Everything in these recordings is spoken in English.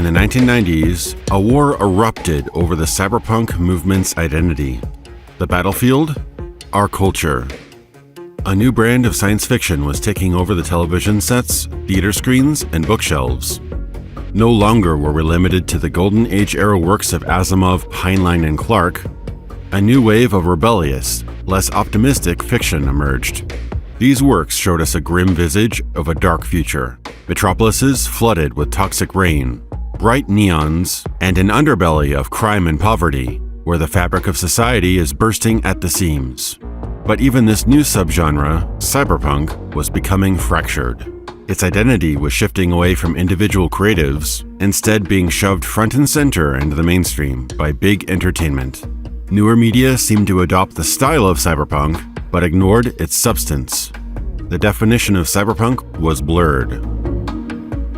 In the 1990s, a war erupted over the cyberpunk movement's identity. The battlefield? Our culture. A new brand of science fiction was taking over the television sets, theater screens, and bookshelves. No longer were we limited to the Golden Age era works of Asimov, Heinlein, and Clarke. A new wave of rebellious, less optimistic fiction emerged. These works showed us a grim visage of a dark future. Metropolises flooded with toxic rain, bright neons, and an underbelly of crime and poverty, where the fabric of society is bursting at the seams. But even this new subgenre, cyberpunk, was becoming fractured. Its identity was shifting away from individual creatives, instead being shoved front and center into the mainstream by big entertainment. Newer media seemed to adopt the style of cyberpunk, but ignored its substance. The definition of cyberpunk was blurred.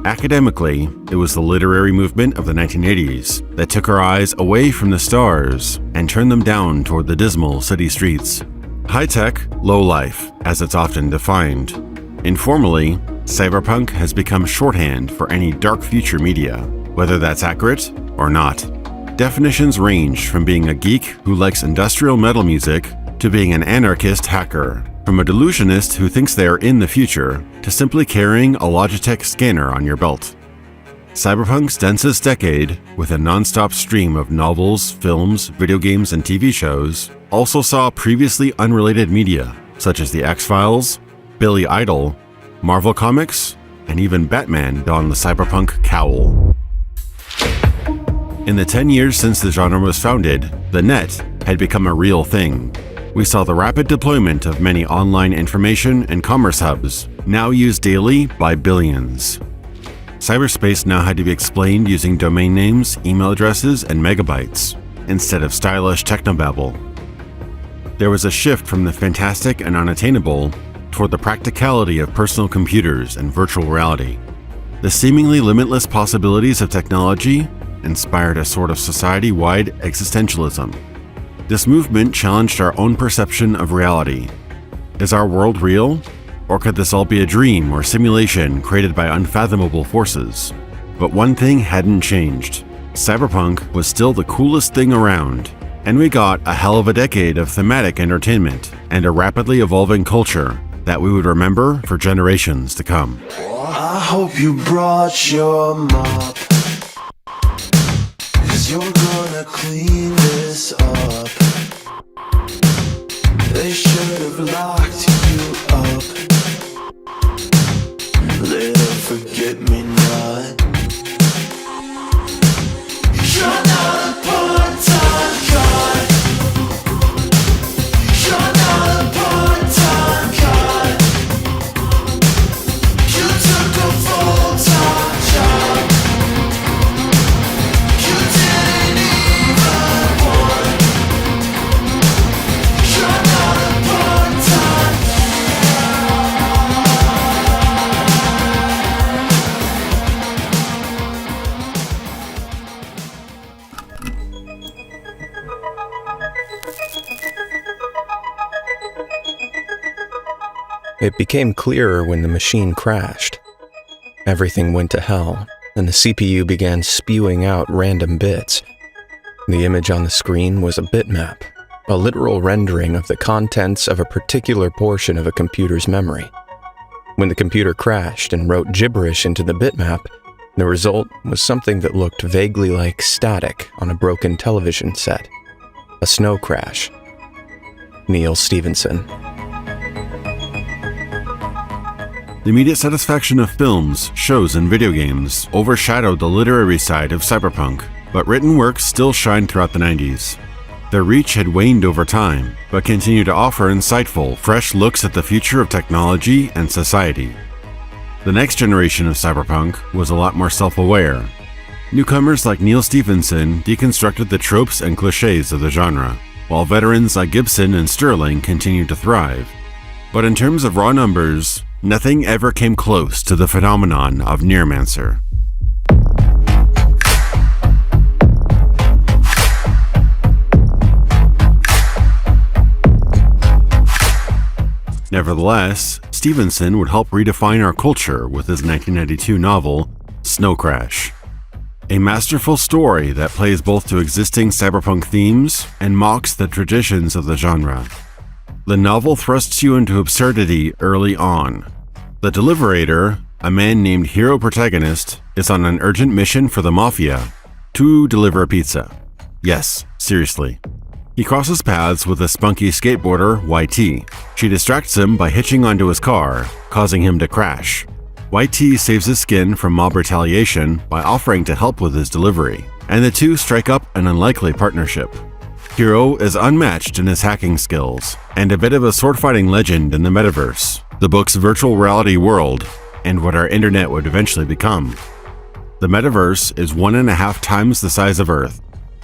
Academically, it was the literary movement of the 1980s that took our eyes away from the stars and turned them down toward the dismal city streets. High-tech, low-life, as it's often defined. Informally, cyberpunk has become shorthand for any dark future media, whether that's accurate or not. Definitions range from being a geek who likes industrial metal music to being an anarchist hacker, from a delusionist who thinks they are in the future to simply carrying a Logitech scanner on your belt. Cyberpunk's densest decade, with a non-stop stream of novels, films, video games, and TV shows, also saw previously unrelated media, such as The X-Files, Billy Idol, Marvel Comics, and even Batman don the cyberpunk cowl. In the 10 years since the genre was founded, the net had become a real thing. We saw the rapid deployment of many online information and commerce hubs, now used daily by billions. Cyberspace now had to be explained using domain names, email addresses, and megabytes, instead of stylish technobabble. There was a shift from the fantastic and unattainable toward the practicality of personal computers and virtual reality. The seemingly limitless possibilities of technology inspired a sort of society-wide existentialism. This movement challenged our own perception of reality. Is our world real? Or could this all be a dream or simulation created by unfathomable forces? But one thing hadn't changed. Cyberpunk was still the coolest thing around, and we got a hell of a decade of thematic entertainment and a rapidly evolving culture that we would remember for generations to come. I hope you brought your mop, 'cause you're gonna clean this up. They should have locked you up. Little forget-me-not. You're not a part-time god. You're not a part-time god. You took a full-time job. You didn't even want. You're not a part-time. It became clearer when the machine crashed. Everything went to hell, and the CPU began spewing out random bits. The image on the screen was a bitmap, a literal rendering of the contents of a particular portion of a computer's memory. When the computer crashed and wrote gibberish into the bitmap, the result was something that looked vaguely like static on a broken television set. A snow crash. Neil Stephenson. The immediate satisfaction of films, shows, and video games overshadowed the literary side of cyberpunk, but written works still shined throughout the 90s. Their reach had waned over time, but continued to offer insightful, fresh looks at the future of technology and society. The next generation of cyberpunk was a lot more self-aware. Newcomers like Neil Stephenson deconstructed the tropes and cliches of the genre, while veterans like Gibson and Sterling continued to thrive. But in terms of raw numbers, nothing ever came close to the phenomenon of Nearmancer. Nevertheless, Stevenson would help redefine our culture with his 1992 novel, Snow Crash. A masterful story that plays both to existing cyberpunk themes and mocks the traditions of the genre. The novel thrusts you into absurdity early on. The Deliverator, a man named hero protagonist, is on an urgent mission for the Mafia to deliver a pizza. Yes, seriously. He crosses paths with a spunky skateboarder, YT. She distracts him by hitching onto his car, causing him to crash. YT saves his skin from mob retaliation by offering to help with his delivery, and the two strike up an unlikely partnership. Hero is unmatched in his hacking skills, and a bit of a sword-fighting legend in the metaverse, the book's virtual reality world, and what our internet would eventually become. The metaverse is 1.5 times the size of Earth,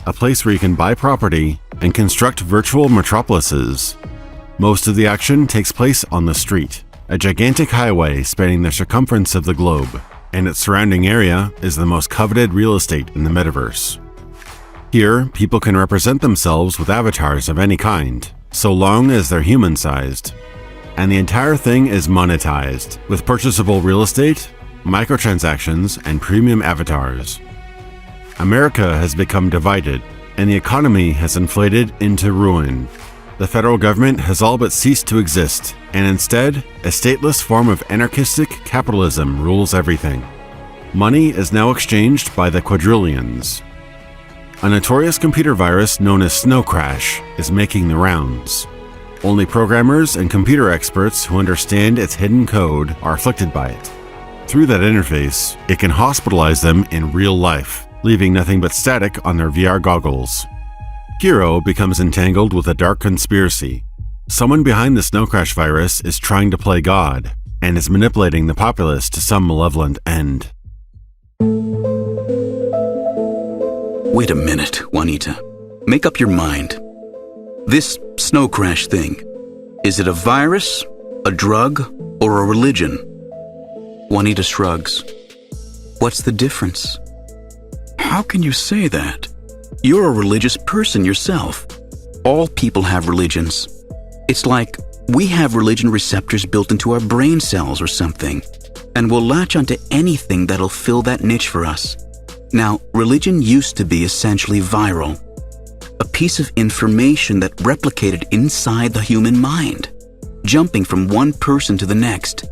a place where you can buy property and construct virtual metropolises. Most of the action takes place on the street, a gigantic highway spanning the circumference of the globe, and its surrounding area is the most coveted real estate in the metaverse. Here, people can represent themselves with avatars of any kind, so long as they're human-sized. And the entire thing is monetized, with purchasable real estate, microtransactions, and premium avatars. America has become divided, and the economy has inflated into ruin. The federal government has all but ceased to exist, and instead, a stateless form of anarchistic capitalism rules everything. Money is now exchanged by the quadrillions. A notorious computer virus known as Snow Crash is making the rounds. Only programmers and computer experts who understand its hidden code are afflicted by it. Through that interface, it can hospitalize them in real life, leaving nothing but static on their VR goggles. Hero becomes entangled with a dark conspiracy. Someone behind the Snow Crash virus is trying to play God and is manipulating the populace to some malevolent end. Wait a minute, Juanita. Make up your mind. This Snow Crash thing, is it a virus, a drug, or a religion? Juanita shrugs. What's the difference? How can you say that? You're a religious person yourself. All people have religions. It's like we have religion receptors built into our brain cells or something, and we'll latch onto anything that'll fill that niche for us. Now, religion used to be essentially viral, a piece of information that replicated inside the human mind, jumping from one person to the next.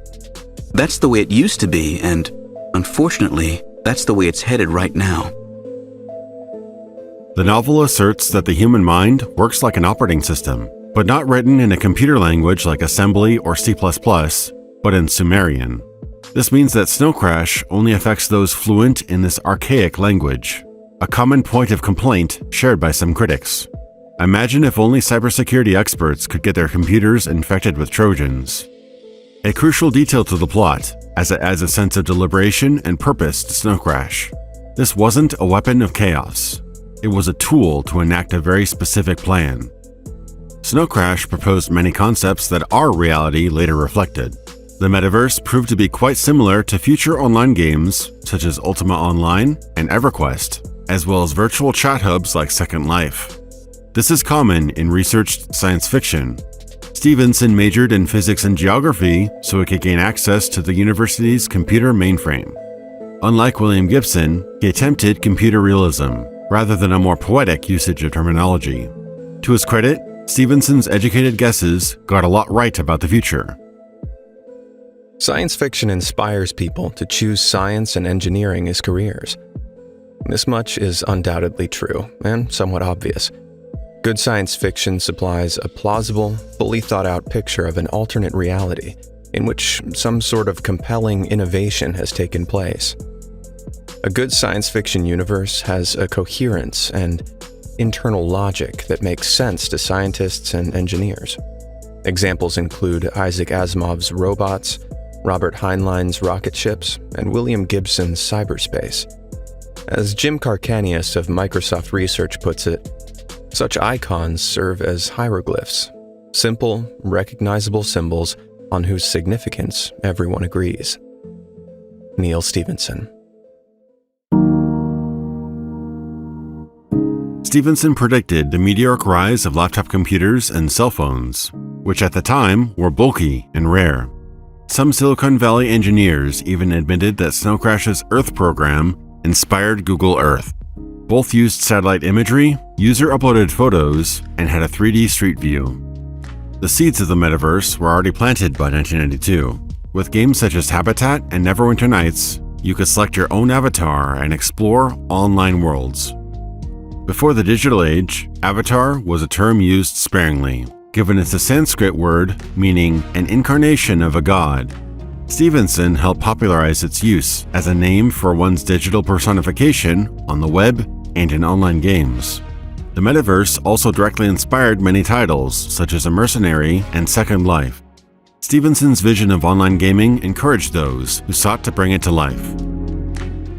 That's the way it used to be, and unfortunately, that's the way it's headed right now. The novel asserts that the human mind works like an operating system, but not written in a computer language like assembly or C++, but in Sumerian. This means that Snow Crash only affects those fluent in this archaic language, a common point of complaint shared by some critics. Imagine if only cybersecurity experts could get their computers infected with Trojans. A crucial detail to the plot, as it adds a sense of deliberation and purpose to Snow Crash. This wasn't a weapon of chaos. It was a tool to enact a very specific plan. Snow Crash proposed many concepts that our reality later reflected. The metaverse proved to be quite similar to future online games such as Ultima Online and EverQuest, as well as virtual chat hubs like Second Life. This is common in researched science fiction. Stevenson majored in physics and geography so he could gain access to the university's computer mainframe. Unlike William Gibson, he attempted computer realism, rather than a more poetic usage of terminology. To his credit, Stevenson's educated guesses got a lot right about the future. Science fiction inspires people to choose science and engineering as careers. This much is undoubtedly true, and somewhat obvious. Good science fiction supplies a plausible, fully thought-out picture of an alternate reality in which some sort of compelling innovation has taken place. A good science fiction universe has a coherence and internal logic that makes sense to scientists and engineers. Examples include Isaac Asimov's Robots, Robert Heinlein's Rocket Ships, and William Gibson's Cyberspace. As Jim Carcanius of Microsoft Research puts it, such icons serve as hieroglyphs, simple, recognizable symbols on whose significance everyone agrees. Neal Stephenson. Stephenson predicted the meteoric rise of laptop computers and cell phones, which at the time were bulky and rare. Some Silicon Valley engineers even admitted that Snow Crash's Earth program inspired Google Earth. Both used satellite imagery, user-uploaded photos, and had a 3D street view. The seeds of the metaverse were already planted by 1992. With games such as Habitat and Neverwinter Nights, you could select your own avatar and explore online worlds. Before the digital age, avatar was a term used sparingly, given it's a Sanskrit word meaning an incarnation of a god. Stevenson helped popularize its use as a name for one's digital personification on the web and in online games. The metaverse also directly inspired many titles, such as A Mercenary and Second Life. Stevenson's vision of online gaming encouraged those who sought to bring it to life.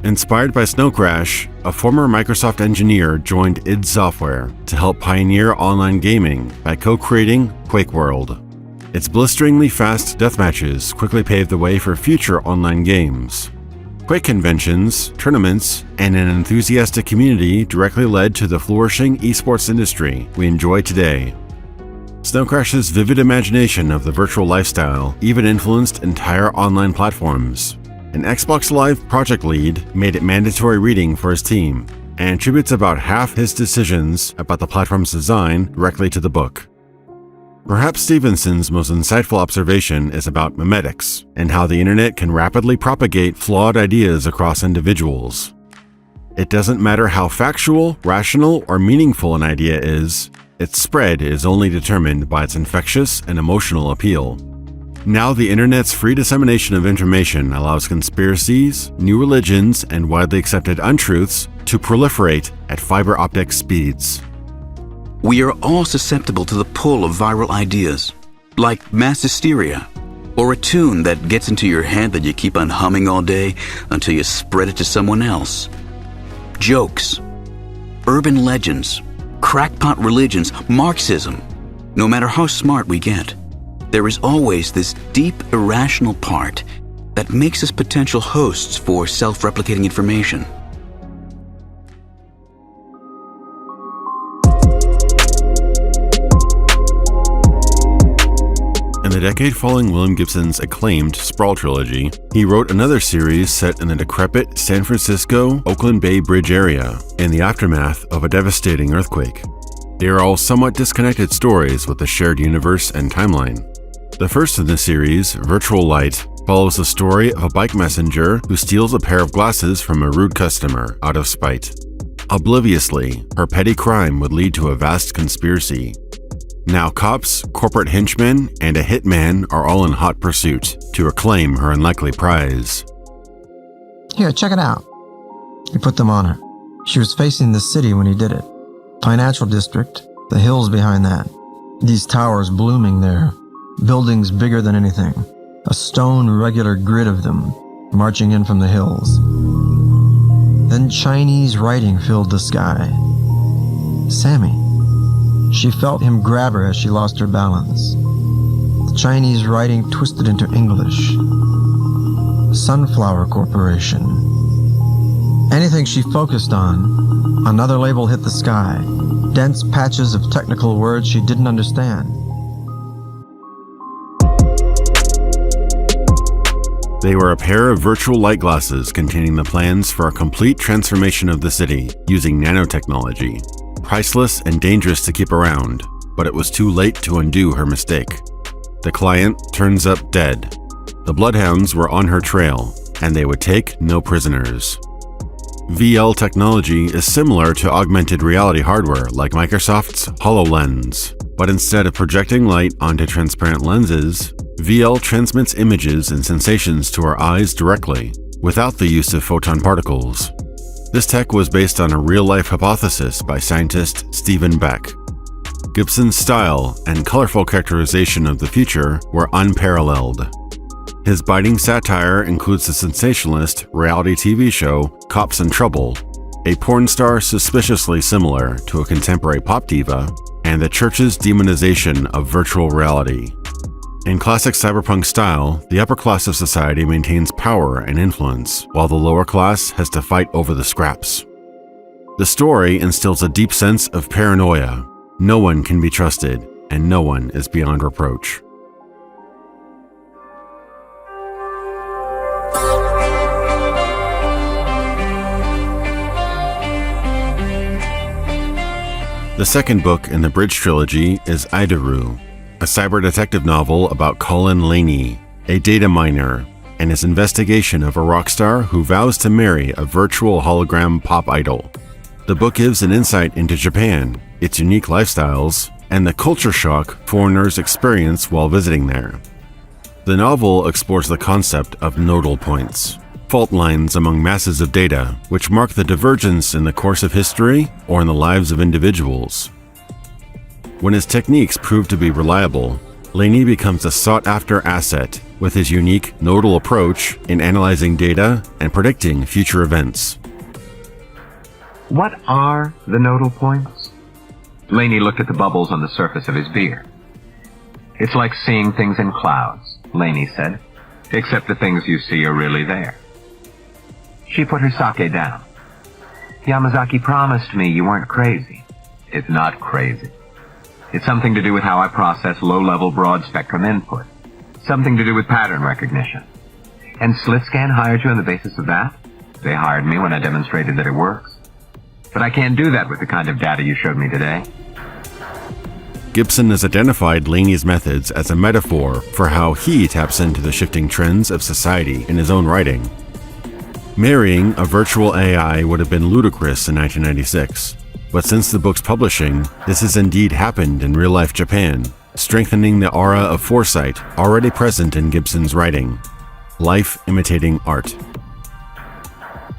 Inspired by Snow Crash, a former Microsoft engineer joined id Software to help pioneer online gaming by co-creating Quake World. Its blisteringly fast deathmatches quickly paved the way for future online games. Quake conventions, tournaments, and an enthusiastic community directly led to the flourishing esports industry we enjoy today. Snow Crash's vivid imagination of the virtual lifestyle even influenced entire online platforms. An Xbox Live project lead made it mandatory reading for his team, and attributes about half his decisions about the platform's design directly to the book. Perhaps Stevenson's most insightful observation is about memetics and how the internet can rapidly propagate flawed ideas across individuals. It doesn't matter how factual, rational, or meaningful an idea is, its spread is only determined by its infectious and emotional appeal. Now the internet's free dissemination of information allows conspiracies, new religions, and widely accepted untruths to proliferate at fiber optic speeds. We are all susceptible to the pull of viral ideas, like mass hysteria, or a tune that gets into your head that you keep on humming all day until you spread it to someone else. Jokes, urban legends, crackpot religions, Marxism. No matter how smart we get, there is always this deep, irrational part that makes us potential hosts for self-replicating information. In the decade following William Gibson's acclaimed Sprawl trilogy, he wrote another series set in the decrepit San Francisco-Oakland Bay Bridge area in the aftermath of a devastating earthquake. They are all somewhat disconnected stories with a shared universe and timeline. The first in the series, Virtual Light, follows the story of a bike messenger who steals a pair of glasses from a rude customer out of spite. Obliviously, her petty crime would lead to a vast conspiracy. Now cops, corporate henchmen, and a hitman are all in hot pursuit to reclaim her unlikely prize. Here, check it out. He put them on her. She was facing the city when he did it. Financial district, the hills behind that. These towers blooming there. Buildings bigger than anything. A stone regular grid of them, marching in from the hills. Then Chinese writing filled the sky. Sammy. She felt him grab her as she lost her balance. The Chinese writing twisted into English. Sunflower Corporation. Anything she focused on, another label hit the sky. Dense patches of technical words she didn't understand. They were a pair of virtual light glasses containing the plans for a complete transformation of the city using nanotechnology. Priceless and dangerous to keep around, but it was too late to undo her mistake. The client turns up dead. The bloodhounds were on her trail, and they would take no prisoners. VL technology is similar to augmented reality hardware like Microsoft's HoloLens, but instead of projecting light onto transparent lenses, VL transmits images and sensations to our eyes directly, without the use of photon particles. This tech was based on a real-life hypothesis by scientist Stephen Beck. Gibson's style and colorful characterization of the future were unparalleled. His biting satire includes the sensationalist reality TV show Cops in Trouble, a porn star suspiciously similar to a contemporary pop diva, and the church's demonization of virtual reality. In classic cyberpunk style, the upper class of society maintains power and influence, while the lower class has to fight over the scraps. The story instills a deep sense of paranoia. No one can be trusted, and no one is beyond reproach. The second book in the Bridge trilogy is Idaru, a cyber detective novel about Colin Laney, a data miner, and his investigation of a rock star who vows to marry a virtual hologram pop idol. The book gives an insight into Japan, its unique lifestyles, and the culture shock foreigners experience while visiting there. The novel explores the concept of nodal points, fault lines among masses of data, which mark the divergence in the course of history or in the lives of individuals. When his techniques prove to be reliable, Laney becomes a sought-after asset with his unique nodal approach in analyzing data and predicting future events. What are the nodal points? Laney looked at the bubbles on the surface of his beer. It's like seeing things in clouds, Laney said, except the things you see are really there. She put her sake down. Yamazaki promised me you weren't crazy. It's not crazy. It's something to do with how I process low-level broad-spectrum input. Something to do with pattern recognition. And SlithScan hired you on the basis of that? They hired me when I demonstrated that it works. But I can't do that with the kind of data you showed me today. Gibson has identified Laney's methods as a metaphor for how he taps into the shifting trends of society in his own writing. Marrying a virtual AI would have been ludicrous in 1996, but since the book's publishing, this has indeed happened in real-life Japan, strengthening the aura of foresight already present in Gibson's writing. Life imitating art.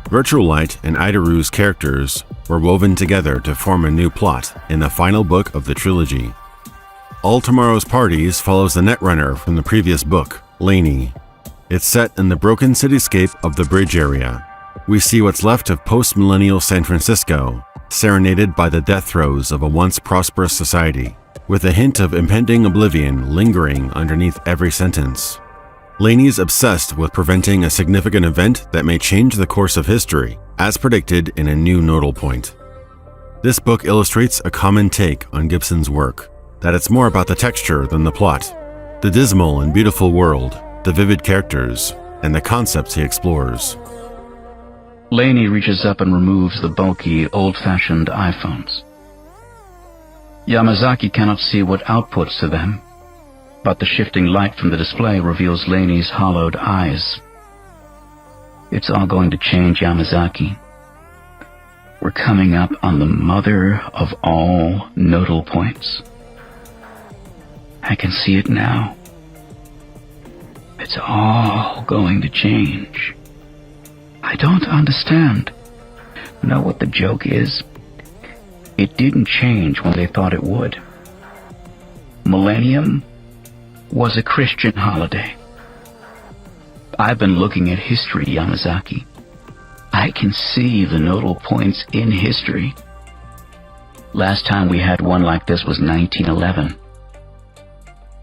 Virtual Light and Idaru's characters were woven together to form a new plot in the final book of the trilogy. All Tomorrow's Parties follows the Netrunner from the previous book, Laney. It's set in the broken cityscape of the Bridge area. We see what's left of post-millennial San Francisco, serenaded by the death throes of a once prosperous society, with a hint of impending oblivion lingering underneath every sentence. Laney's obsessed with preventing a significant event that may change the course of history, as predicted in a new nodal point. This book illustrates a common take on Gibson's work, that it's more about the texture than the plot, the dismal and beautiful world, the vivid characters, and the concepts he explores. Laney reaches up and removes the bulky, old-fashioned iPhones. Yamazaki cannot see what outputs to them, but the shifting light from the display reveals Laney's hollowed eyes. It's all going to change, Yamazaki. We're coming up on the mother of all nodal points. I can see it now. It's all going to change. I don't understand. Know what the joke is? It didn't change when they thought it would. Millennium was a Christian holiday. I've been looking at history, Yamazaki. I can see the nodal points in history. Last time we had one like this was 1911.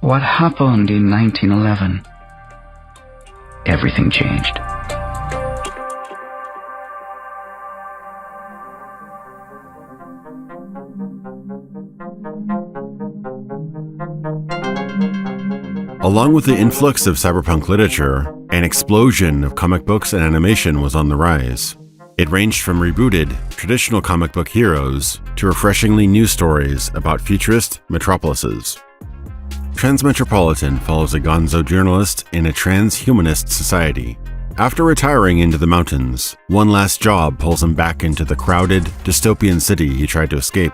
What happened in 1911? Everything changed. Along with the influx of cyberpunk literature, an explosion of comic books and animation was on the rise. It ranged from rebooted, traditional comic book heroes to refreshingly new stories about futurist metropolises. Transmetropolitan follows a gonzo journalist in a transhumanist society. After retiring into the mountains, one last job pulls him back into the crowded, dystopian city he tried to escape.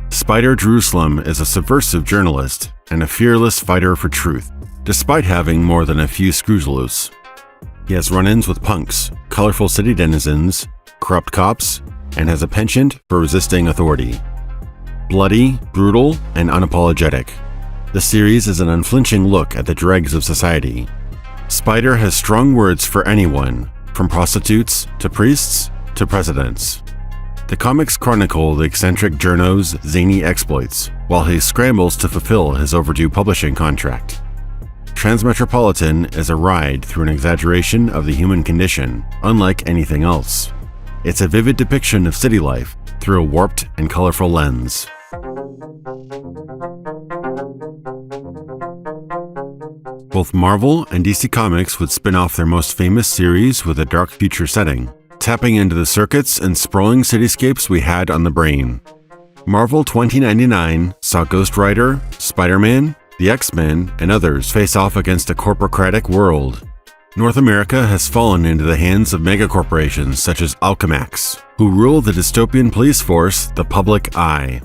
Spider Jerusalem is a subversive journalist and a fearless fighter for truth, despite having more than a few screws loose. He has run-ins with punks, colorful city denizens, corrupt cops, and has a penchant for resisting authority. Bloody, brutal, and unapologetic, the series is an unflinching look at the dregs of society. Spider has strong words for anyone, from prostitutes to priests to presidents. The comics chronicle the eccentric journo's zany exploits, while he scrambles to fulfill his overdue publishing contract. Transmetropolitan is a ride through an exaggeration of the human condition, unlike anything else. It's a vivid depiction of city life through a warped and colorful lens. Both Marvel and DC Comics would spin off their most famous series with a dark future setting, tapping into the circuits and sprawling cityscapes we had on the brain. Marvel 2099 saw Ghost Rider, Spider-Man, the X-Men, and others face off against a corporocratic world. North America has fallen into the hands of megacorporations such as Alchemax, who rule the dystopian police force, the Public Eye.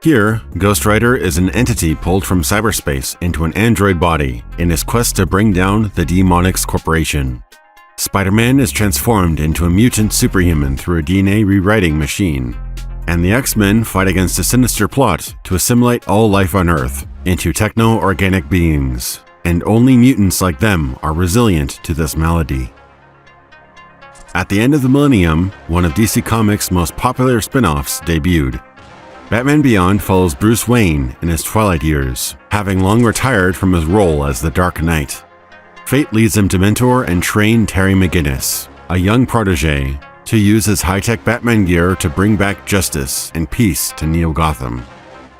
Here, Ghost Rider is an entity pulled from cyberspace into an android body in his quest to bring down the Demonix Corporation. Spider-Man is transformed into a mutant superhuman through a DNA rewriting machine. And the X-Men fight against a sinister plot to assimilate all life on Earth into techno-organic beings, and only mutants like them are resilient to this malady. At the end of the millennium, one of DC Comics' most popular spin-offs debuted. Batman Beyond follows Bruce Wayne in his twilight years, having long retired from his role as the Dark Knight. Fate leads him to mentor and train Terry McGinnis, a young protege, to use his high-tech Batman gear to bring back justice and peace to Neo Gotham.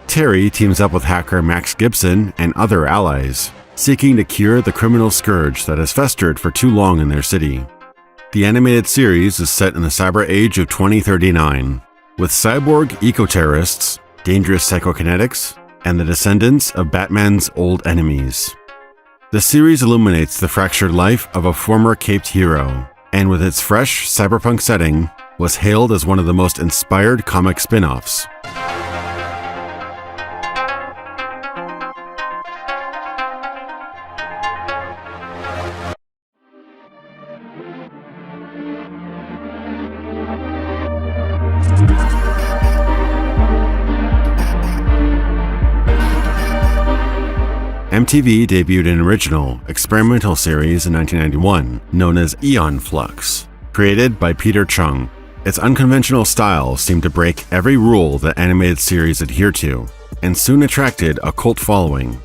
Terry teams up with hacker Max Gibson and other allies, seeking to cure the criminal scourge that has festered for too long in their city. The animated series is set in the cyber age of 2039, with cyborg eco-terrorists, dangerous psychokinetics, and the descendants of Batman's old enemies. The series illuminates the fractured life of a former caped hero, and with its fresh cyberpunk setting, was hailed as one of the most inspired comic spin-offs. MTV debuted an original, experimental series in 1991 known as Aeon Flux, created by Peter Chung. Its unconventional style seemed to break every rule that animated series adhere to, and soon attracted a cult following.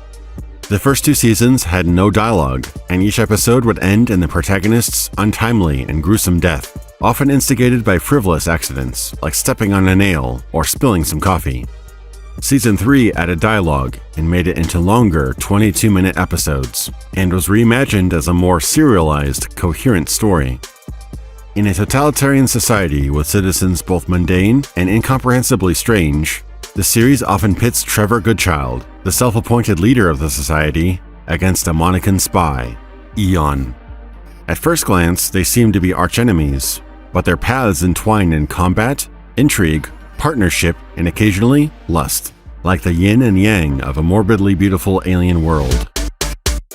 The first 2 seasons had no dialogue, and each episode would end in the protagonist's untimely and gruesome death, often instigated by frivolous accidents, like stepping on a nail or spilling some coffee. Season 3 added dialogue and made it into longer 22-minute episodes, and was reimagined as a more serialized, coherent story. In a totalitarian society with citizens both mundane and incomprehensibly strange, the series often pits Trevor Goodchild, the self-appointed leader of the society, against a Monacan spy, Eon. At first glance, they seem to be archenemies, but their paths entwine in combat, intrigue, partnership, and occasionally lust, like the yin and yang of a morbidly beautiful alien world.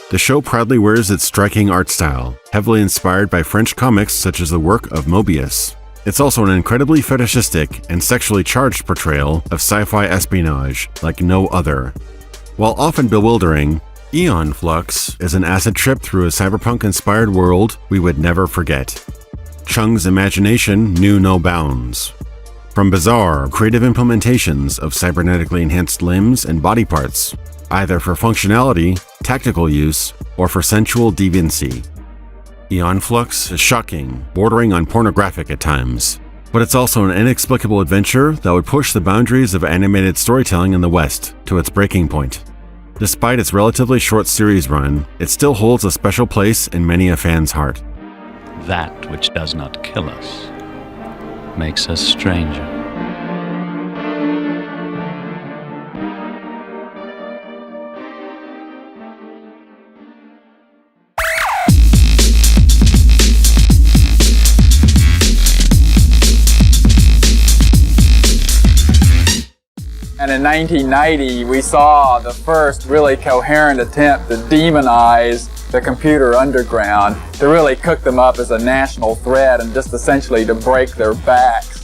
The show proudly wears its striking art style, heavily inspired by French comics such as the work of Moebius. It's also an incredibly fetishistic and sexually charged portrayal of sci-fi espionage like no other. While often bewildering, Aeon Flux is an acid trip through a cyberpunk-inspired world we would never forget. Chung's imagination knew no bounds. From bizarre, creative implementations of cybernetically enhanced limbs and body parts, either for functionality, tactical use, or for sensual deviancy. Aeon Flux is shocking, bordering on pornographic at times, but it's also an inexplicable adventure that would push the boundaries of animated storytelling in the West to its breaking point. Despite its relatively short series run, it still holds a special place in many a fan's heart. That which does not kill us makes us stranger. And in 1990, we saw the first really coherent attempt to demonize the computer underground, to really cook them up as a national threat and just essentially to break their backs.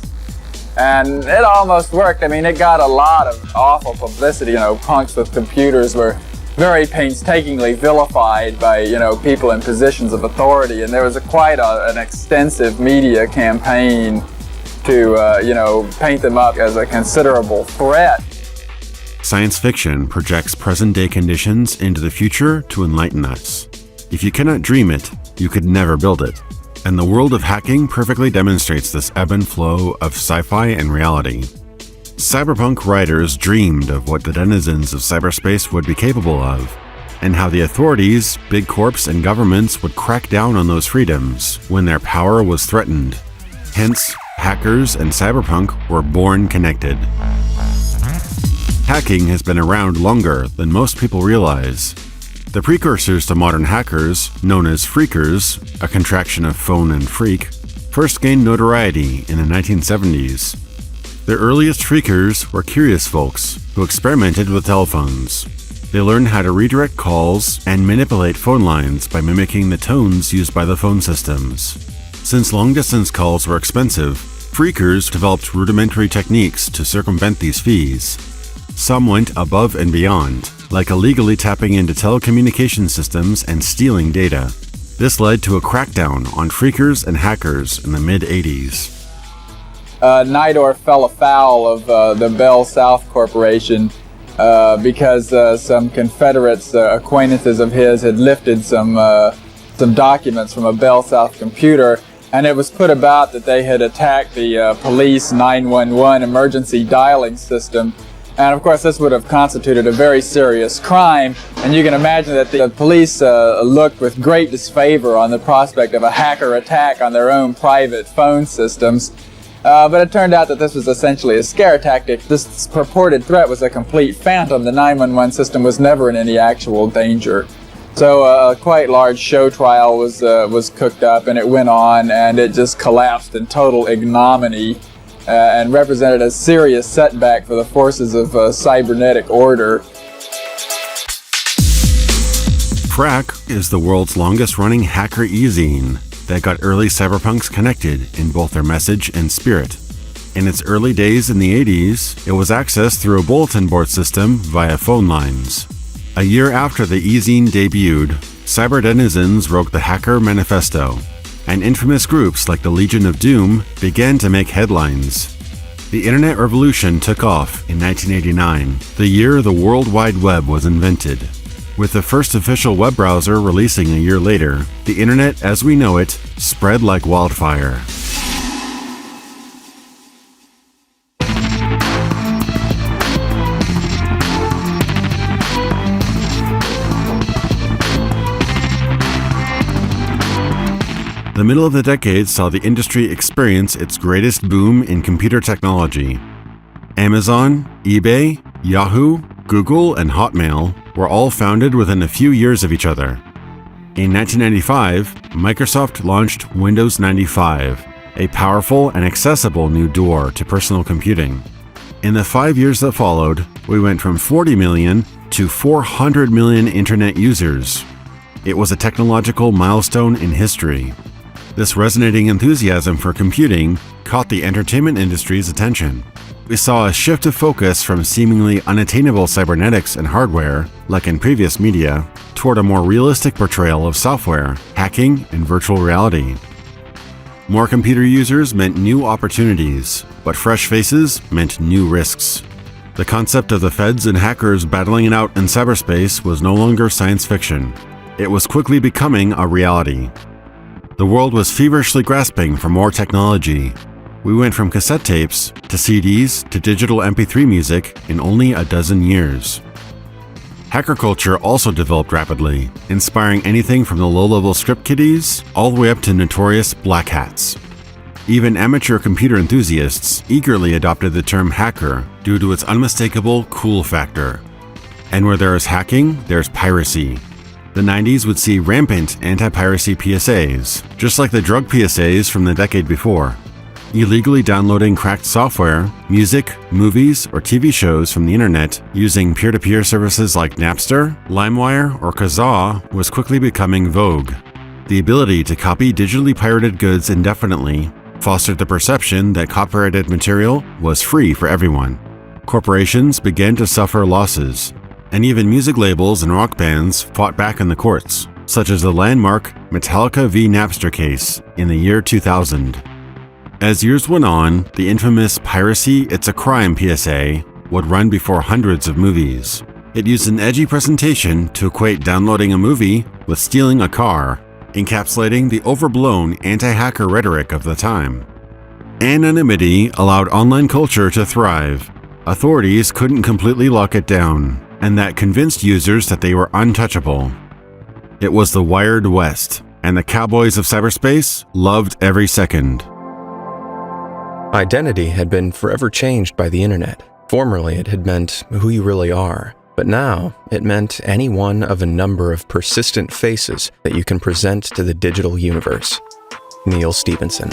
And it almost worked. I mean, it got a lot of awful publicity. Punks with computers were very painstakingly vilified by, people in positions of authority. And there was quite an extensive media campaign to, paint them up as a considerable threat. Science fiction projects present-day conditions into the future to enlighten us. If you cannot dream it, you could never build it. And the world of hacking perfectly demonstrates this ebb and flow of sci-fi and reality. Cyberpunk writers dreamed of what the denizens of cyberspace would be capable of, and how the authorities, big corps, and governments would crack down on those freedoms when their power was threatened. Hence, hackers and cyberpunk were born connected. hacking has been around longer than most people realize. The precursors to modern hackers, known as phreakers, a contraction of phone and freak, first gained notoriety in the 1970s. The earliest phreakers were curious folks who experimented with telephones. They learned how to redirect calls and manipulate phone lines by mimicking the tones used by the phone systems. Since long-distance calls were expensive, phreakers developed rudimentary techniques to circumvent these fees. Some went above and beyond, like illegally tapping into telecommunication systems and stealing data. This led to a crackdown on phreakers and hackers in the mid-80s. Nidor fell afoul of the Bell South Corporation because some Confederates, acquaintances of his, had lifted some documents from a Bell South computer, and it was put about that they had attacked the police 911 emergency dialing system. And of course, this would have constituted a very serious crime, and you can imagine that the police looked with great disfavor on the prospect of a hacker attack on their own private phone systems. But it turned out that this was essentially a scare tactic. This purported threat was a complete phantom. The 911 system was never in any actual danger. So a quite large show trial was cooked up, and it went on, and it just collapsed in total ignominy. And represented a serious setback for the forces of cybernetic order. Phrack is the world's longest-running hacker e-zine that got early cyberpunks connected in both their message and spirit. In its early days in the 80s, it was accessed through a bulletin board system via phone lines. A year after the e-zine debuted, cyber denizens wrote the Hacker Manifesto, and infamous groups like the Legion of Doom began to make headlines. The Internet revolution took off in 1989, the year the World Wide Web was invented. With the first official web browser releasing a year later, the Internet as we know it spread like wildfire. The middle of the decade saw the industry experience its greatest boom in computer technology. Amazon, eBay, Yahoo, Google, and Hotmail were all founded within a few years of each other. In 1995, Microsoft launched Windows 95, a powerful and accessible new door to personal computing. In the 5 years that followed, we went from 40 million to 400 million Internet users. It was a technological milestone in history. This resonating enthusiasm for computing caught the entertainment industry's attention. We saw a shift of focus from seemingly unattainable cybernetics and hardware, like in previous media, toward a more realistic portrayal of software, hacking, and virtual reality. More computer users meant new opportunities, but fresh faces meant new risks. The concept of the feds and hackers battling it out in cyberspace was no longer science fiction. It was quickly becoming a reality. The world was feverishly grasping for more technology. We went from cassette tapes to CDs to digital MP3 music in only a dozen years. Hacker culture also developed rapidly, inspiring anything from the low-level script kiddies all the way up to notorious black hats. Even amateur computer enthusiasts eagerly adopted the term hacker due to its unmistakable cool factor. And where there is hacking, there's piracy. The 90s would see rampant anti-piracy PSAs, just like the drug PSAs from the decade before. Illegally downloading cracked software, music, movies, or TV shows from the internet using peer-to-peer services like Napster, LimeWire, or Kazaa was quickly becoming vogue. The ability to copy digitally pirated goods indefinitely fostered the perception that copyrighted material was free for everyone. Corporations began to suffer losses, and even music labels and rock bands fought back in the courts, such as the landmark Metallica v. Napster case in the year 2000. As years went on, the infamous Piracy It's a Crime PSA would run before hundreds of movies. It used an edgy presentation to equate downloading a movie with stealing a car, encapsulating the overblown anti-hacker rhetoric of the time. Anonymity allowed online culture to thrive. Authorities couldn't completely lock it down, and that convinced users that they were untouchable. It was the Wired West, and the cowboys of cyberspace loved every second. Identity had been forever changed by the internet, Formerly, it had meant who you really are, but now it meant any one of a number of persistent faces that you can present to the digital universe. Neil Stephenson.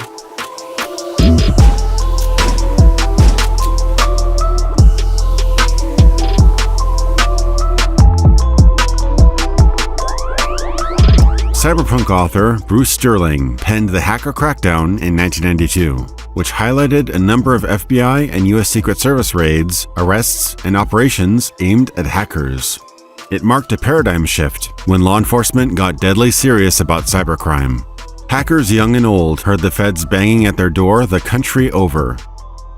Cyberpunk author Bruce Sterling penned The Hacker Crackdown in 1992, which highlighted a number of FBI and US Secret Service raids, arrests, and operations aimed at hackers. It marked a paradigm shift when law enforcement got deadly serious about cybercrime. Hackers young and old heard the feds banging at their door the country over.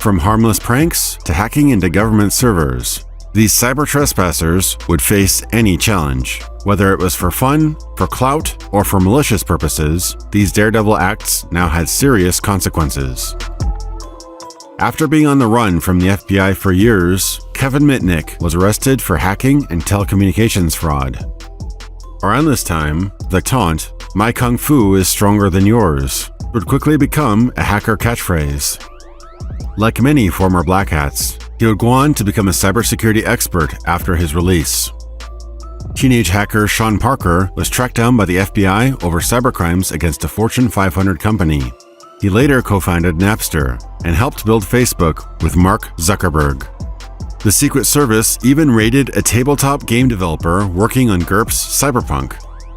From harmless pranks to hacking into government servers, these cyber trespassers would face any challenge. Whether it was for fun, for clout, or for malicious purposes, these daredevil acts now had serious consequences. After being on the run from the FBI for years, Kevin Mitnick was arrested for hacking and telecommunications fraud. Around this time, the taunt, "My kung fu is stronger than yours," would quickly become a hacker catchphrase. Like many former black hats, he would go on to become a cybersecurity expert after his release. Teenage hacker Sean Parker was tracked down by the FBI over cybercrimes against a Fortune 500 company. He later co-founded Napster and helped build Facebook with Mark Zuckerberg. The Secret Service even raided a tabletop game developer working on GURPS Cyberpunk,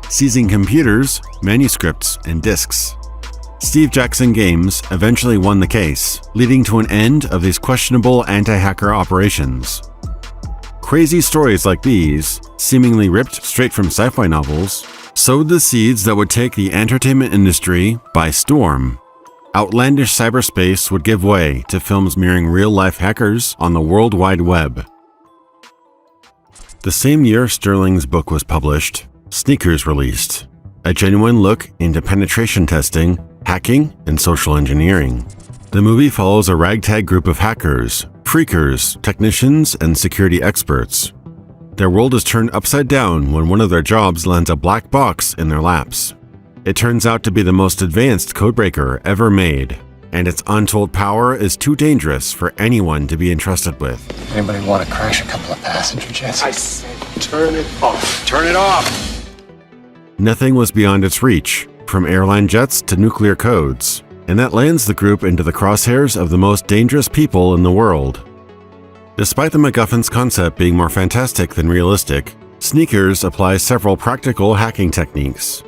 seizing computers, manuscripts, and discs. Steve Jackson Games eventually won the case, leading to an end of these questionable anti-hacker operations. Crazy stories like these, seemingly ripped straight from sci-fi novels, sowed the seeds that would take the entertainment industry by storm. Outlandish cyberspace would give way to films mirroring real-life hackers on the World Wide Web. The same year Sterling's book was published, Sneakers released, a genuine look into penetration testing, hacking, and social engineering. The movie follows a ragtag group of hackers, freakers, technicians, and security experts. Their world is turned upside down when one of their jobs lands a black box in their laps. It turns out to be the most advanced codebreaker ever made, and its untold power is too dangerous for anyone to be entrusted with. Anybody want to crash a couple of passenger jets? I said, turn it off. Turn it off! Nothing was beyond its reach, from airline jets to nuclear codes, and that lands the group into the crosshairs of the most dangerous people in the world. Despite the MacGuffin's concept being more fantastic than realistic, Sneakers applies several practical hacking techniques.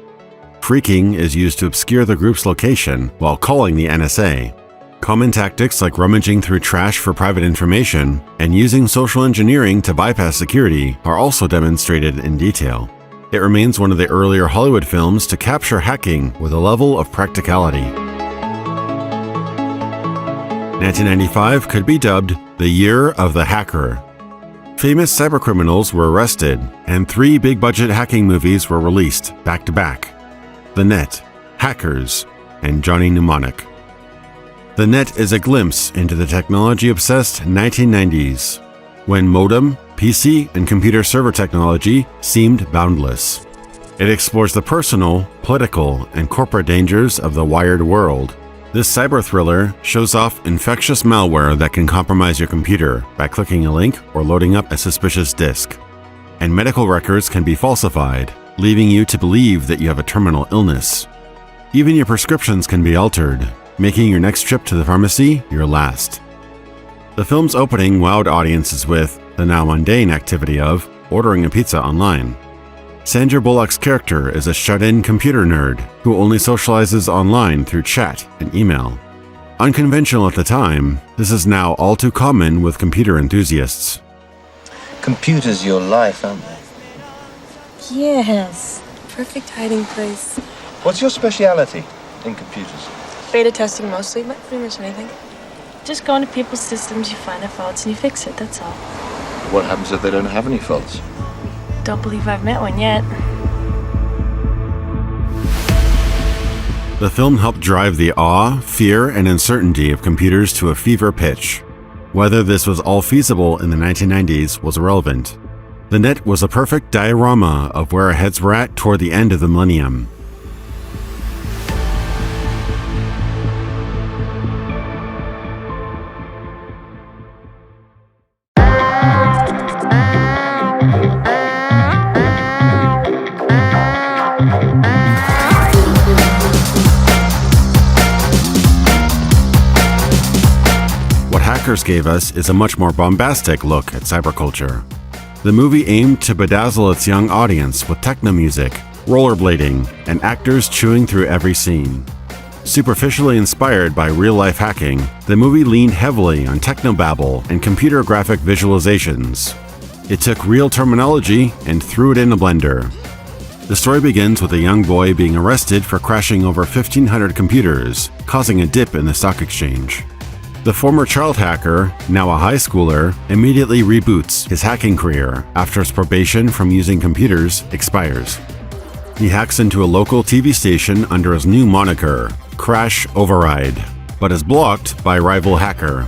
Phreaking is used to obscure the group's location while calling the NSA. Common tactics like rummaging through trash for private information and using social engineering to bypass security are also demonstrated in detail. It remains one of the earlier Hollywood films to capture hacking with a level of practicality. 1995 could be dubbed the year of the hacker. Famous cybercriminals were arrested, and 3 big-budget hacking movies were released back-to-back: The Net, Hackers, and Johnny Mnemonic. The Net is a glimpse into the technology-obsessed 1990s, when modem, PC, and computer server technology seemed boundless. It explores the personal, political, and corporate dangers of the wired world. This cyber thriller shows off infectious malware that can compromise your computer by clicking a link or loading up a suspicious disk. And medical records can be falsified, leaving you to believe that you have a terminal illness. Even your prescriptions can be altered, making your next trip to the pharmacy your last. The film's opening wowed audiences with the now mundane activity of ordering a pizza online. Sandra Bullock's character is a shut-in computer nerd who only socializes online through chat and email. Unconventional at the time, this is now all too common with computer enthusiasts. Computers your life, aren't they? Yes. Perfect hiding place. What's your speciality in computers? Beta testing mostly, but pretty much anything. Just go into people's systems, you find their faults, and you fix it, that's all. What happens if they don't have any faults? Don't believe I've met one yet. The film helped drive the awe, fear, and uncertainty of computers to a fever pitch. Whether this was all feasible in the 1990s was irrelevant. The Net was a perfect diorama of where our heads were at toward the end of the millennium. Hackers gave us is a much more bombastic look at cyberculture. The movie aimed to bedazzle its young audience with techno music, rollerblading, and actors chewing through every scene. Superficially inspired by real-life hacking, the movie leaned heavily on technobabble and computer graphic visualizations. It took real terminology and threw it in a blender. The story begins with a young boy being arrested for crashing over 1,500 computers, causing a dip in the stock exchange. The former child hacker, now a high schooler, immediately reboots his hacking career after his probation from using computers expires. He hacks into a local TV station under his new moniker, Crash Override, but is blocked by a rival hacker.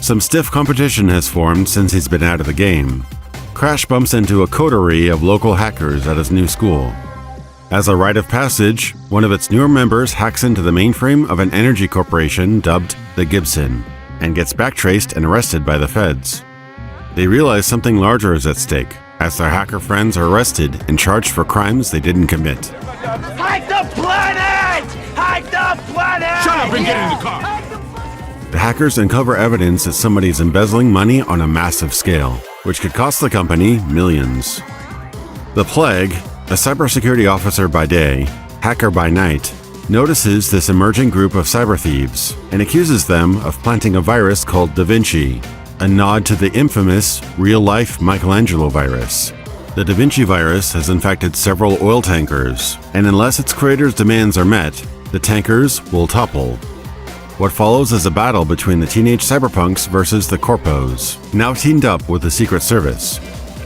Some stiff competition has formed since he's been out of the game. Crash bumps into a coterie of local hackers at his new school. As a rite of passage, one of its newer members hacks into the mainframe of an energy corporation dubbed the Gibson, and gets backtraced and arrested by the feds. They realize something larger is at stake, as their hacker friends are arrested and charged for crimes they didn't commit. Hike the planet! Hike the planet! Shut up and get in the car! The hackers uncover evidence that somebody's embezzling money on a massive scale, which could cost the company millions. The Plague, a cybersecurity officer by day, hacker by night, notices this emerging group of cyber thieves and accuses them of planting a virus called Da Vinci, a nod to the infamous, real-life Michelangelo virus. The Da Vinci virus has infected several oil tankers, and unless its creator's demands are met, the tankers will topple. What follows is a battle between the teenage cyberpunks versus the Corpos, now teamed up with the Secret Service.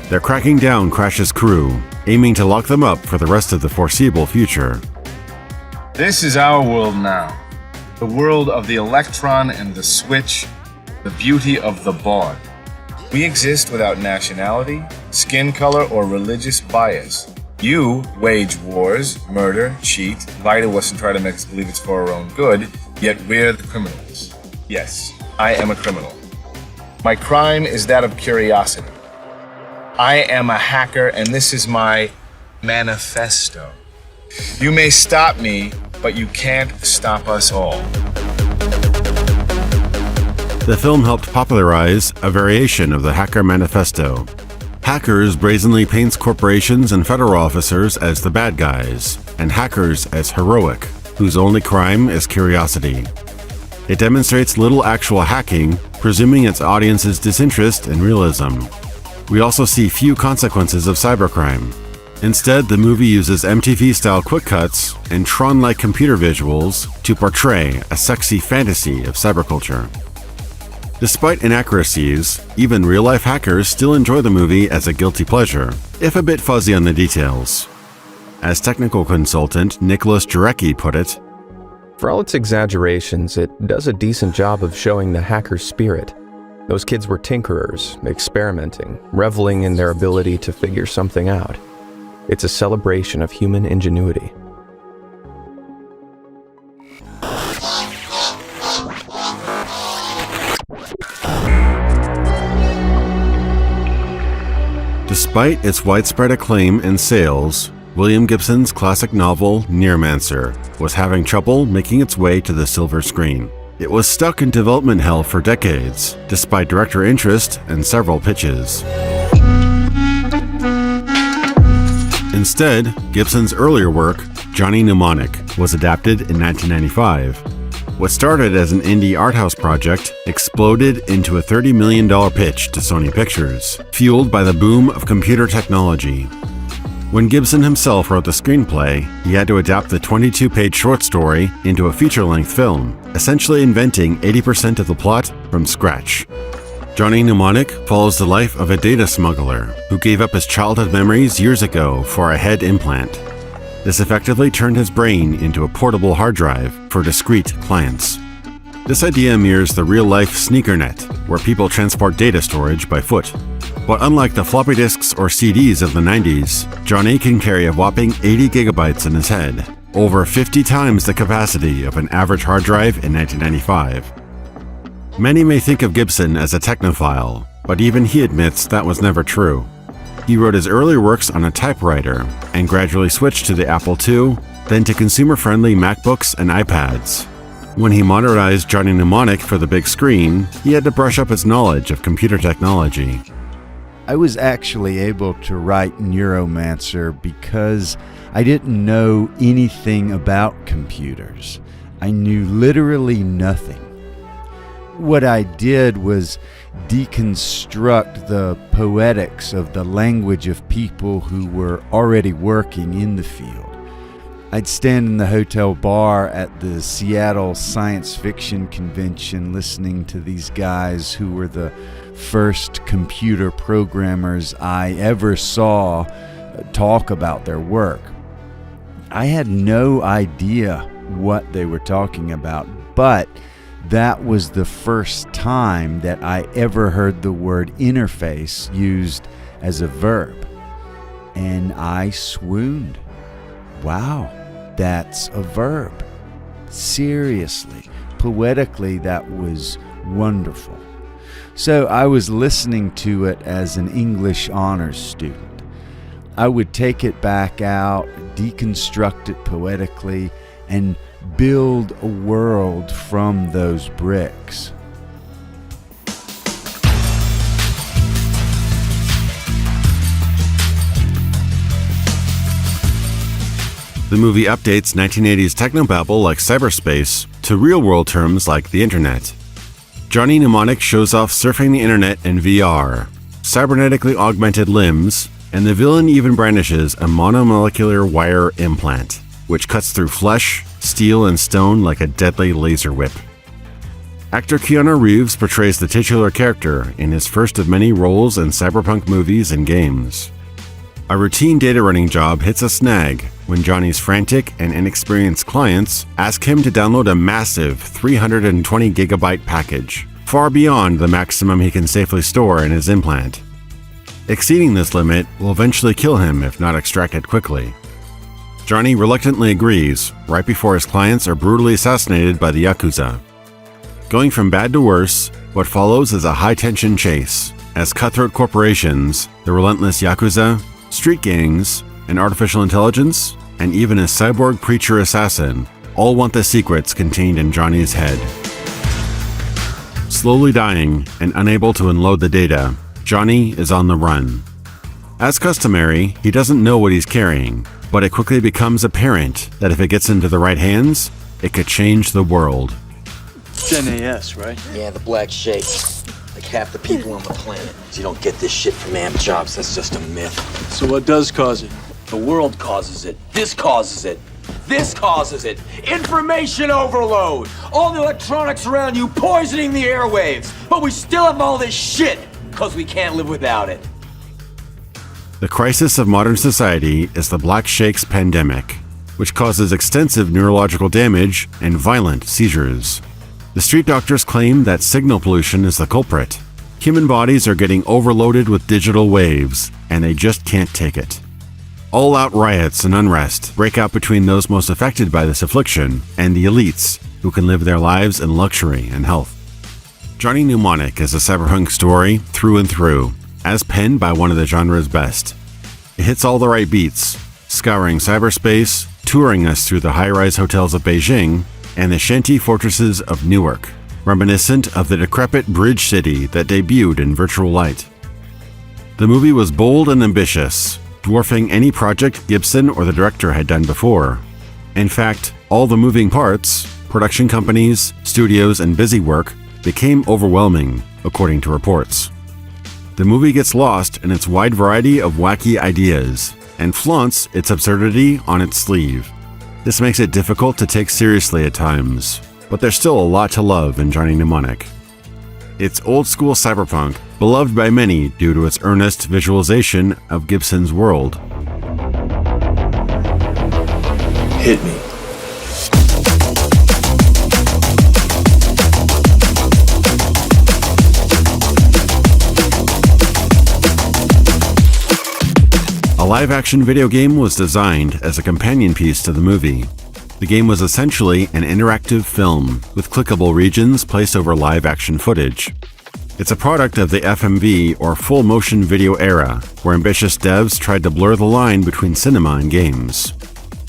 They're cracking down Crash's crew, aiming to lock them up for the rest of the foreseeable future. This is our world now. The world of the electron and the switch, the beauty of the bond. We exist without nationality, skin color, or religious bias. You wage wars, murder, cheat, lie to us and try to make us believe it's for our own good, yet we're the criminals. Yes, I am a criminal. My crime is that of curiosity. I am a hacker, and this is my manifesto. You may stop me, but you can't stop us all. The film helped popularize a variation of the Hacker Manifesto. Hackers brazenly paints corporations and federal officers as the bad guys, and hackers as heroic, whose only crime is curiosity. It demonstrates little actual hacking, presuming its audience's disinterest in realism. We also see few consequences of cybercrime. Instead, the movie uses MTV-style quick cuts and Tron-like computer visuals to portray a sexy fantasy of cyberculture. Despite inaccuracies, even real-life hackers still enjoy the movie as a guilty pleasure, if a bit fuzzy on the details. As technical consultant Nicholas Jarecki put it, "For all its exaggerations, it does a decent job of showing the hacker's spirit. Those kids were tinkerers, experimenting, reveling in their ability to figure something out. It's a celebration of human ingenuity." Despite its widespread acclaim and sales, William Gibson's classic novel Neuromancer was having trouble making its way to the silver screen. It was stuck in development hell for decades, despite director interest and several pitches. Instead, Gibson's earlier work, Johnny Mnemonic, was adapted in 1995. What started as an indie art house project exploded into a $30 million pitch to Sony Pictures, fueled by the boom of computer technology. When Gibson himself wrote the screenplay, he had to adapt the 22-page short story into a feature-length film, essentially inventing 80% of the plot from scratch. Johnny Mnemonic follows the life of a data smuggler who gave up his childhood memories years ago for a head implant. This effectively turned his brain into a portable hard drive for discrete clients. This idea mirrors the real-life sneaker net, where people transport data storage by foot. But unlike the floppy disks or CDs of the 90s, Johnny can carry a whopping 80 gigabytes in his head, over 50 times the capacity of an average hard drive in 1995. Many may think of Gibson as a technophile, but even he admits that was never true. He wrote his earlier works on a typewriter and gradually switched to the Apple II, then to consumer-friendly MacBooks and iPads. When he modernized Johnny Mnemonic for the big screen, he had to brush up his knowledge of computer technology. I was actually able to write Neuromancer because I didn't know anything about computers. I knew literally nothing. What I did was deconstruct the poetics of the language of people who were already working in the field. I'd stand in the hotel bar at the Seattle Science Fiction Convention listening to these guys who were the first computer programmers I ever saw talk about their work. I had no idea what they were talking about, but that was the first time that I ever heard the word interface used as a verb. And I swooned. Wow, that's a verb. Seriously, poetically, that was wonderful. So I was listening to it as an English honors student. I would take it back out, deconstruct it poetically, and build a world from those bricks. The movie updates 1980s technobabble like cyberspace to real-world terms like the internet. Johnny Mnemonic shows off surfing the internet in VR, cybernetically augmented limbs, and the villain even brandishes a monomolecular wire implant, which cuts through flesh, steel, and stone like a deadly laser whip. Actor Keanu Reeves portrays the titular character in his first of many roles in cyberpunk movies and games. A routine data running job hits a snag when Johnny's frantic and inexperienced clients ask him to download a massive 320 gigabyte package, far beyond the maximum he can safely store in his implant. Exceeding this limit will eventually kill him if not extracted quickly. Johnny reluctantly agrees, right before his clients are brutally assassinated by the Yakuza. Going from bad to worse, what follows is a high-tension chase, as cutthroat corporations, the relentless Yakuza, street gangs, and artificial intelligence, and even a cyborg preacher assassin, all want the secrets contained in Johnny's head. Slowly dying and unable to unload the data, Johnny is on the run. As customary, he doesn't know what he's carrying, but it quickly becomes apparent that if it gets into the right hands, it could change the world. NAS, right? Yeah, the black shake. Like half the people on the planet. You don't get this shit from amp jobs, that's just a myth. So what does cause it? The world causes it. This causes it. This causes it. Information overload. All the electronics around you poisoning the airwaves. But we still have all this shit, because we can't live without it. The crisis of modern society is the Black Shakes pandemic, which causes extensive neurological damage and violent seizures. The street doctors claim that signal pollution is the culprit. Human bodies are getting overloaded with digital waves, and they just can't take it. All-out riots and unrest break out between those most affected by this affliction and the elites, who can live their lives in luxury and health. Johnny Mnemonic is a cyberpunk story through and through, as penned by one of the genre's best. It hits all the right beats, scouring cyberspace, touring us through the high-rise hotels of Beijing, and the shanty fortresses of Newark, reminiscent of the decrepit bridge city that debuted in virtual light. The movie was bold and ambitious, dwarfing any project Gibson or the director had done before. In fact, all the moving parts, production companies, studios, and busy work became overwhelming, according to reports. The movie gets lost in its wide variety of wacky ideas and flaunts its absurdity on its sleeve. This makes it difficult to take seriously at times, but there's still a lot to love in Johnny Mnemonic. It's old-school cyberpunk, beloved by many due to its earnest visualization of Gibson's world. Hit me. A live-action video game was designed as a companion piece to the movie. The game was essentially an interactive film with clickable regions placed over live-action footage. It's a product of the FMV or full-motion video era, where ambitious devs tried to blur the line between cinema and games.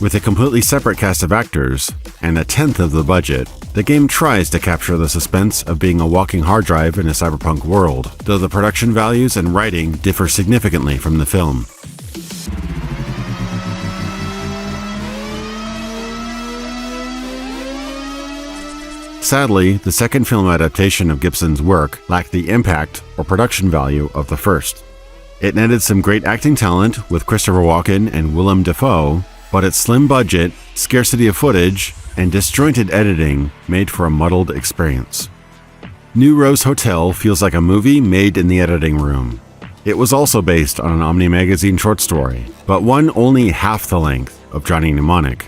With a completely separate cast of actors, and a tenth of the budget, the game tries to capture the suspense of being a walking hard drive in a cyberpunk world, though the production values and writing differ significantly from the film. Sadly, the second film adaptation of Gibson's work lacked the impact or production value of the first. It netted some great acting talent with Christopher Walken and Willem Dafoe, but its slim budget, scarcity of footage, and disjointed editing made for a muddled experience. New Rose Hotel feels like a movie made in the editing room. It was also based on an Omni magazine short story, but one only half the length of Johnny Mnemonic.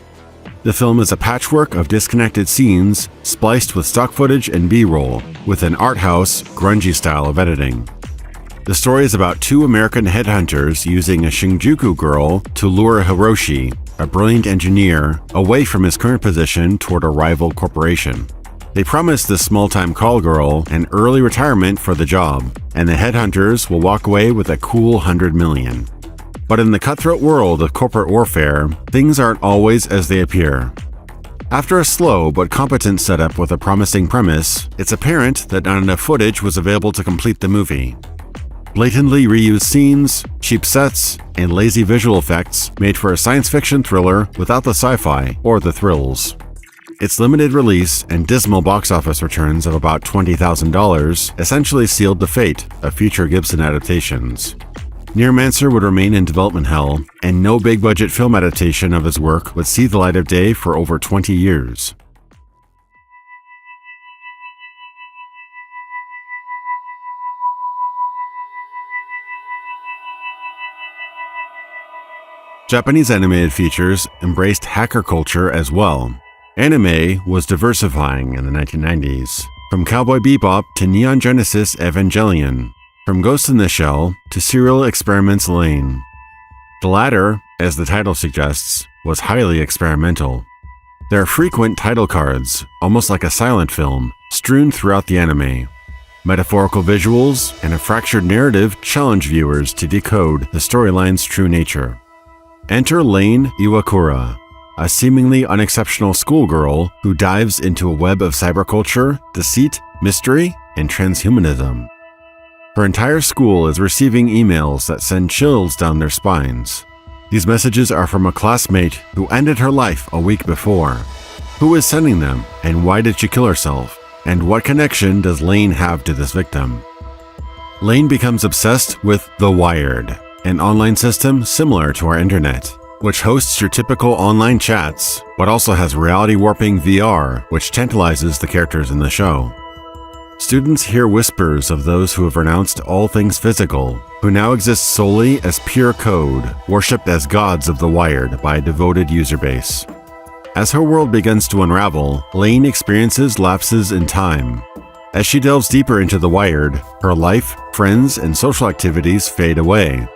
The film is a patchwork of disconnected scenes spliced with stock footage and B-roll, with an art house, grungy style of editing. The story is about two American headhunters using a Shinjuku girl to lure Hiroshi, a brilliant engineer, away from his current position toward a rival corporation. They promise this small-time call girl an early retirement for the job, and the headhunters will walk away with a cool $100 million. But in the cutthroat world of corporate warfare, things aren't always as they appear. After a slow but competent setup with a promising premise, it's apparent that not enough footage was available to complete the movie. Blatantly reused scenes, cheap sets, and lazy visual effects made for a science fiction thriller without the sci-fi or the thrills. Its limited release and dismal box office returns of about $20,000 essentially sealed the fate of future Gibson adaptations. Neuromancer would remain in development hell, and no big-budget film adaptation of his work would see the light of day for over 20 years. Japanese animated features embraced hacker culture as well. Anime was diversifying in the 1990s, from Cowboy Bebop to Neon Genesis Evangelion, from Ghost in the Shell to Serial Experiments Lain. The latter, as the title suggests, was highly experimental. There are frequent title cards, almost like a silent film, strewn throughout the anime. Metaphorical visuals and a fractured narrative challenge viewers to decode the storyline's true nature. Enter Lane Iwakura, a seemingly unexceptional schoolgirl who dives into a web of cyberculture, deceit, mystery, and transhumanism. Her entire school is receiving emails that send chills down their spines. These messages are from a classmate who ended her life a week before. Who is sending them, and why did she kill herself? And what connection does Lane have to this victim? Lane becomes obsessed with The Wired, an online system similar to our internet, which hosts your typical online chats, but also has reality warping VR, which tantalizes the characters in the show. Students hear whispers of those who have renounced all things physical, who now exist solely as pure code, worshipped as gods of The Wired by a devoted user base. As her world begins to unravel, Lane experiences lapses in time. As she delves deeper into The Wired, her life, friends, and social activities fade away.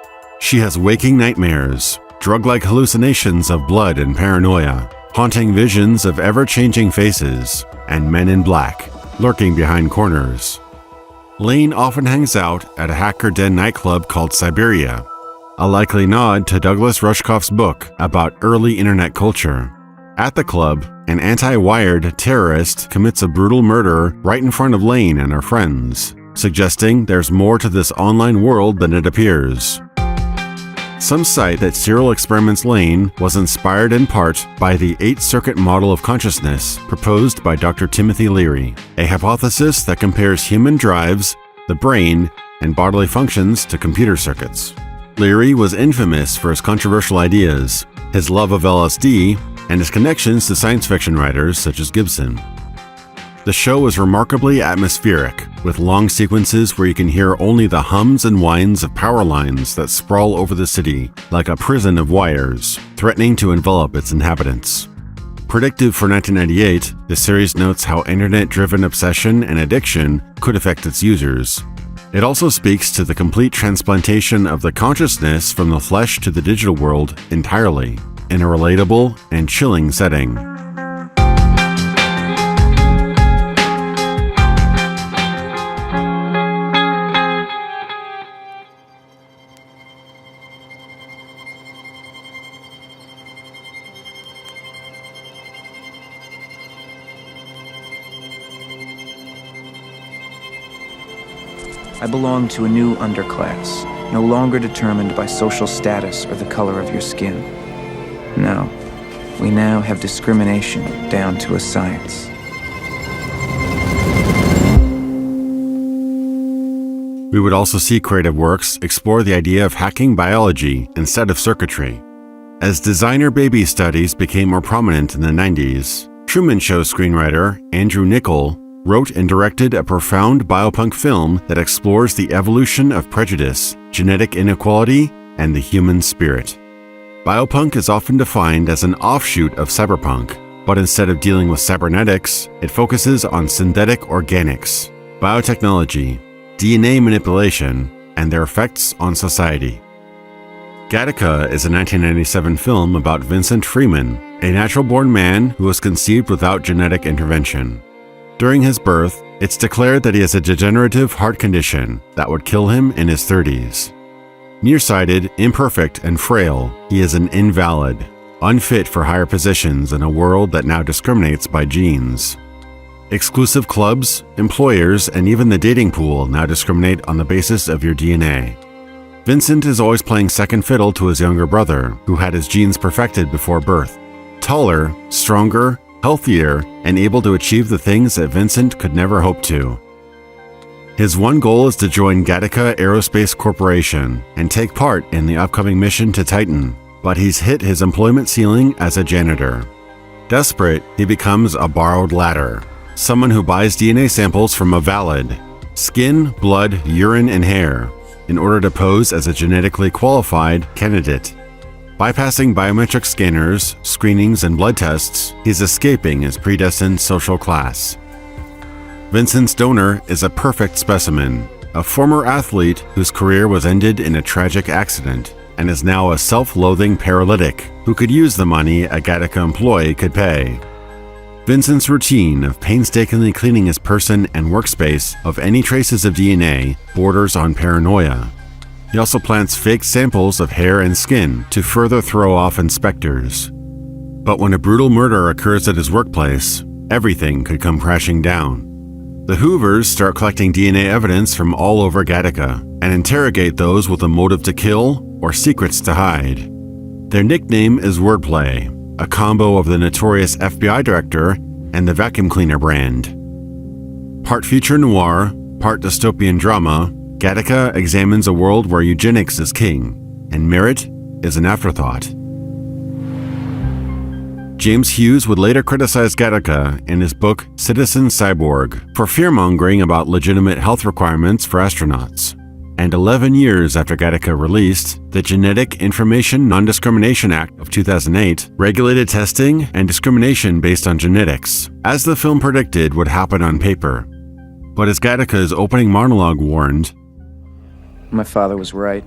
She has waking nightmares, drug-like hallucinations of blood and paranoia, haunting visions of ever-changing faces, and men in black, lurking behind corners. Lane often hangs out at a hacker den nightclub called Siberia, a likely nod to Douglas Rushkoff's book about early internet culture. At the club, an anti-wired terrorist commits a brutal murder right in front of Lane and her friends, suggesting there's more to this online world than it appears. Some cite that Serial Experiments Lain was inspired in part by the 8-circuit model of consciousness proposed by Dr. Timothy Leary, a hypothesis that compares human drives, the brain, and bodily functions to computer circuits. Leary was infamous for his controversial ideas, his love of LSD, and his connections to science fiction writers such as Gibson. The show is remarkably atmospheric, with long sequences where you can hear only the hums and whines of power lines that sprawl over the city like a prison of wires, threatening to envelop its inhabitants. Predictive for 1998, the series notes how internet-driven obsession and addiction could affect its users. It also speaks to the complete transplantation of the consciousness from the flesh to the digital world entirely, in a relatable and chilling setting. I belong to a new underclass, no longer determined by social status or the color of your skin. No, we now have discrimination down to a science. We would also see creative works explore the idea of hacking biology instead of circuitry. As designer baby studies became more prominent in the 90s, Truman Show screenwriter Andrew Niccol wrote and directed a profound biopunk film that explores the evolution of prejudice, genetic inequality, and the human spirit. Biopunk is often defined as an offshoot of cyberpunk, but instead of dealing with cybernetics, it focuses on synthetic organics, biotechnology, DNA manipulation, and their effects on society. Gattaca is a 1997 film about Vincent Freeman, a natural-born man who was conceived without genetic intervention. During his birth, it's declared that he has a degenerative heart condition that would kill him in his 30s. Nearsighted, imperfect, and frail, he is an invalid, unfit for higher positions in a world that now discriminates by genes. Exclusive clubs, employers, and even the dating pool now discriminate on the basis of your DNA. Vincent is always playing second fiddle to his younger brother, who had his genes perfected before birth. Taller, stronger, healthier, and able to achieve the things that Vincent could never hope to. His one goal is to join Gattaca Aerospace Corporation and take part in the upcoming mission to Titan, but he's hit his employment ceiling as a janitor. Desperate, he becomes a borrowed ladder, someone who buys DNA samples from a valid, skin, blood, urine, and hair, in order to pose as a genetically qualified candidate. Bypassing biometric scanners, screenings, and blood tests, he's escaping his predestined social class. Vincent's donor is a perfect specimen, a former athlete whose career was ended in a tragic accident, and is now a self-loathing paralytic who could use the money a Gattaca employee could pay. Vincent's routine of painstakingly cleaning his person and workspace of any traces of DNA borders on paranoia. He also plants fake samples of hair and skin to further throw off inspectors. But when a brutal murder occurs at his workplace, everything could come crashing down. The Hoovers start collecting DNA evidence from all over Gattaca and interrogate those with a motive to kill or secrets to hide. Their nickname is Wordplay, a combo of the notorious FBI director and the vacuum cleaner brand. Part future noir, part dystopian drama, Gattaca examines a world where eugenics is king, and merit is an afterthought. James Hughes would later criticize Gattaca in his book Citizen Cyborg for fear-mongering about legitimate health requirements for astronauts. And 11 years after Gattaca released, the Genetic Information Non-Discrimination Act of 2008 regulated testing and discrimination based on genetics, as the film predicted would happen on paper. But as Gattaca's opening monologue warned, My father was right.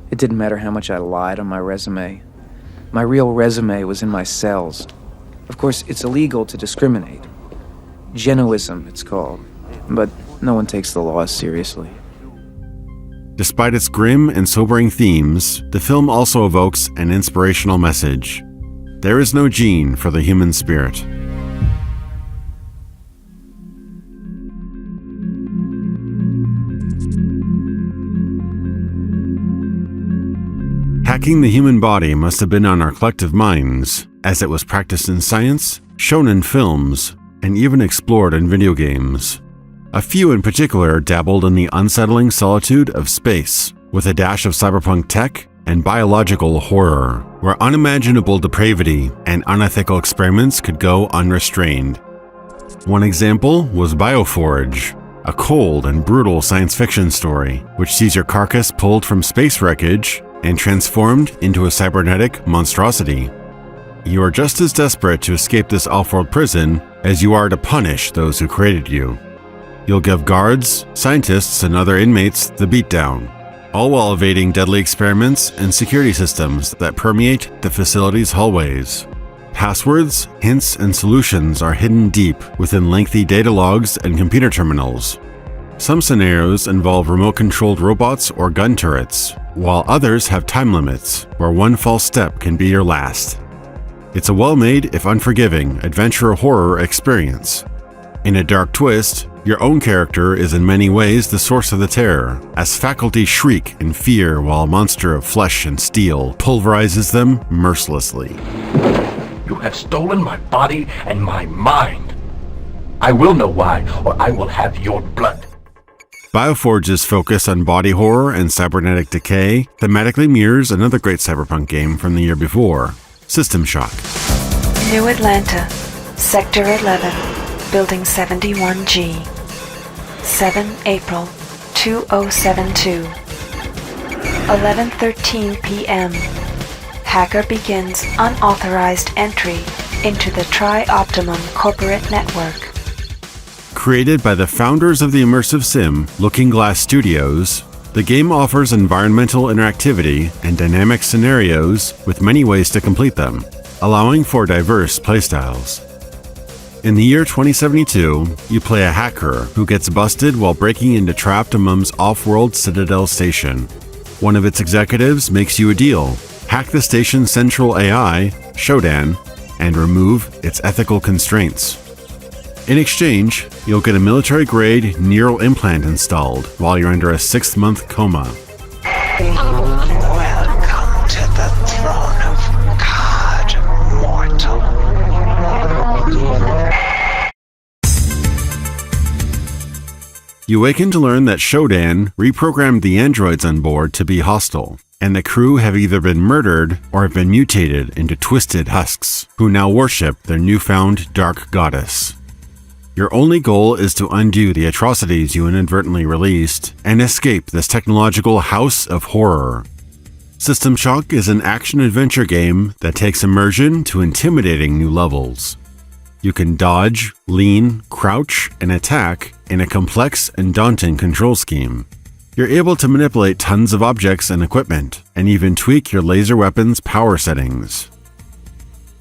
It didn't matter how much I lied on my resume. My real resume was in my cells. Of course, it's illegal to discriminate. Genoism, it's called. But no one takes the law seriously. Despite its grim and sobering themes, the film also evokes an inspirational message. There is no gene for the human spirit. Hacking the human body must have been on our collective minds, as it was practiced in science, shown in films, and even explored in video games. A few in particular dabbled in the unsettling solitude of space, with a dash of cyberpunk tech and biological horror, where unimaginable depravity and unethical experiments could go unrestrained. One example was Bioforge, a cold and brutal science fiction story which sees your carcass pulled from space wreckage and transformed into a cybernetic monstrosity. You are just as desperate to escape this off-world prison as you are to punish those who created you. You'll give guards, scientists, and other inmates the beatdown, all while evading deadly experiments and security systems that permeate the facility's hallways. Passwords, hints, and solutions are hidden deep within lengthy data logs and computer terminals. Some scenarios involve remote-controlled robots or gun turrets, while others have time limits, where one false step can be your last. It's a well-made, if unforgiving, adventure horror experience. In a dark twist, Your own character is in many ways the source of the terror, as faculty shriek in fear while a monster of flesh and steel pulverizes them mercilessly. You have stolen my body and my mind. I will know why, or I will have your blood. Bioforge's focus on body horror and cybernetic decay thematically mirrors another great cyberpunk game from the year before, System Shock. New Atlanta, Sector 11, Building 71G. 7 April 2072. 11:13 p.m. Hacker begins unauthorized entry into the Tri-Optimum corporate network. Created by the founders of the immersive sim, Looking Glass Studios, the game offers environmental interactivity and dynamic scenarios with many ways to complete them, allowing for diverse playstyles. In the year 2072, you play a hacker who gets busted while breaking into Tri-Optimum's off-world Citadel station. One of its executives makes you a deal: hack the station's central AI, Shodan, and remove its ethical constraints. In exchange, you'll get a military-grade neural implant installed while you're under a 6-month coma. Welcome to the throne of God, mortal. You awaken to learn that Shodan reprogrammed the androids on board to be hostile, and the crew have either been murdered or have been mutated into twisted husks, who now worship their newfound dark goddess. Your only goal is to undo the atrocities you inadvertently released and escape this technological house of horror. System Shock is an action-adventure game that takes immersion to intimidating new levels. You can dodge, lean, crouch, and attack in a complex and daunting control scheme. You're able to manipulate tons of objects and equipment, and even tweak your laser weapon's power settings.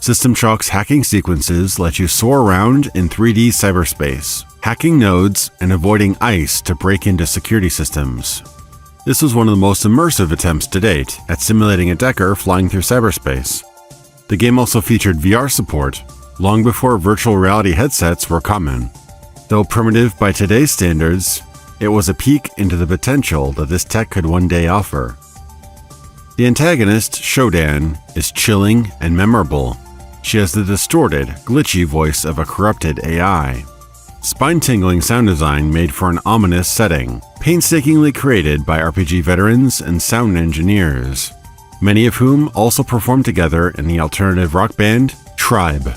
System Shock's hacking sequences let you soar around in 3D cyberspace, hacking nodes and avoiding ice to break into security systems. This was one of the most immersive attempts to date at simulating a Decker flying through cyberspace. The game also featured VR support, long before virtual reality headsets were common. Though primitive by today's standards, it was a peek into the potential that this tech could one day offer. The antagonist, Shodan, is chilling and memorable. She has the distorted, glitchy voice of a corrupted AI. Spine-tingling sound design made for an ominous setting, painstakingly created by RPG veterans and sound engineers, many of whom also performed together in the alternative rock band Tribe.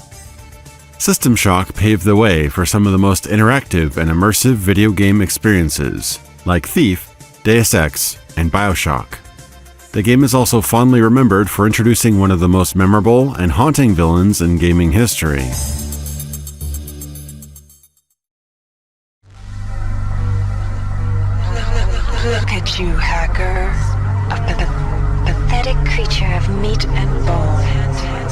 System Shock paved the way for some of the most interactive and immersive video game experiences, like Thief, Deus Ex, and BioShock. The game is also fondly remembered for introducing one of the most memorable and haunting villains in gaming history. Look at you, hacker. A pathetic creature of meat and bone,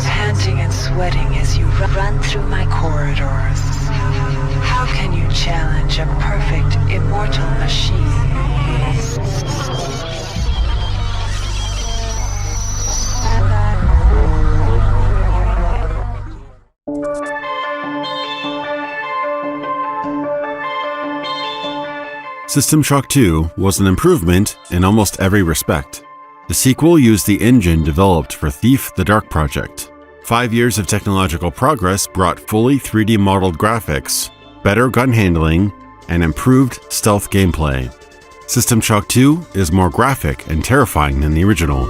panting and sweating as you run through my corridors. How can you challenge a perfect, immortal machine? System Shock 2 was an improvement in almost every respect. The sequel used the engine developed for Thief the Dark Project. 5 years of technological progress brought fully 3D modeled graphics, better gun handling, and improved stealth gameplay. System Shock 2 is more graphic and terrifying than the original.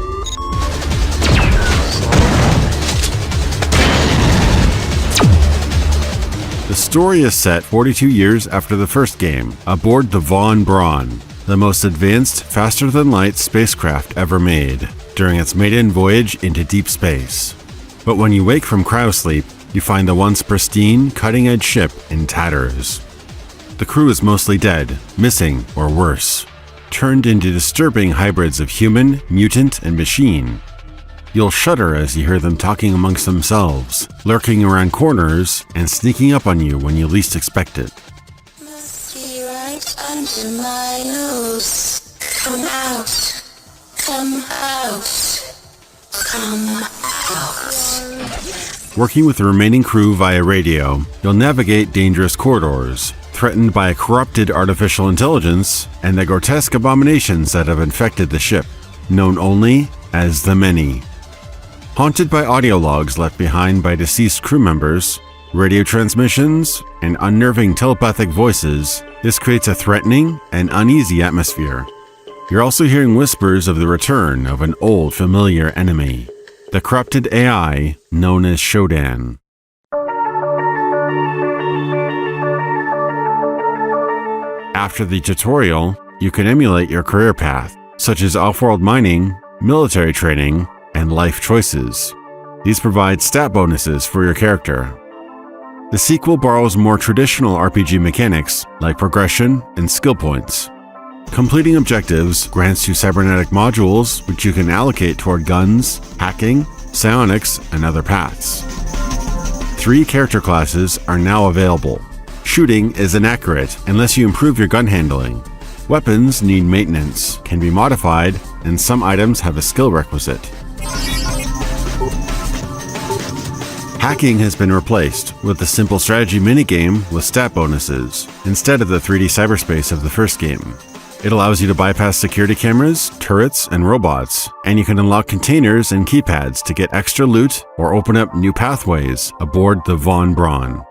The story is set 42 years after the first game, aboard the Von Braun, the most advanced, faster-than-light spacecraft ever made, during its maiden voyage into deep space. But when you wake from cryosleep, you find the once pristine, cutting-edge ship in tatters. The crew is mostly dead, missing, or worse, turned into disturbing hybrids of human, mutant, and machine. You'll shudder as you hear them talking amongst themselves, lurking around corners, and sneaking up on you when you least expect it. Must be right under my nose. Come out. Come out. Come out. Working with the remaining crew via radio, you'll navigate dangerous corridors, threatened by a corrupted artificial intelligence and the grotesque abominations that have infected the ship, known only as the Many. Haunted by audio logs left behind by deceased crew members, radio transmissions, and unnerving telepathic voices, this creates a threatening and uneasy atmosphere. You're also hearing whispers of the return of an old familiar enemy, the corrupted AI known as Shodan. After the tutorial, you can emulate your career path, such as off-world mining, military training, and life choices. These provide stat bonuses for your character. The sequel borrows more traditional RPG mechanics like progression and skill points. Completing objectives grants you cybernetic modules which you can allocate toward guns, hacking, psionics, and other paths. 3 character classes are now available. Shooting is inaccurate unless you improve your gun handling. Weapons need maintenance, can be modified, and some items have a skill requisite. Hacking has been replaced with a simple strategy minigame with stat bonuses, instead of the 3D cyberspace of the first game. It allows you to bypass security cameras, turrets, and robots, and you can unlock containers and keypads to get extra loot or open up new pathways aboard the Von Braun.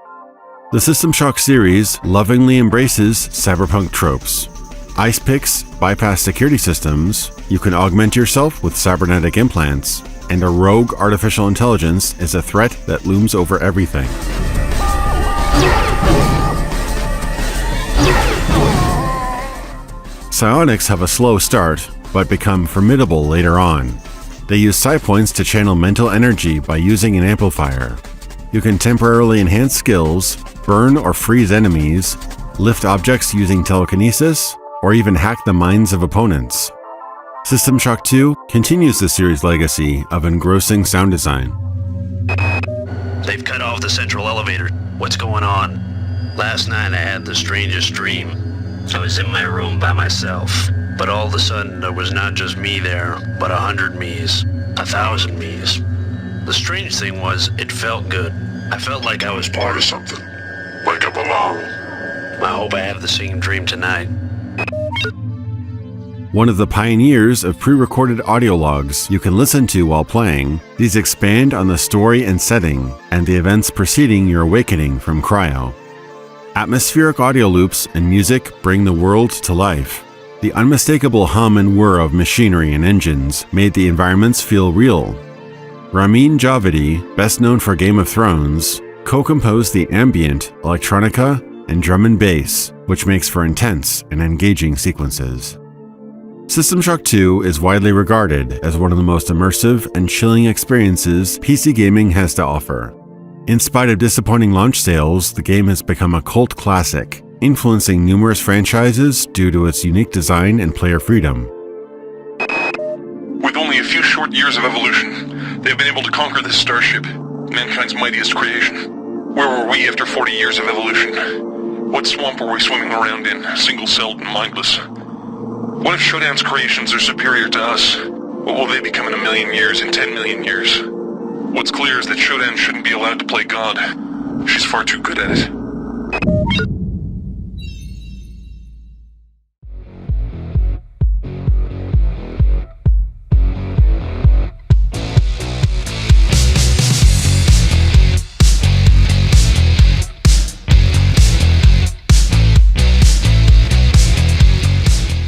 The System Shock series lovingly embraces cyberpunk tropes. Ice picks bypass security systems, you can augment yourself with cybernetic implants, and a rogue artificial intelligence is a threat that looms over everything. Psionics have a slow start, but become formidable later on. They use psi points to channel mental energy by using an amplifier. You can temporarily enhance skills, burn or freeze enemies, lift objects using telekinesis, or even hack the minds of opponents. System Shock 2 continues the series' legacy of engrossing sound design. They've cut off the central elevator. What's going on? Last night I had the strangest dream. I was in my room by myself, but all of a sudden there was not just me there, but 100 me's, 1,000 me's. The strange thing was, it felt good. I felt like I was part of something, like I belong. I hope I have the same dream tonight. One of the pioneers of pre-recorded audio logs you can listen to while playing, these expand on the story and setting, and the events preceding your awakening from cryo. Atmospheric audio loops and music bring the world to life. The unmistakable hum and whir of machinery and engines made the environments feel real. Ramin Djawadi, best known for Game of Thrones, co-composed the ambient, electronica, and drum and bass, which makes for intense and engaging sequences. System Shock 2 is widely regarded as one of the most immersive and chilling experiences PC gaming has to offer. In spite of disappointing launch sales, the game has become a cult classic, influencing numerous franchises due to its unique design and player freedom. With only a few short years of evolution, they've been able to conquer this starship, mankind's mightiest creation. Where were we after 40 years of evolution? What swamp were we swimming around in, single-celled and mindless? What if Shodan's creations are superior to us? What will they become in 1 million years, in 10 million years? What's clear is that Shodan shouldn't be allowed to play God. She's far too good at it.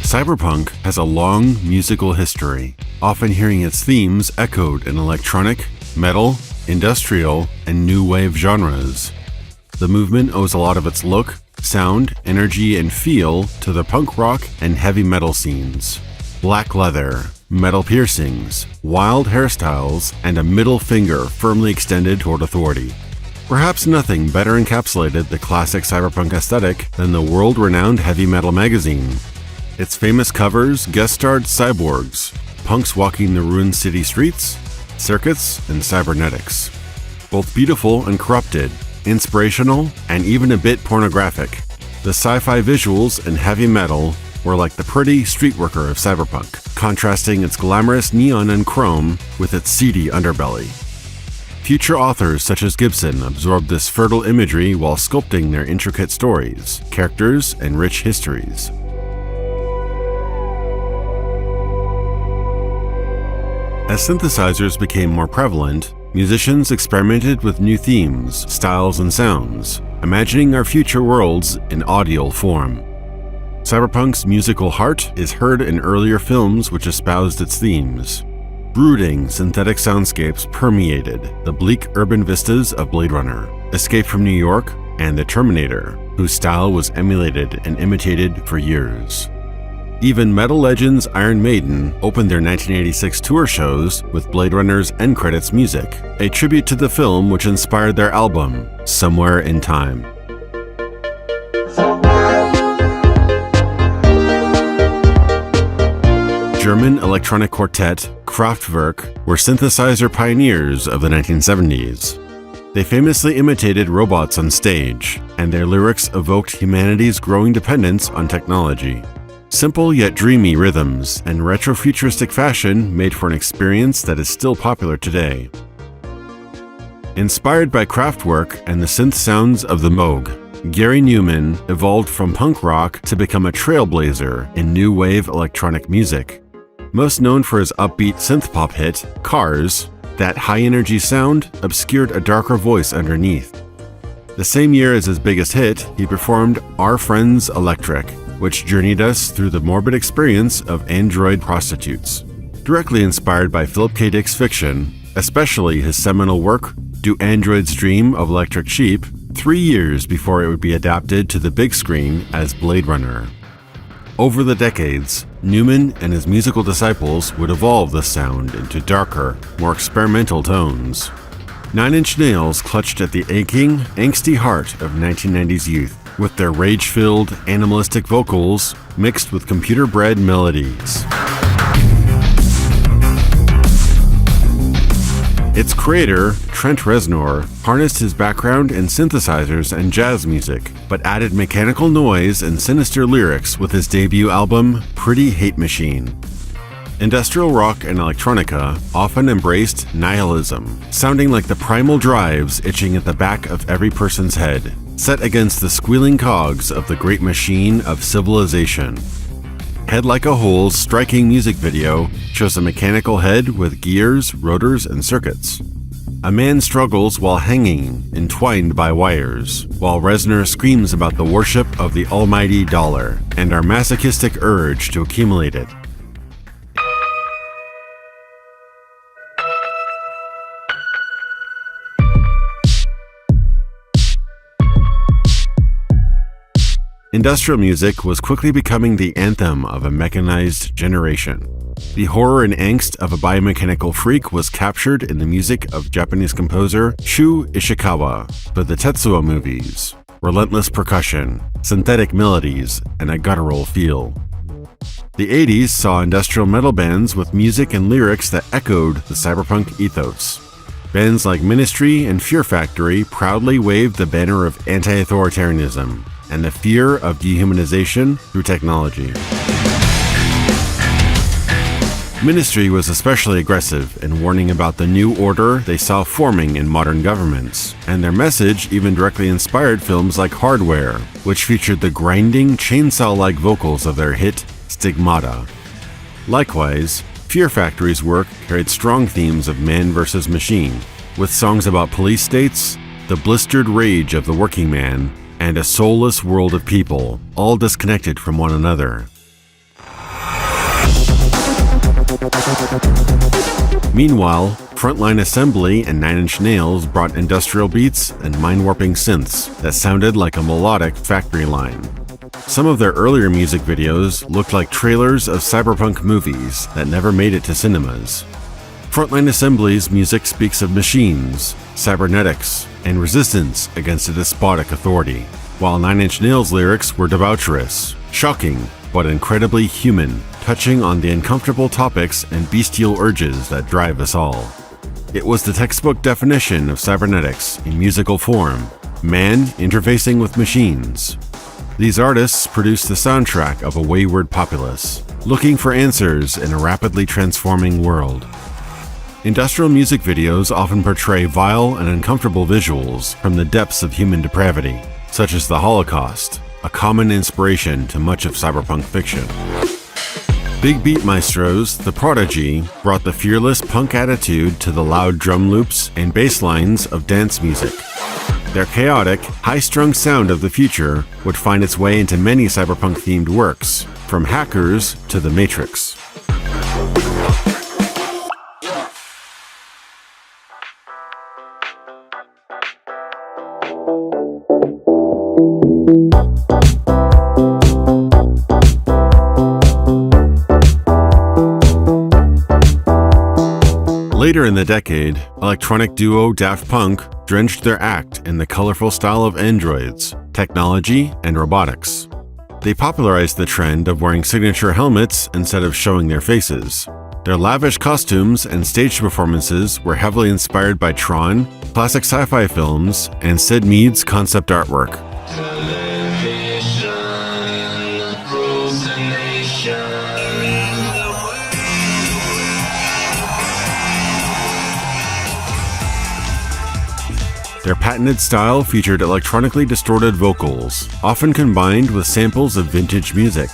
Cyberpunk has a long musical history, often hearing its themes echoed in electronic, metal, industrial, and new wave genres. The movement owes a lot of its look, sound, energy, and feel to the punk rock and heavy metal scenes. Black leather, metal piercings, wild hairstyles, and a middle finger firmly extended toward authority. Perhaps nothing better encapsulated the classic cyberpunk aesthetic than the world-renowned heavy metal magazine. Its famous covers guest-starred cyborgs, punks walking the ruined city streets, circuits, and cybernetics. Both beautiful and corrupted, inspirational, and even a bit pornographic, the sci-fi visuals in heavy metal were like the pretty streetworker of cyberpunk, contrasting its glamorous neon and chrome with its seedy underbelly. Future authors such as Gibson absorbed this fertile imagery while sculpting their intricate stories, characters, and rich histories. As synthesizers became more prevalent, musicians experimented with new themes, styles, and sounds, imagining our future worlds in audio form. Cyberpunk's musical heart is heard in earlier films which espoused its themes. Brooding synthetic soundscapes permeated the bleak urban vistas of Blade Runner, Escape from New York, and The Terminator, whose style was emulated and imitated for years. Even metal legends Iron Maiden opened their 1986 tour shows with Blade Runner's end credits music, a tribute to the film which inspired their album, Somewhere in Time. German electronic quartet Kraftwerk were synthesizer pioneers of the 1970s. They famously imitated robots on stage, and their lyrics evoked humanity's growing dependence on technology. Simple yet dreamy rhythms and retro-futuristic fashion made for an experience that is still popular today. Inspired by Kraftwerk and the synth sounds of the Moog, Gary Newman evolved from punk rock to become a trailblazer in new wave electronic music. Most known for his upbeat synth-pop hit, Cars, that high-energy sound obscured a darker voice underneath. The same year as his biggest hit, he performed Our Friends Electric, which journeyed us through the morbid experience of android prostitutes. Directly inspired by Philip K. Dick's fiction, especially his seminal work, Do Androids Dream of Electric Sheep, 3 years before it would be adapted to the big screen as Blade Runner. Over the decades, Newman and his musical disciples would evolve the sound into darker, more experimental tones. 9 Inch Nails clutched at the aching, angsty heart of 1990s youth, with their rage-filled, animalistic vocals mixed with computer-bred melodies. Its creator, Trent Reznor, harnessed his background in synthesizers and jazz music, but added mechanical noise and sinister lyrics with his debut album, Pretty Hate Machine. Industrial rock and electronica often embraced nihilism, sounding like the primal drives itching at the back of every person's head, set against the squealing cogs of the great machine of civilization. Head Like a Hole's striking music video shows a mechanical head with gears, rotors, and circuits. A man struggles while hanging, entwined by wires, while Reznor screams about the worship of the almighty dollar and our masochistic urge to accumulate it. Industrial music was quickly becoming the anthem of a mechanized generation. The horror and angst of a biomechanical freak was captured in the music of Japanese composer Shu Ishikawa for the Tetsuo movies. Relentless percussion, synthetic melodies, and a guttural feel. The 80s saw industrial metal bands with music and lyrics that echoed the cyberpunk ethos. Bands like Ministry and Fear Factory proudly waved the banner of anti-authoritarianism and the fear of dehumanization through technology. Ministry was especially aggressive in warning about the new order they saw forming in modern governments, and their message even directly inspired films like Hardware, which featured the grinding, chainsaw-like vocals of their hit Stigmata. Likewise, Fear Factory's work carried strong themes of man versus machine, with songs about police states, the blistered rage of the working man, and a soulless world of people, all disconnected from one another. Meanwhile, Frontline Assembly and 9 Inch Nails brought industrial beats and mind-warping synths that sounded like a melodic factory line. Some of their earlier music videos looked like trailers of cyberpunk movies that never made it to cinemas. Frontline Assembly's music speaks of machines, cybernetics, and resistance against a despotic authority, while 9 Inch Nails' lyrics were debaucherous, shocking, but incredibly human, touching on the uncomfortable topics and bestial urges that drive us all. It was the textbook definition of cybernetics in musical form, man interfacing with machines. These artists produced the soundtrack of a wayward populace, looking for answers in a rapidly transforming world. Industrial music videos often portray vile and uncomfortable visuals from the depths of human depravity, such as the Holocaust, a common inspiration to much of cyberpunk fiction. Big beat maestros, The Prodigy, brought the fearless punk attitude to the loud drum loops and bass lines of dance music. Their chaotic, high-strung sound of the future would find its way into many cyberpunk-themed works, from Hackers to The Matrix. Later in the decade, electronic duo Daft Punk drenched their act in the colorful style of androids, technology, and robotics. They popularized the trend of wearing signature helmets instead of showing their faces. Their lavish costumes and stage performances were heavily inspired by Tron, classic sci-fi films, and Sid Mead's concept artwork. Their patented style featured electronically distorted vocals, often combined with samples of vintage music.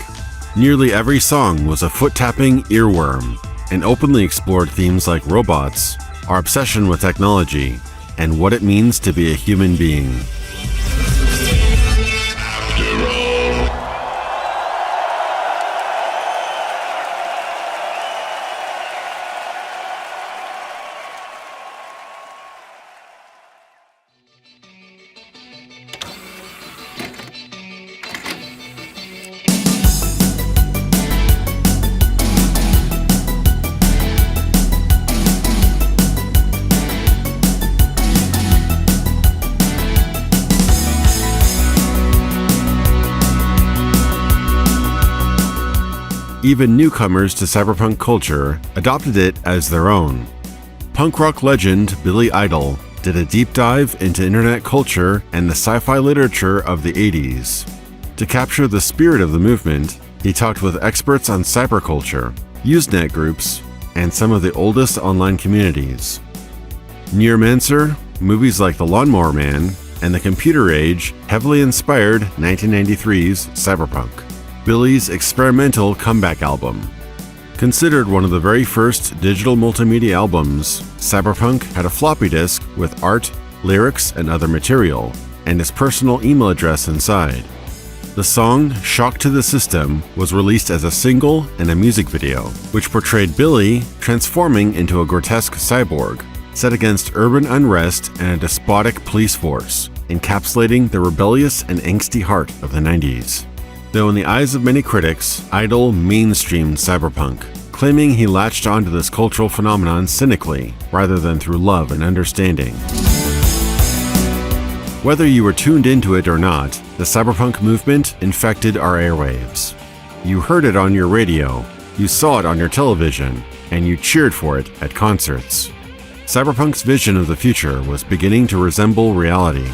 Nearly every song was a foot-tapping earworm, and openly explored themes like robots, our obsession with technology, and what it means to be a human being. Even newcomers to cyberpunk culture adopted it as their own. Punk rock legend Billy Idol did a deep dive into internet culture and the sci-fi literature of the 80s. To capture the spirit of the movement, he talked with experts on cyberculture, Usenet groups, and some of the oldest online communities. Neuromancer, movies like The Lawnmower Man, and The Computer Age heavily inspired 1993's Cyberpunk, Billy's experimental comeback album. Considered one of the very first digital multimedia albums, Cyberpunk had a floppy disk with art, lyrics, and other material, and his personal email address inside. The song Shock to the System was released as a single and a music video, which portrayed Billy transforming into a grotesque cyborg, set against urban unrest and a despotic police force, encapsulating the rebellious and angsty heart of the 90s. Though in the eyes of many critics, Idol mainstreamed cyberpunk, claiming he latched onto this cultural phenomenon cynically, rather than through love and understanding. Whether you were tuned into it or not, the cyberpunk movement infected our airwaves. You heard it on your radio, you saw it on your television, and you cheered for it at concerts. Cyberpunk's vision of the future was beginning to resemble reality.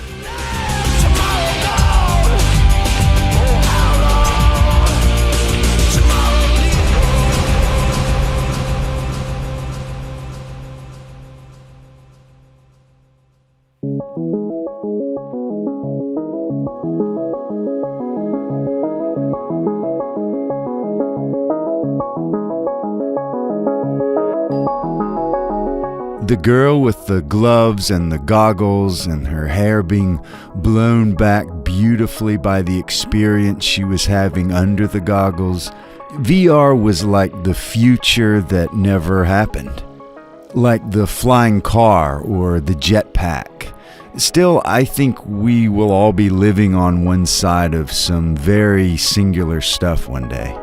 The girl with the gloves and the goggles and her hair being blown back beautifully by the experience she was having under the goggles. VR was like the future that never happened. Like the flying car or the jetpack. Still, I think we will all be living on one side of some very singular stuff one day.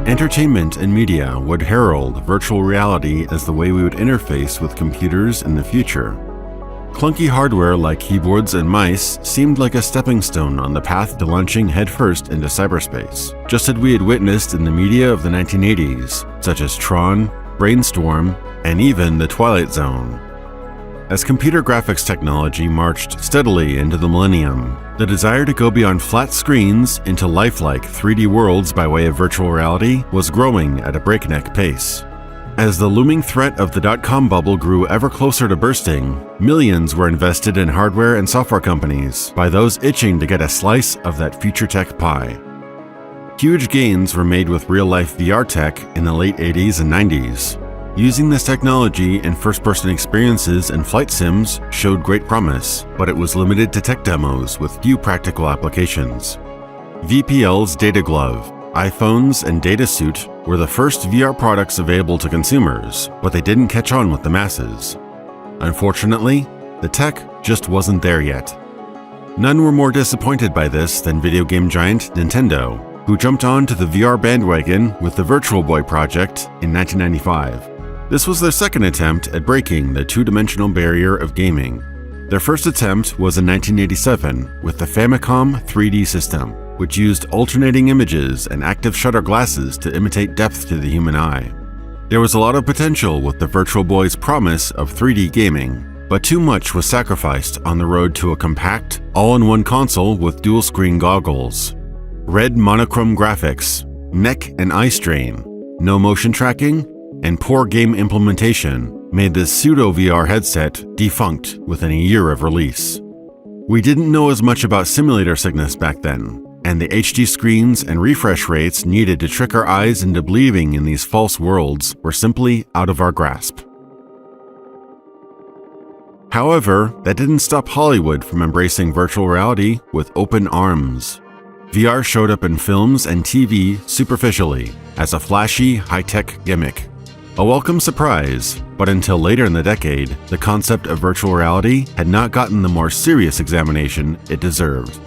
Entertainment and media would herald virtual reality as the way we would interface with computers in the future. Clunky hardware like keyboards and mice seemed like a stepping stone on the path to launching headfirst into cyberspace, just as we had witnessed in the media of the 1980s, such as Tron, Brainstorm, and even The Twilight Zone. As computer graphics technology marched steadily into the millennium, the desire to go beyond flat screens into lifelike 3D worlds by way of virtual reality was growing at a breakneck pace. As the looming threat of the dot-com bubble grew ever closer to bursting, millions were invested in hardware and software companies by those itching to get a slice of that future tech pie. Huge gains were made with real-life VR tech in the late 80s and 90s. Using this technology in first-person experiences and flight sims showed great promise, but it was limited to tech demos with few practical applications. VPL's Data Glove, iPhones, and Data Suit were the first VR products available to consumers, but they didn't catch on with the masses. Unfortunately, the tech just wasn't there yet. None were more disappointed by this than video game giant Nintendo, who jumped onto the VR bandwagon with the Virtual Boy project in 1995. This was their second attempt at breaking the two-dimensional barrier of gaming. Their first attempt was in 1987 with the Famicom 3D system, which used alternating images and active shutter glasses to imitate depth to the human eye. There was a lot of potential with the Virtual Boy's promise of 3D gaming, but too much was sacrificed on the road to a compact, all-in-one console with dual-screen goggles. Red monochrome graphics, neck and eye strain, no motion tracking, and poor game implementation made this pseudo-VR headset defunct within a year of release. We didn't know as much about simulator sickness back then, and the HD screens and refresh rates needed to trick our eyes into believing in these false worlds were simply out of our grasp. However, that didn't stop Hollywood from embracing virtual reality with open arms. VR showed up in films and TV superficially as a flashy, high-tech gimmick. A welcome surprise, but until later in the decade, the concept of virtual reality had not gotten the more serious examination it deserved.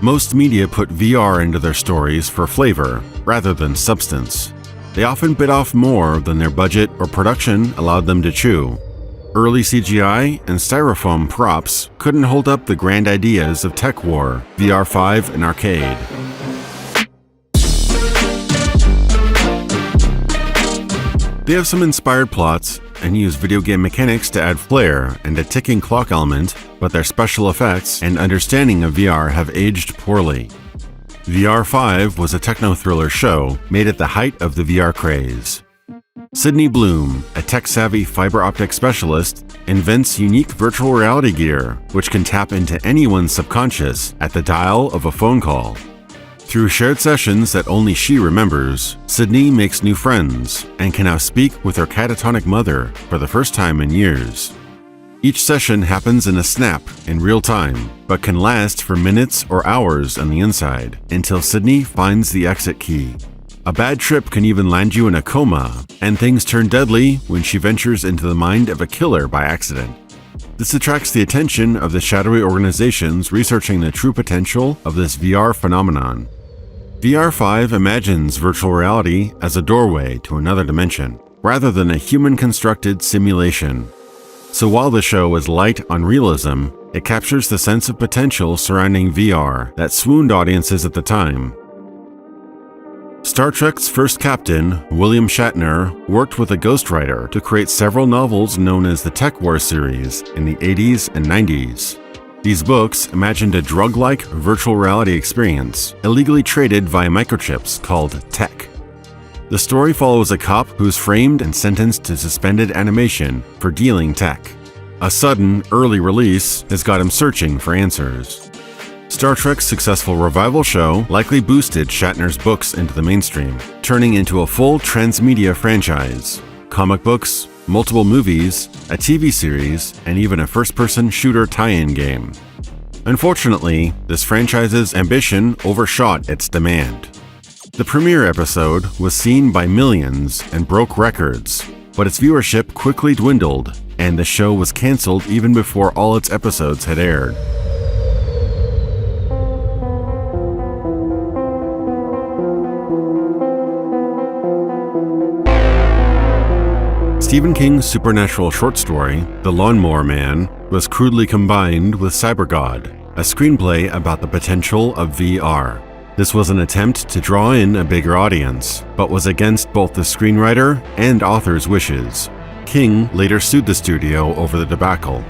Most media put VR into their stories for flavor rather than substance. They often bit off more than their budget or production allowed them to chew. Early CGI and styrofoam props couldn't hold up the grand ideas of Tech War, VR5, and arcade. They have some inspired plots and use video game mechanics to add flair and a ticking clock element, but their special effects and understanding of VR have aged poorly. VR5 was a techno-thriller show made at the height of the VR craze. Sydney Bloom, a tech-savvy fiber optic specialist, invents unique virtual reality gear which can tap into anyone's subconscious at the dial of a phone call. Through shared sessions that only she remembers, Sydney makes new friends and can now speak with her catatonic mother for the first time in years. Each session happens in a snap in real time, but can last for minutes or hours on the inside until Sydney finds the exit key. A bad trip can even land you in a coma, and things turn deadly when she ventures into the mind of a killer by accident. This attracts the attention of the shadowy organizations researching the true potential of this VR phenomenon. VR5 imagines virtual reality as a doorway to another dimension, rather than a human-constructed simulation. So while the show is light on realism, it captures the sense of potential surrounding VR that swooned audiences at the time. Star Trek's first captain, William Shatner, worked with a ghostwriter to create several novels known as the Tech War series in the 80s and 90s. These books imagined a drug-like virtual reality experience, illegally traded via microchips called tech. The story follows a cop who's framed and sentenced to suspended animation for dealing tech. A sudden, early release has got him searching for answers. Star Trek's successful revival show likely boosted Shatner's books into the mainstream, turning into a full transmedia franchise. Comic books, multiple movies, a TV series, and even a first-person shooter tie-in game. Unfortunately, this franchise's ambition overshot its demand. The premiere episode was seen by millions and broke records, but its viewership quickly dwindled, and the show was canceled even before all its episodes had aired. Stephen King's supernatural short story, The Lawnmower Man, was crudely combined with Cybergod, a screenplay about the potential of VR. This was an attempt to draw in a bigger audience, but was against both the screenwriter and author's wishes. King later sued the studio over the debacle.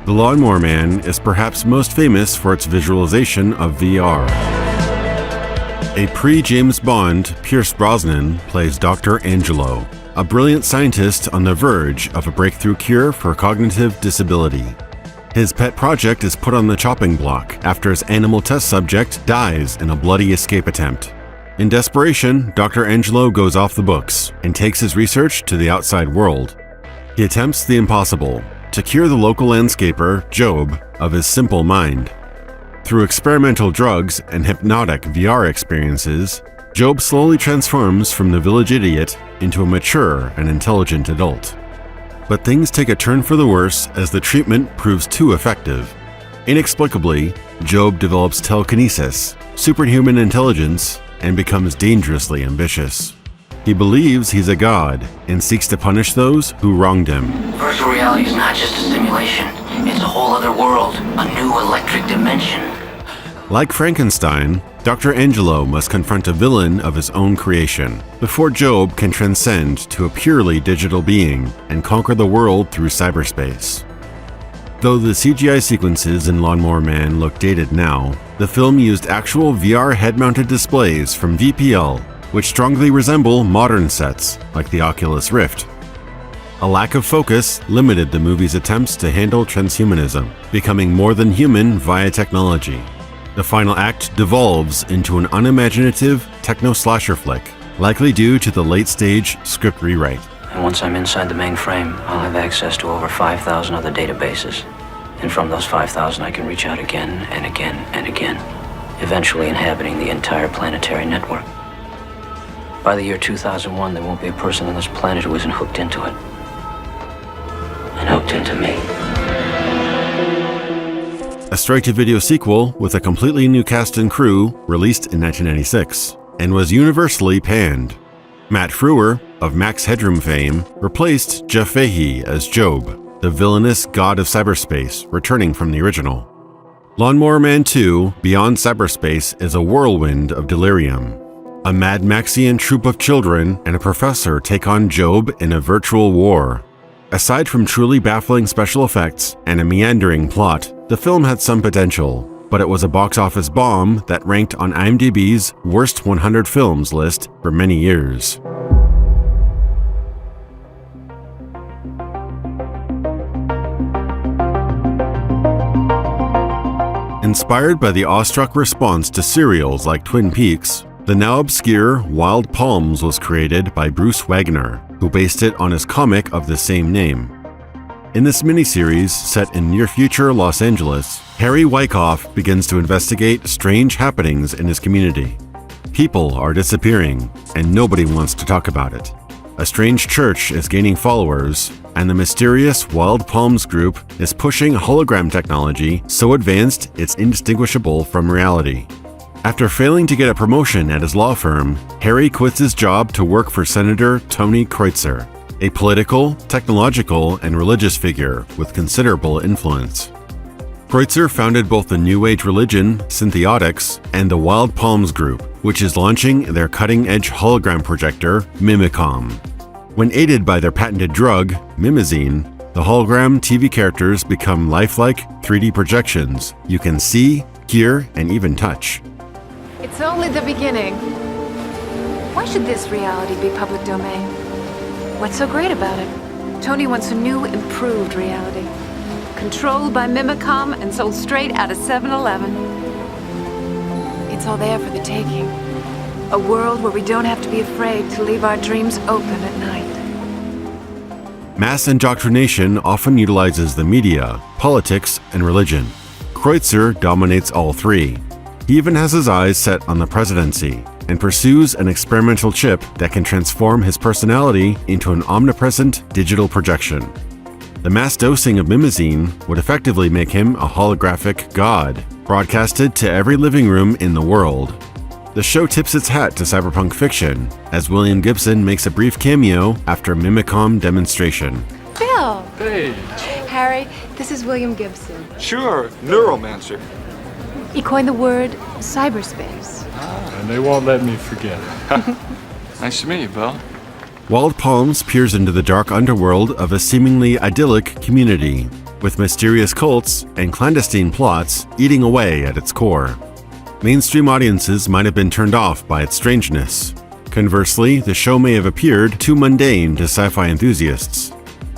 The Lawnmower Man is perhaps most famous for its visualization of VR. A pre-James Bond, Pierce Brosnan plays Dr. Angelo, a brilliant scientist on the verge of a breakthrough cure for cognitive disability. His pet project is put on the chopping block after his animal test subject dies in a bloody escape attempt. In desperation, Dr. Angelo goes off the books and takes his research to the outside world. He attempts the impossible, to cure the local landscaper, Job, of his simple mind. Through experimental drugs and hypnotic VR experiences, Job slowly transforms from the village idiot into a mature and intelligent adult. But things take a turn for the worse as the treatment proves too effective. Inexplicably, Job develops telekinesis, superhuman intelligence, and becomes dangerously ambitious. He believes he's a god and seeks to punish those who wronged him. Virtual reality is not just a simulation. It's a whole other world, a new electric dimension. Like Frankenstein, Dr. Angelo must confront a villain of his own creation before Job can transcend to a purely digital being and conquer the world through cyberspace. Though the CGI sequences in Lawnmower Man look dated now, the film used actual VR head-mounted displays from VPL, which strongly resemble modern sets like the Oculus Rift. A lack of focus limited the movie's attempts to handle transhumanism, becoming more than human via technology. The final act devolves into an unimaginative techno-slasher flick, likely due to the late-stage script rewrite. And once I'm inside the mainframe, I'll have access to over 5,000 other databases. And from those 5,000, I can reach out again and again and again, eventually inhabiting the entire planetary network. By the year 2001, there won't be a person on this planet who isn't hooked into it. And hooked into me. A straight-to-video sequel with a completely new cast and crew released in 1996 and was universally panned. Matt Frewer, of Max Headroom fame, replaced Jeff Fahey as Job, the villainous god of cyberspace returning from the original. Lawnmower Man 2 Beyond Cyberspace is a whirlwind of delirium. A Mad Maxian troop of children and a professor take on Job in a virtual war. Aside from truly baffling special effects and a meandering plot, the film had some potential, but it was a box office bomb that ranked on IMDb's Worst 100 Films list for many years. Inspired by the awestruck response to serials like Twin Peaks, the now obscure Wild Palms was created by Bruce Wagner, who based it on his comic of the same name. In this miniseries, set in near-future Los Angeles, Harry Wyckoff begins to investigate strange happenings in his community. People are disappearing, and nobody wants to talk about it. A strange church is gaining followers, and the mysterious Wild Palms group is pushing hologram technology so advanced it's indistinguishable from reality. After failing to get a promotion at his law firm, Harry quits his job to work for Senator Tony Kreutzer, a political, technological, and religious figure with considerable influence. Kreutzer founded both the New Age religion, Syntheotics, and the Wild Palms Group, which is launching their cutting-edge hologram projector, Mimicom. When aided by their patented drug, Mimazine, the hologram TV characters become lifelike 3D projections you can see, hear, and even touch. It's only the beginning. Why should this reality be public domain? What's so great about it? Tony wants a new, improved reality. Controlled by Mimicom and sold straight out of 7-Eleven. It's all there for the taking. A world where we don't have to be afraid to leave our dreams open at night. Mass indoctrination often utilizes the media, politics, and religion. Kreutzer dominates all three. He even has his eyes set on the presidency and pursues an experimental chip that can transform his personality into an omnipresent digital projection. The mass dosing of Mimazine would effectively make him a holographic god, broadcasted to every living room in the world. The show tips its hat to cyberpunk fiction, as William Gibson makes a brief cameo after a Mimicom demonstration. Bill! Hey. Harry, this is William Gibson. Sure, neuromancer. He coined the word cyberspace. And they won't let me forget it. Nice to meet you, Bill. Wild Palms peers into the dark underworld of a seemingly idyllic community. with mysterious cults and clandestine plots eating away at its core. Mainstream audiences might have been turned off by its strangeness. Conversely, the show may have appeared too mundane to sci-fi enthusiasts.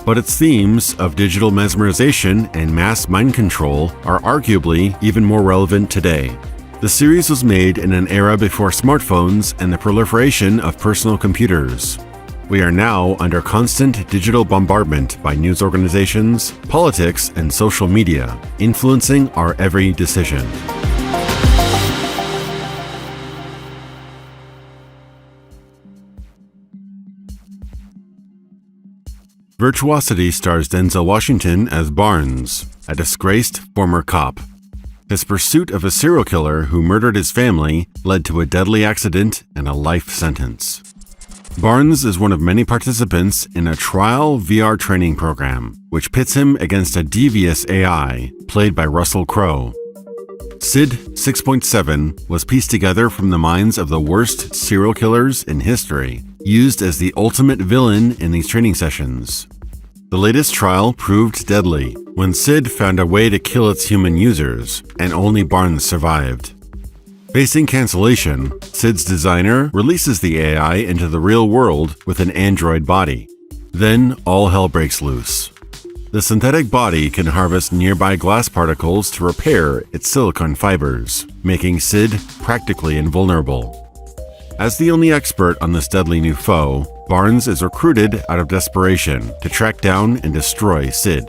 But its themes of digital mesmerization and mass mind control are arguably even more relevant today. The series was made in an era before smartphones and the proliferation of personal computers. We are now under constant digital bombardment by news organizations, politics, and social media, influencing our every decision. Virtuosity stars Denzel Washington as Barnes, a disgraced former cop. His pursuit of a serial killer who murdered his family led to a deadly accident and a life sentence. Barnes is one of many participants in a trial VR training program, which pits him against a devious AI, played by Russell Crowe. SID 6.7 was pieced together from the minds of the worst serial killers in history, used as the ultimate villain in these training sessions. The latest trial proved deadly when SID found a way to kill its human users, and only Barnes survived. Facing cancellation, SID's designer releases the AI into the real world with an android body. Then all hell breaks loose. The synthetic body can harvest nearby glass particles to repair its silicon fibers, making SID practically invulnerable. As the only expert on this deadly new foe, Barnes is recruited out of desperation to track down and destroy SID.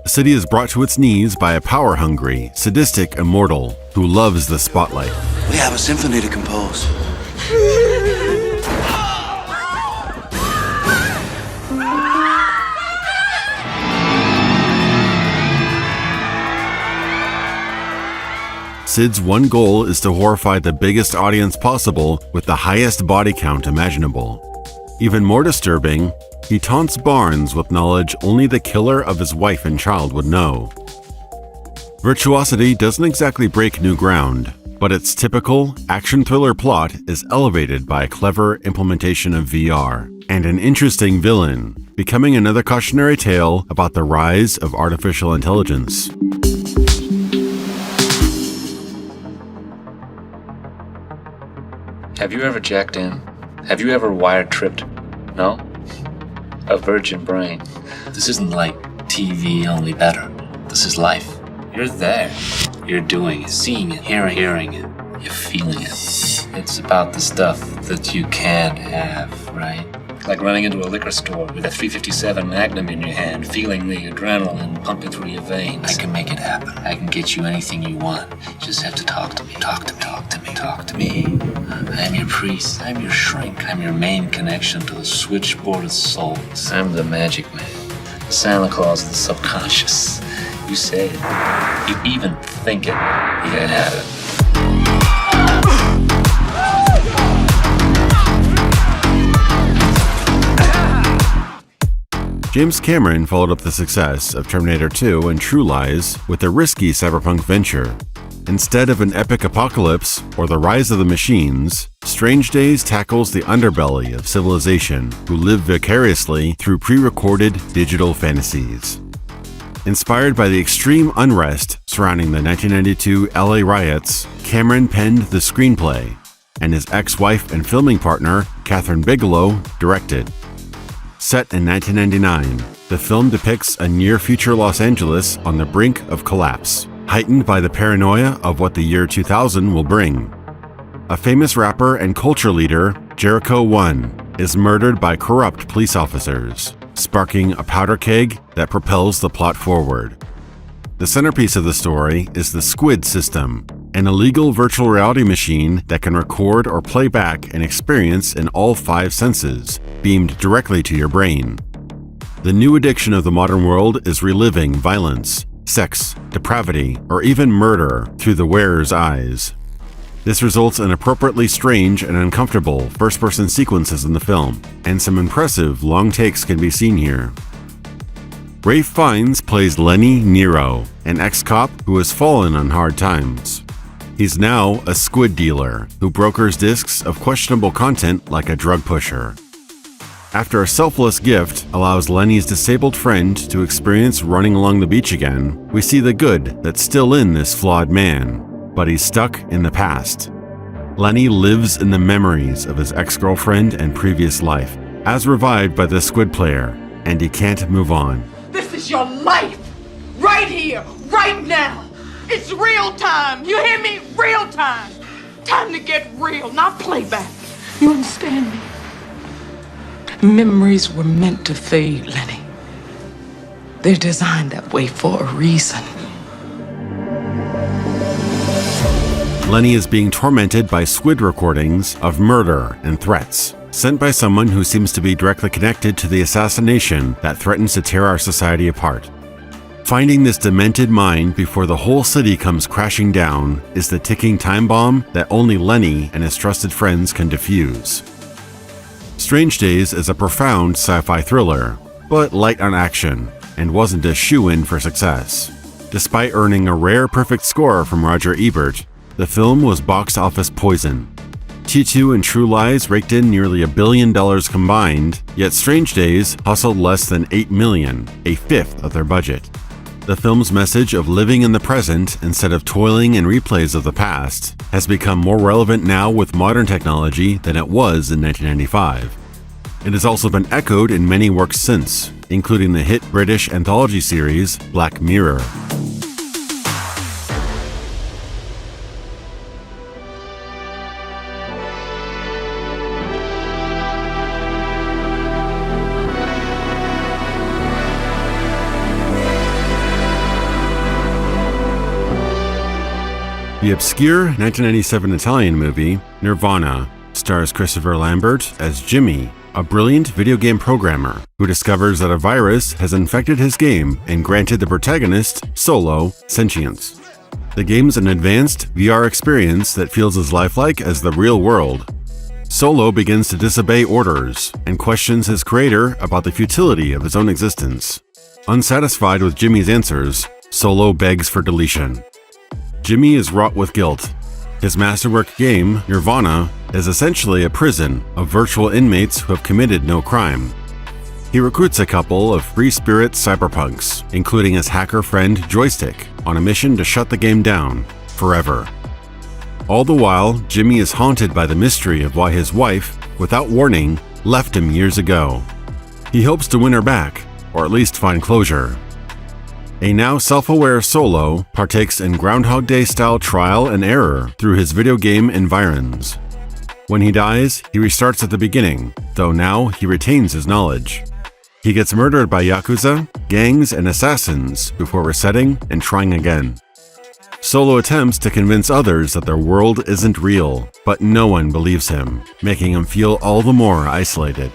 The city is brought to its knees by a power-hungry, sadistic immortal who loves the spotlight. We have a symphony to compose. SID's one goal is to horrify the biggest audience possible with the highest body count imaginable. Even more disturbing, he taunts Barnes with knowledge only the killer of his wife and child would know. Virtuosity doesn't exactly break new ground, but its typical action thriller plot is elevated by a clever implementation of VR and an interesting villain, becoming another cautionary tale about the rise of artificial intelligence. Have you ever jacked in? Have you ever wire tripped? No? A virgin brain. This isn't like TV, only better. This is life. You're there. You're doing it, seeing it, hearing it. You're feeling it. It's about the stuff that you can't have, right? Like running into a liquor store with a 357 Magnum in your hand, feeling the adrenaline pumping through your veins. I can make it happen. I can get you anything you want. You just have to talk to me. Talk to me. Talk to me. Talk to me. I'm your priest. I'm your shrink. I'm your main connection to the switchboard of souls. I'm the magic man. The Santa Claus of the subconscious. You say it. You even think it. You can have it. James Cameron followed up the success of Terminator 2 and True Lies with a risky cyberpunk venture. Instead of an epic apocalypse or the rise of the machines, Strange Days tackles the underbelly of civilization who live vicariously through pre-recorded digital fantasies. Inspired by the extreme unrest surrounding the 1992 LA riots, Cameron penned the screenplay, and his ex-wife and filming partner, Catherine Bigelow, directed. Set in 1999, the film depicts a near-future Los Angeles on the brink of collapse, heightened by the paranoia of what the year 2000 will bring. A famous rapper and culture leader, Jericho 1, is murdered by corrupt police officers, sparking a powder keg that propels the plot forward. The centerpiece of the story is the Squid system, an illegal virtual reality machine that can record or play back an experience in all 5 senses, beamed directly to your brain. The new addiction of the modern world is reliving violence, sex, depravity, or even murder through the wearer's eyes. This results in appropriately strange and uncomfortable first-person sequences in the film, and some impressive long takes can be seen here. Ralph Fiennes plays Lenny Nero, an ex-cop who has fallen on hard times. He's now a squid dealer who brokers discs of questionable content like a drug pusher. After a selfless gift allows Lenny's disabled friend to experience running along the beach again, we see the good that's still in this flawed man, but he's stuck in the past. Lenny lives in the memories of his ex-girlfriend and previous life, as revived by the squid player, and he can't move on. This is your life! Right here, right now! It's real time! You hear me? Real time! Time to get real, not playback. You understand me? Memories were meant to fade, Lenny. They're designed that way for a reason. Lenny is being tormented by squid recordings of murder and threats, sent by someone who seems to be directly connected to the assassination that threatens to tear our society apart. Finding this demented mind before the whole city comes crashing down is the ticking time bomb that only Lenny and his trusted friends can defuse. Strange Days is a profound sci-fi thriller, but light on action, and wasn't a shoo-in for success. Despite earning a rare perfect score from Roger Ebert, the film was box office poison. T2 and True Lies raked in nearly $1 billion combined, yet Strange Days hustled less than $8 million, a fifth of their budget. The film's message of living in the present instead of toiling in replays of the past has become more relevant now with modern technology than it was in 1995. It has also been echoed in many works since, including the hit British anthology series Black Mirror. The obscure 1997 Italian movie, Nirvana, stars Christopher Lambert as Jimmy, a brilliant video game programmer who discovers that a virus has infected his game and granted the protagonist, Solo, sentience. The game's an advanced VR experience that feels as lifelike as the real world. Solo begins to disobey orders and questions his creator about the futility of his own existence. Unsatisfied with Jimmy's answers, Solo begs for deletion. Jimmy is wrought with guilt. His masterwork game, Nirvana, is essentially a prison of virtual inmates who have committed no crime. He recruits a couple of free-spirit cyberpunks, including his hacker friend Joystick, on a mission to shut the game down, forever. All the while, Jimmy is haunted by the mystery of why his wife, without warning, left him years ago. He hopes to win her back, or at least find closure. A now self-aware Solo partakes in Groundhog Day-style trial and error through his video game environs. When he dies, he restarts at the beginning, though now he retains his knowledge. He gets murdered by Yakuza, gangs, and assassins before resetting and trying again. Solo attempts to convince others that their world isn't real, but no one believes him, making him feel all the more isolated.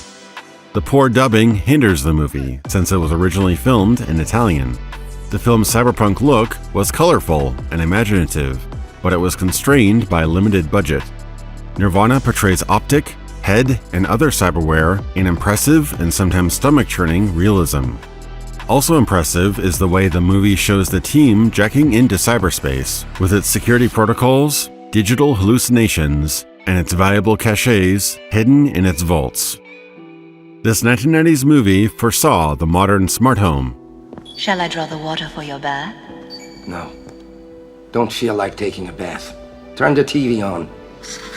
The poor dubbing hinders the movie, since it was originally filmed in Italian. The film's cyberpunk look was colorful and imaginative, but it was constrained by a limited budget. Nirvana portrays optic, head, and other cyberware in impressive and sometimes stomach-churning realism. Also impressive is the way the movie shows the team jacking into cyberspace with its security protocols, digital hallucinations, and its valuable caches hidden in its vaults. This 1990s movie foresaw the modern smart home. Shall I draw the water for your bath? No. Don't feel like taking a bath. Turn the TV on.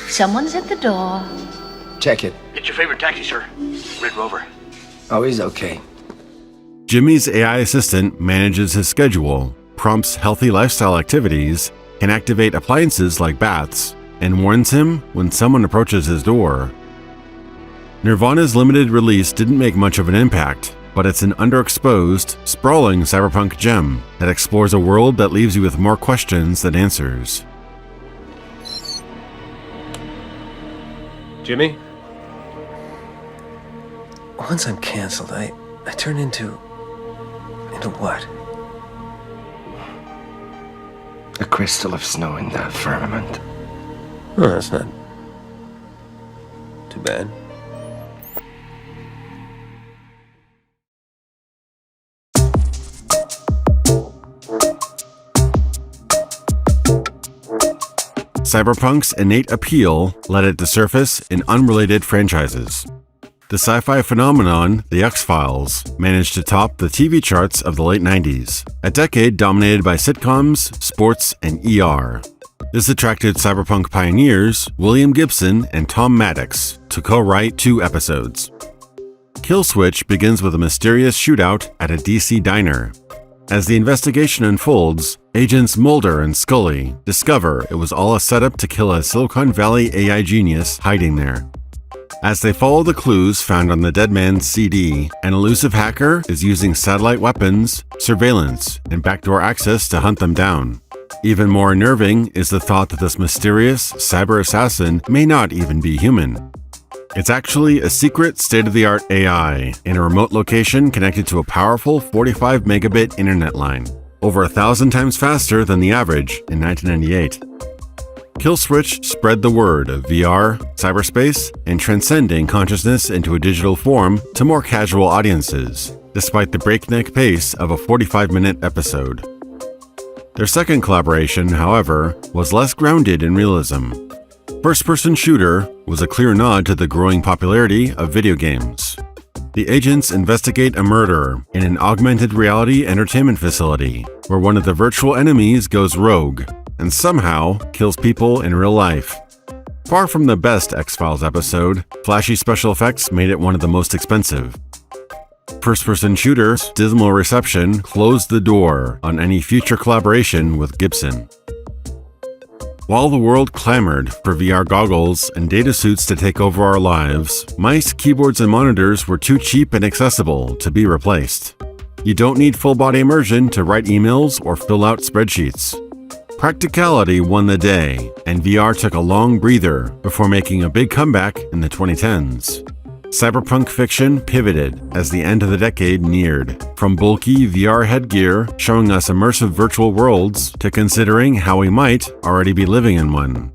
Someone's at the door. Check it. It's your favorite taxi, sir. Red Rover. Oh, he's okay. Jimmy's AI assistant manages his schedule, prompts healthy lifestyle activities, can activate appliances like baths, and warns him when someone approaches his door. Nirvana's limited release didn't make much of an impact, but it's an underexposed, sprawling cyberpunk gem that explores a world that leaves you with more questions than answers. Jimmy? Once I'm canceled, I turn into what? A crystal of snow in the firmament. Oh, that's not too bad. Cyberpunk's innate appeal led it to surface in unrelated franchises. The sci-fi phenomenon, The X-Files, managed to top the TV charts of the late 90s, a decade dominated by sitcoms, sports, and ER. This attracted cyberpunk pioneers William Gibson and Tom Maddox to co-write 2 episodes. Kill Switch begins with a mysterious shootout at a DC diner. As the investigation unfolds, agents Mulder and Scully discover it was all a setup to kill a Silicon Valley AI genius hiding there. As they follow the clues found on the dead man's CD, an elusive hacker is using satellite weapons, surveillance, and backdoor access to hunt them down. Even more unnerving is the thought that this mysterious cyber assassin may not even be human. It's actually a secret state-of-the-art AI in a remote location connected to a powerful 45 megabit internet line, over 1,000 times faster than the average in 1998. Kill Switch spread the word of VR, cyberspace, and transcending consciousness into a digital form to more casual audiences, despite the breakneck pace of a 45-minute episode. Their second collaboration, however, was less grounded in realism. First-person shooter was a clear nod to the growing popularity of video games. The agents investigate a murder in an augmented reality entertainment facility, where one of the virtual enemies goes rogue and somehow kills people in real life. Far from the best X-Files episode, flashy special effects made it one of the most expensive. First-person shooter's dismal reception closed the door on any future collaboration with Gibson. While the world clamored for VR goggles and data suits to take over our lives, mice, keyboards, and monitors were too cheap and accessible to be replaced. You don't need full-body immersion to write emails or fill out spreadsheets. Practicality won the day, and VR took a long breather before making a big comeback in the 2010s. Cyberpunk fiction pivoted as the end of the decade neared, from bulky VR headgear showing us immersive virtual worlds to considering how we might already be living in one.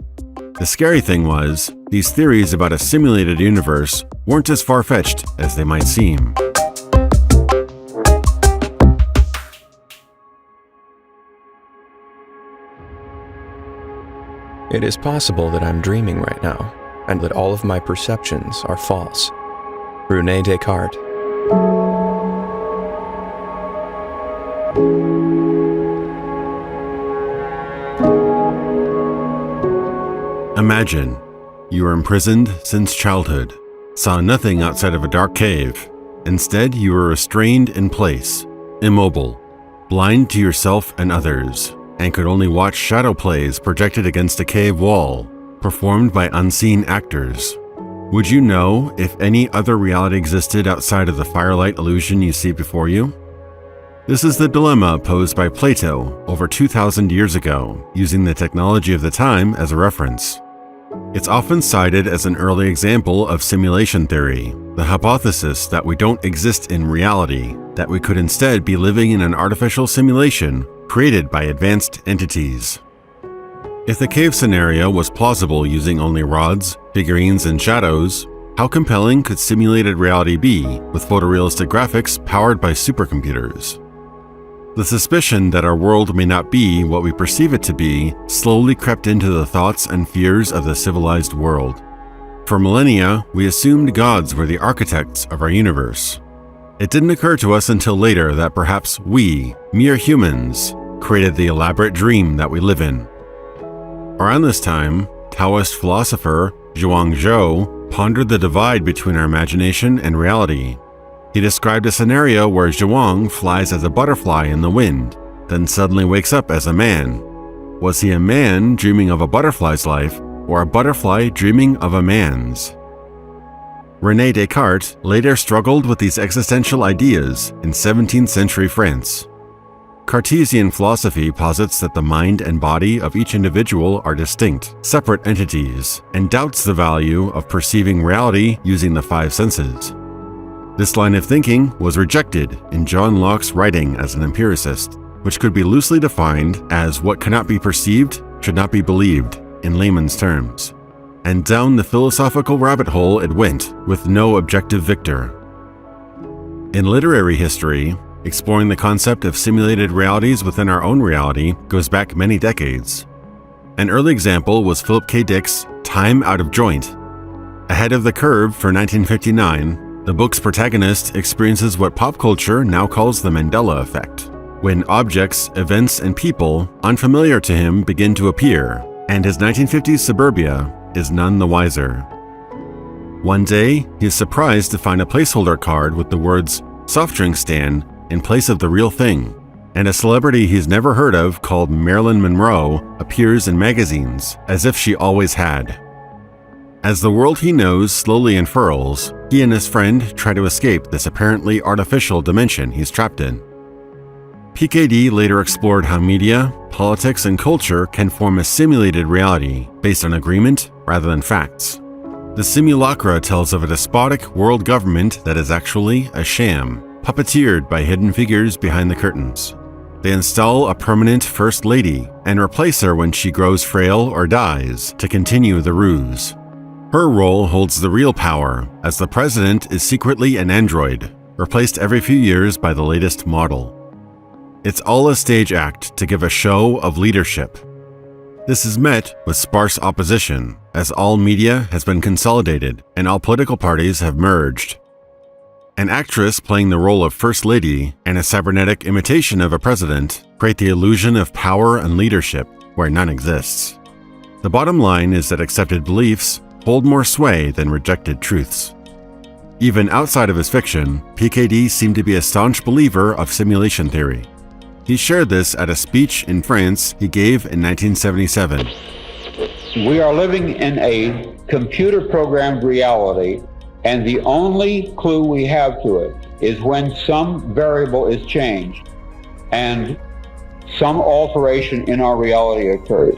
The scary thing was, these theories about a simulated universe weren't as far-fetched as they might seem. It is possible that I'm dreaming right now, and that all of my perceptions are false. René Descartes. Imagine you were imprisoned since childhood, saw nothing outside of a dark cave. Instead, you were restrained in place, immobile, blind to yourself and others, and could only watch shadow plays projected against a cave wall, performed by unseen actors. Would you know if any other reality existed outside of the firelight illusion you see before you? This is the dilemma posed by Plato over 2,000 years ago, using the technology of the time as a reference. It's often cited as an early example of simulation theory, the hypothesis that we don't exist in reality, that we could instead be living in an artificial simulation created by advanced entities. If the cave scenario was plausible using only rods, figurines, and shadows, how compelling could simulated reality be with photorealistic graphics powered by supercomputers? The suspicion that our world may not be what we perceive it to be slowly crept into the thoughts and fears of the civilized world. For millennia, we assumed gods were the architects of our universe. It didn't occur to us until later that perhaps we, mere humans, created the elaborate dream that we live in. Around this time, Taoist philosopher Zhuangzi pondered the divide between our imagination and reality. He described a scenario where Zhuang flies as a butterfly in the wind, then suddenly wakes up as a man. Was he a man dreaming of a butterfly's life, or a butterfly dreaming of a man's? René Descartes later struggled with these existential ideas in 17th century France. Cartesian philosophy posits that the mind and body of each individual are distinct, separate entities, and doubts the value of perceiving reality using the 5 senses. This line of thinking was rejected in John Locke's writing as an empiricist, which could be loosely defined as what cannot be perceived should not be believed, in layman's terms. And down the philosophical rabbit hole it went, with no objective victor. In literary history, exploring the concept of simulated realities within our own reality goes back many decades. An early example was Philip K. Dick's Time Out of Joint. Ahead of the curve for 1959, the book's protagonist experiences what pop culture now calls the Mandela effect, when objects, events, and people unfamiliar to him begin to appear, and his 1950s suburbia is none the wiser. One day, he is surprised to find a placeholder card with the words "soft drink stand" in place of the real thing, and a celebrity he's never heard of called Marilyn Monroe appears in magazines, as if she always had. As the world he knows slowly unfurls, he and his friend try to escape this apparently artificial dimension he's trapped in. PKD later explored how media, politics, and culture can form a simulated reality based on agreement rather than facts. The Simulacra tells of a despotic world government that is actually a sham, puppeteered by hidden figures behind the curtains. They install a permanent First Lady and replace her when she grows frail or dies to continue the ruse. Her role holds the real power, as the president is secretly an android, replaced every few years by the latest model. It's all a stage act to give a show of leadership. This is met with sparse opposition, as all media has been consolidated and all political parties have merged. An actress playing the role of First Lady and a cybernetic imitation of a president create the illusion of power and leadership where none exists. The bottom line is that accepted beliefs hold more sway than rejected truths. Even outside of his fiction, PKD seemed to be a staunch believer of simulation theory. He shared this at a speech in France he gave in 1977. We are living in a computer-programmed reality, and the only clue we have to it is when some variable is changed and some alteration in our reality occurs.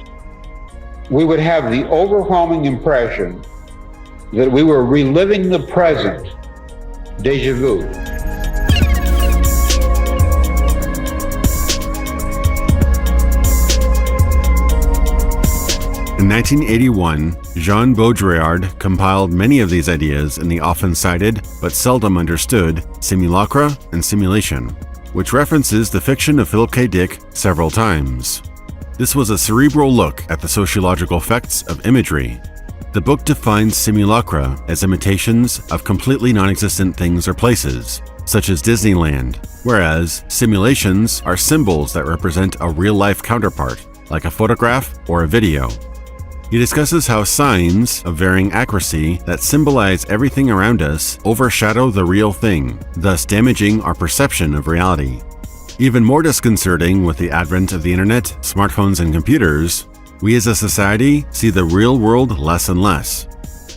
We would have the overwhelming impression that we were reliving the present, déjà vu. In 1981, Jean Baudrillard compiled many of these ideas in the often cited but seldom understood Simulacra and Simulation, which references the fiction of Philip K. Dick several times. This was a cerebral look at the sociological effects of imagery. The book defines simulacra as imitations of completely non-existent things or places, such as Disneyland, whereas simulations are symbols that represent a real-life counterpart, like a photograph or a video. He discusses how signs of varying accuracy that symbolize everything around us overshadow the real thing, thus damaging our perception of reality. Even more disconcerting with the advent of the internet, smartphones, and computers, we as a society see the real world less and less.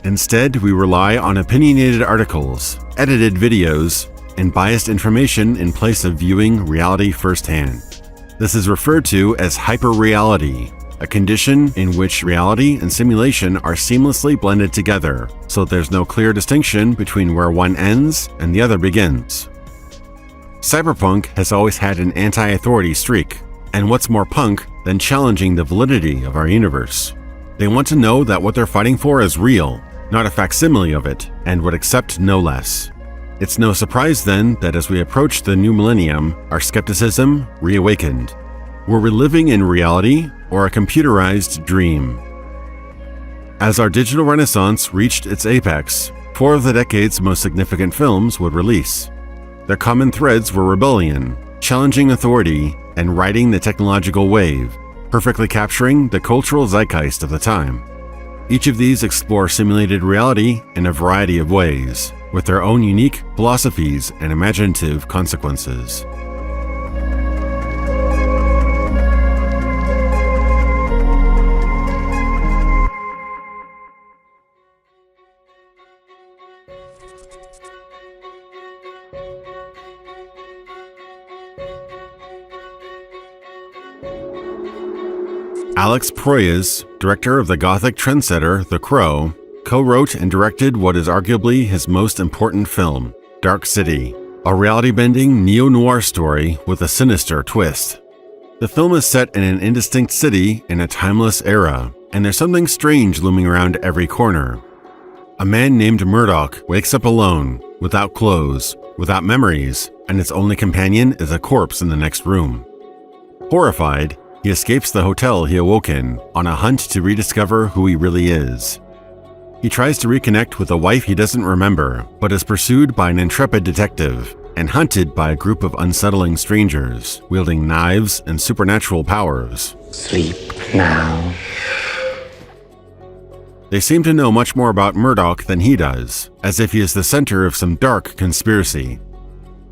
Instead, we rely on opinionated articles, edited videos, and biased information in place of viewing reality firsthand. This is referred to as hyperreality, a condition in which reality and simulation are seamlessly blended together, so there's no clear distinction between where one ends and the other begins. Cyberpunk has always had an anti-authority streak, and what's more punk than challenging the validity of our universe? They want to know that what they're fighting for is real, not a facsimile of it, and would accept no less. It's no surprise then that as we approach the new millennium, our skepticism reawakened. Were we living in reality or a computerized dream? As our digital renaissance reached its apex, 4 of the decade's most significant films would release. Their common threads were rebellion, challenging authority, and riding the technological wave, perfectly capturing the cultural zeitgeist of the time. Each of these explore simulated reality in a variety of ways, with their own unique philosophies and imaginative consequences. Alex Proyas, director of the Gothic trendsetter The Crow, co-wrote and directed what is arguably his most important film, Dark City, a reality-bending neo-noir story with a sinister twist. The film is set in an indistinct city in a timeless era, and there's something strange looming around every corner. A man named Murdoch wakes up alone, without clothes, without memories, and his only companion is a corpse in the next room. Horrified, he escapes the hotel he awoke in, on a hunt to rediscover who he really is. He tries to reconnect with a wife he doesn't remember, but is pursued by an intrepid detective and hunted by a group of unsettling strangers, wielding knives and supernatural powers. Sleep now. They seem to know much more about Murdoch than he does, as if he is the center of some dark conspiracy.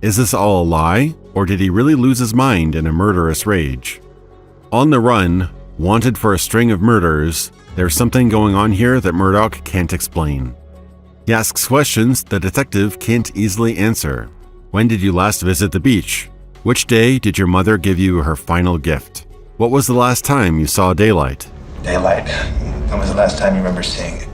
Is this all a lie, or did he really lose his mind in a murderous rage? On the run, wanted for a string of murders, there's something going on here that Murdoch can't explain. He asks questions the detective can't easily answer. When did you last visit the beach? Which day did your mother give you her final gift? What was the last time you saw daylight? Daylight. When was the last time you remember seeing it?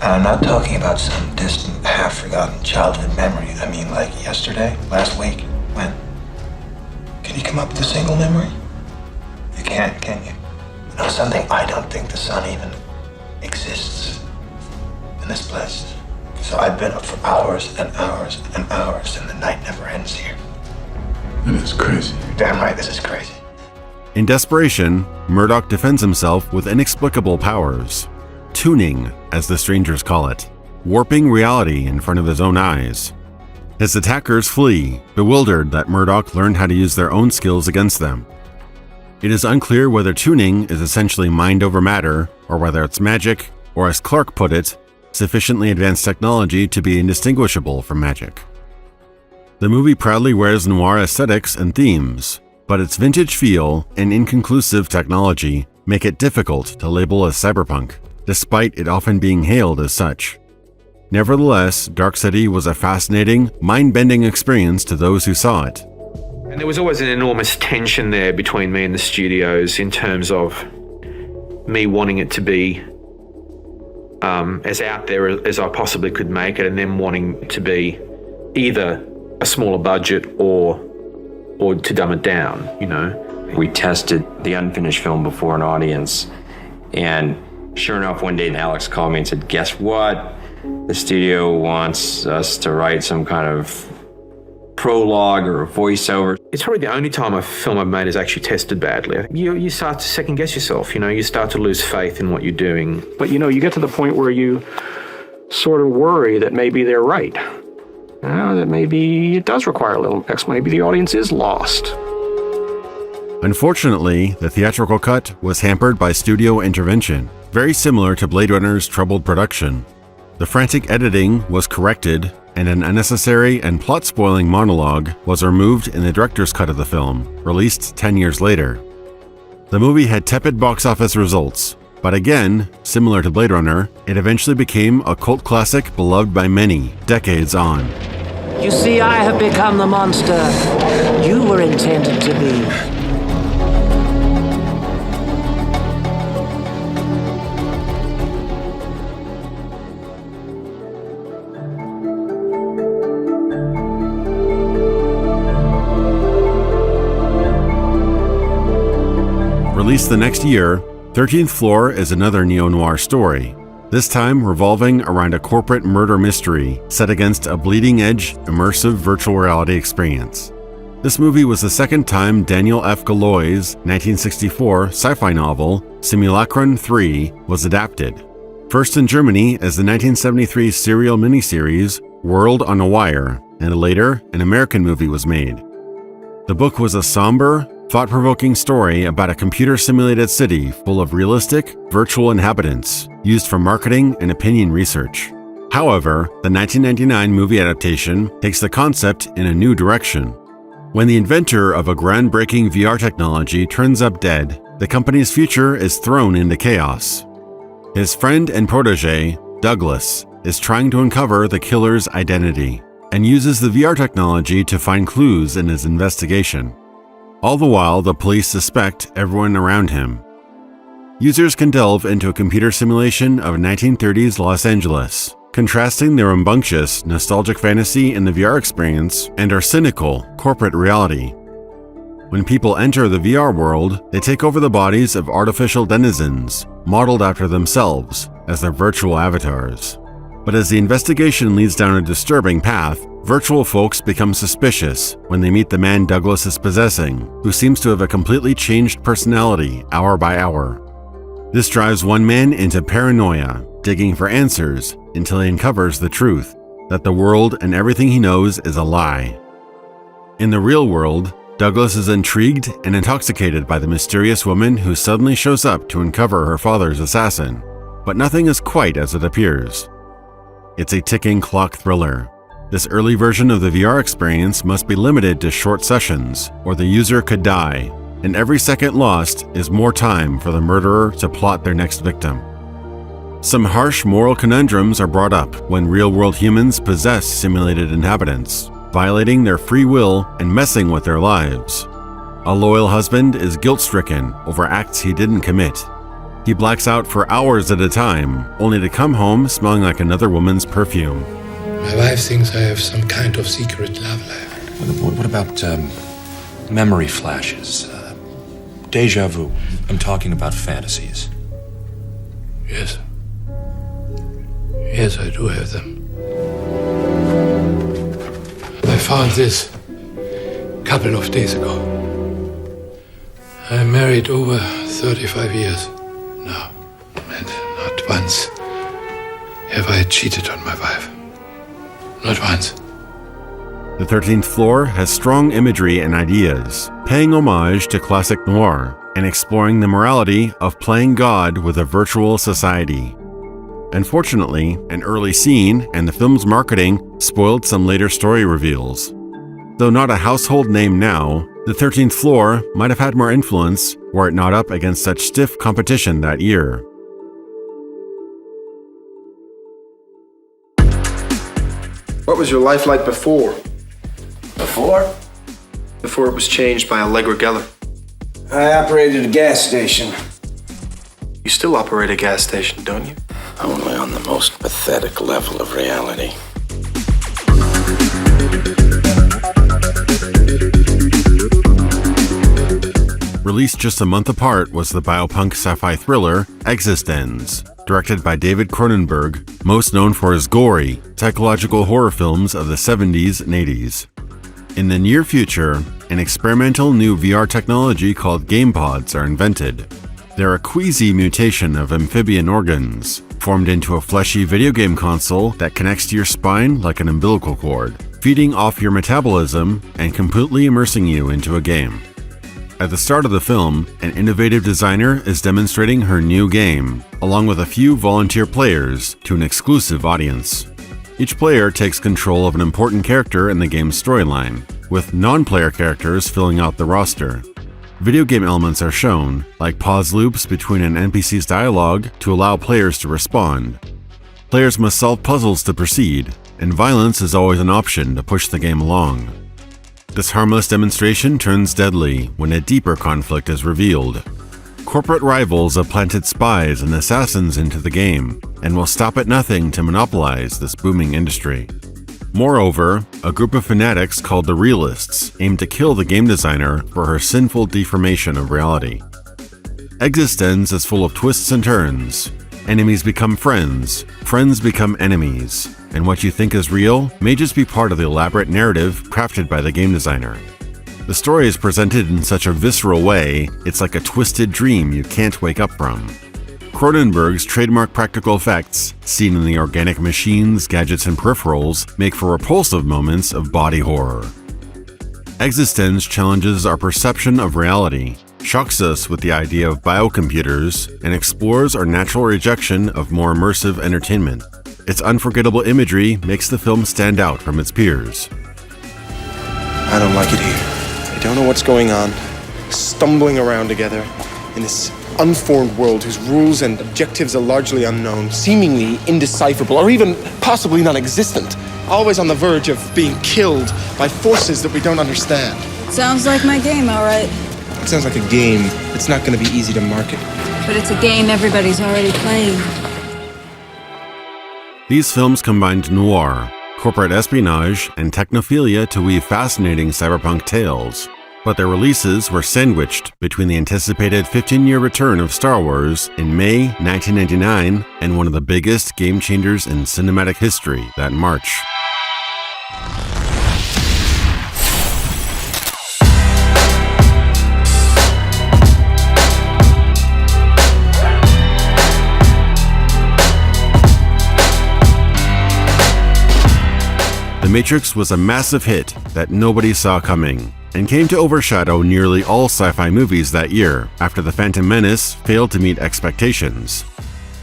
And I'm not talking about some distant, half-forgotten childhood memory. I mean, like yesterday, last week, when? Can you come up with a single memory? You can't, can you? You know something? I don't think the sun even exists in this place. So I've been up for hours and hours and hours, and the night never ends here. That is crazy. You're damn right, this is crazy. In desperation, Murdoch defends himself with inexplicable powers. Tuning, as the strangers call it, warping reality in front of his own eyes. His attackers flee, bewildered that Murdoch learned how to use their own skills against them. It is unclear whether tuning is essentially mind over matter, or whether it's magic, or as Clark put it, sufficiently advanced technology to be indistinguishable from magic. The movie proudly wears noir aesthetics and themes, but its vintage feel and inconclusive technology make it difficult to label as cyberpunk, despite it often being hailed as such. Nevertheless, Dark City was a fascinating, mind-bending experience to those who saw it. And there was always an enormous tension there between me and the studios in terms of me wanting it to be as out there as I possibly could make it, and them wanting to be either a smaller budget or to dumb it down, you know. We tested the unfinished film before an audience, and sure enough, one day Alex called me and said, guess what? The studio wants us to write some kind of prologue or a voiceover. It's probably the only time a film I've made has actually tested badly. You start to second guess yourself, you know, you start to lose faith in what you're doing. But you know, you get to the point where you sort of worry that maybe they're right. That maybe it does require a little explanation. Maybe the audience is lost. Unfortunately, the theatrical cut was hampered by studio intervention, very similar to Blade Runner's troubled production. The frantic editing was corrected, and an unnecessary and plot-spoiling monologue was removed in the director's cut of the film, released 10 years later. The movie had tepid box office results, but again, similar to Blade Runner, it eventually became a cult classic beloved by many, decades on. You see, I have become the monster you were intended to be. Released the next year, 13th Floor is another neo-noir story, this time revolving around a corporate murder mystery set against a bleeding-edge, immersive virtual reality experience. This movie was the second time Daniel F. Galloy's 1964 sci-fi novel, Simulacron 3, was adapted. First in Germany as the 1973 serial miniseries World on a Wire, and later an American movie was made. The book was a somber, thought-provoking story about a computer-simulated city full of realistic, virtual inhabitants used for marketing and opinion research. However, the 1999 movie adaptation takes the concept in a new direction. When the inventor of a groundbreaking VR technology turns up dead, the company's future is thrown into chaos. His friend and protege, Douglas, is trying to uncover the killer's identity and uses the VR technology to find clues in his investigation. All the while, the police suspect everyone around him. Users can delve into a computer simulation of 1930s Los Angeles, contrasting their rambunctious, nostalgic fantasy in the VR experience and our cynical, corporate reality. When people enter the VR world, they take over the bodies of artificial denizens, modeled after themselves, as their virtual avatars. But as the investigation leads down a disturbing path, virtual folks become suspicious when they meet the man Douglas is possessing, who seems to have a completely changed personality hour by hour. This drives one man into paranoia, digging for answers until he uncovers the truth, that the world and everything he knows is a lie. In the real world, Douglas is intrigued and intoxicated by the mysterious woman who suddenly shows up to uncover her father's assassin, but nothing is quite as it appears. It's a ticking clock thriller. This early version of the VR experience must be limited to short sessions, or the user could die, and every second lost is more time for the murderer to plot their next victim. Some harsh moral conundrums are brought up when real-world humans possess simulated inhabitants, violating their free will and messing with their lives. A loyal husband is guilt-stricken over acts he didn't commit. He blacks out for hours at a time, only to come home smelling like another woman's perfume. My wife thinks I have some kind of secret love life. What about memory flashes? Deja vu. I'm talking about fantasies. Yes. Yes, I do have them. I found this a couple of days ago. I'm married over 35 years now, and not once have I cheated on my wife. Not once. The 13th Floor has strong imagery and ideas, paying homage to classic noir and exploring the morality of playing God with a virtual society. Unfortunately, an early scene and the film's marketing spoiled some later story reveals. Though not a household name now, the 13th Floor might have had more influence were it not up against such stiff competition that year. What was your life like before? Before? Before it was changed by Allegra Geller. I operated a gas station. You still operate a gas station, don't you? Only on the most pathetic level of reality. Released just a month apart was the biopunk sci-fi thriller Existenz, directed by David Cronenberg, most known for his gory, psychological horror films of the 70s and 80s. In the near future, an experimental new VR technology called GamePods are invented. They're a queasy mutation of amphibian organs, formed into a fleshy video game console that connects to your spine like an umbilical cord, feeding off your metabolism and completely immersing you into a game. At the start of the film, an innovative designer is demonstrating her new game, along with a few volunteer players, to an exclusive audience. Each player takes control of an important character in the game's storyline, with non-player characters filling out the roster. Video game elements are shown, like pause loops between an NPC's dialogue to allow players to respond. Players must solve puzzles to proceed, and violence is always an option to push the game along. This harmless demonstration turns deadly when a deeper conflict is revealed. Corporate rivals have planted spies and assassins into the game, and will stop at nothing to monopolize this booming industry. Moreover, a group of fanatics called the Realists aim to kill the game designer for her sinful deformation of reality. Existenz is full of twists and turns. Enemies become friends, friends become enemies, and what you think is real may just be part of the elaborate narrative crafted by the game designer. The story is presented in such a visceral way, it's like a twisted dream you can't wake up from. Cronenberg's trademark practical effects, seen in the organic machines, gadgets, and peripherals, make for repulsive moments of body horror. Existenz challenges our perception of reality, shocks us with the idea of biocomputers, and explores our natural rejection of more immersive entertainment. Its unforgettable imagery makes the film stand out from its peers. I don't like it here. I don't know what's going on. Stumbling around together in this unformed world whose rules and objectives are largely unknown, seemingly indecipherable, or even possibly non-existent. Always on the verge of being killed by forces that we don't understand. Sounds like my game, all right. It sounds like a game that's not going to be easy to market. But it's a game everybody's already playing. These films combined noir, corporate espionage, and technophilia to weave fascinating cyberpunk tales, but their releases were sandwiched between the anticipated 15-year return of Star Wars in May 1999 and one of the biggest game changers in cinematic history that March. Matrix was a massive hit that nobody saw coming, and came to overshadow nearly all sci-fi movies that year after The Phantom Menace failed to meet expectations.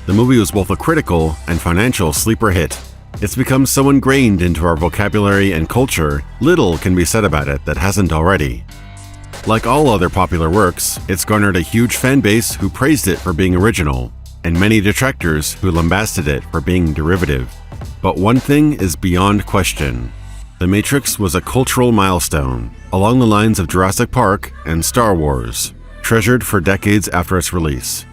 The movie was both a critical and financial sleeper hit. It's become so ingrained into our vocabulary and culture, little can be said about it that hasn't already. Like all other popular works, it's garnered a huge fan base who praised it for being original, and many detractors who lambasted it for being derivative. But one thing is beyond question. The Matrix was a cultural milestone, along the lines of Jurassic Park and Star Wars, treasured for decades after its release.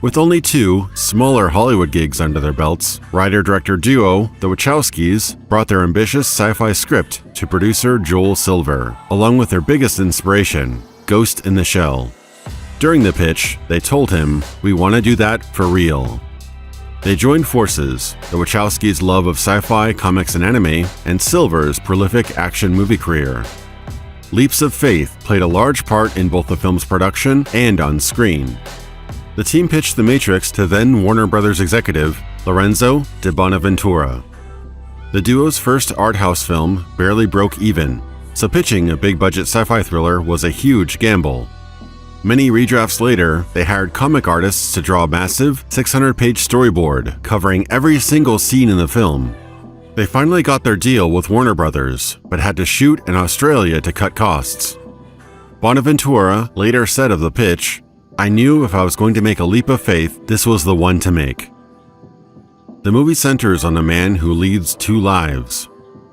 With only 2 smaller Hollywood gigs under their belts, writer-director duo the Wachowskis brought their ambitious sci-fi script to producer Joel Silver, along with their biggest inspiration, Ghost in the Shell. During the pitch, they told him, "We want to do that for real." They joined forces, the Wachowskis' love of sci-fi, comics, and anime, and Silver's prolific action movie career. Leaps of faith played a large part in both the film's production and on screen. The team pitched The Matrix to then Warner Brothers executive Lorenzo de Bonaventura. The duo's first art house film barely broke even, so pitching a big-budget sci-fi thriller was a huge gamble. Many redrafts later, they hired comic artists to draw a massive 600-page storyboard covering every single scene in the film. They finally got their deal with Warner Brothers, but had to shoot in Australia to cut costs. Bonaventura later said of the pitch, "I knew if I was going to make a leap of faith, this was the one to make." The movie centers on a man who leads 2 lives.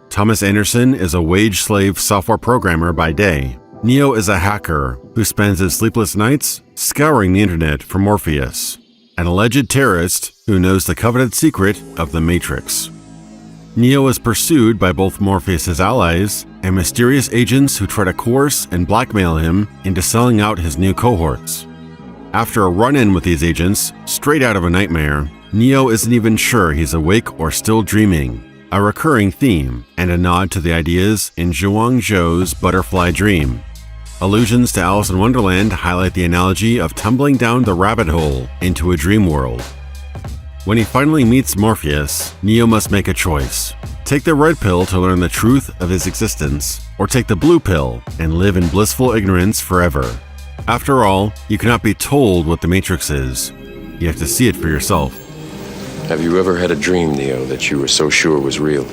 Thomas Anderson is a wage slave software programmer by day. Neo is a hacker who spends his sleepless nights scouring the internet for Morpheus, an alleged terrorist who knows the coveted secret of the Matrix. Neo is pursued by both Morpheus' allies and mysterious agents who try to coerce and blackmail him into selling out his new cohorts. After a run-in with these agents, straight out of a nightmare, Neo isn't even sure he's awake or still dreaming, a recurring theme and a nod to the ideas in Zhuang Zhou's Butterfly Dream. Allusions to Alice in Wonderland highlight the analogy of tumbling down the rabbit hole into a dream world. When he finally meets Morpheus, Neo must make a choice. Take the red pill to learn the truth of his existence, or take the blue pill and live in blissful ignorance forever. After all, you cannot be told what the Matrix is. You have to see it for yourself. Have you ever had a dream, Neo, that you were so sure was real?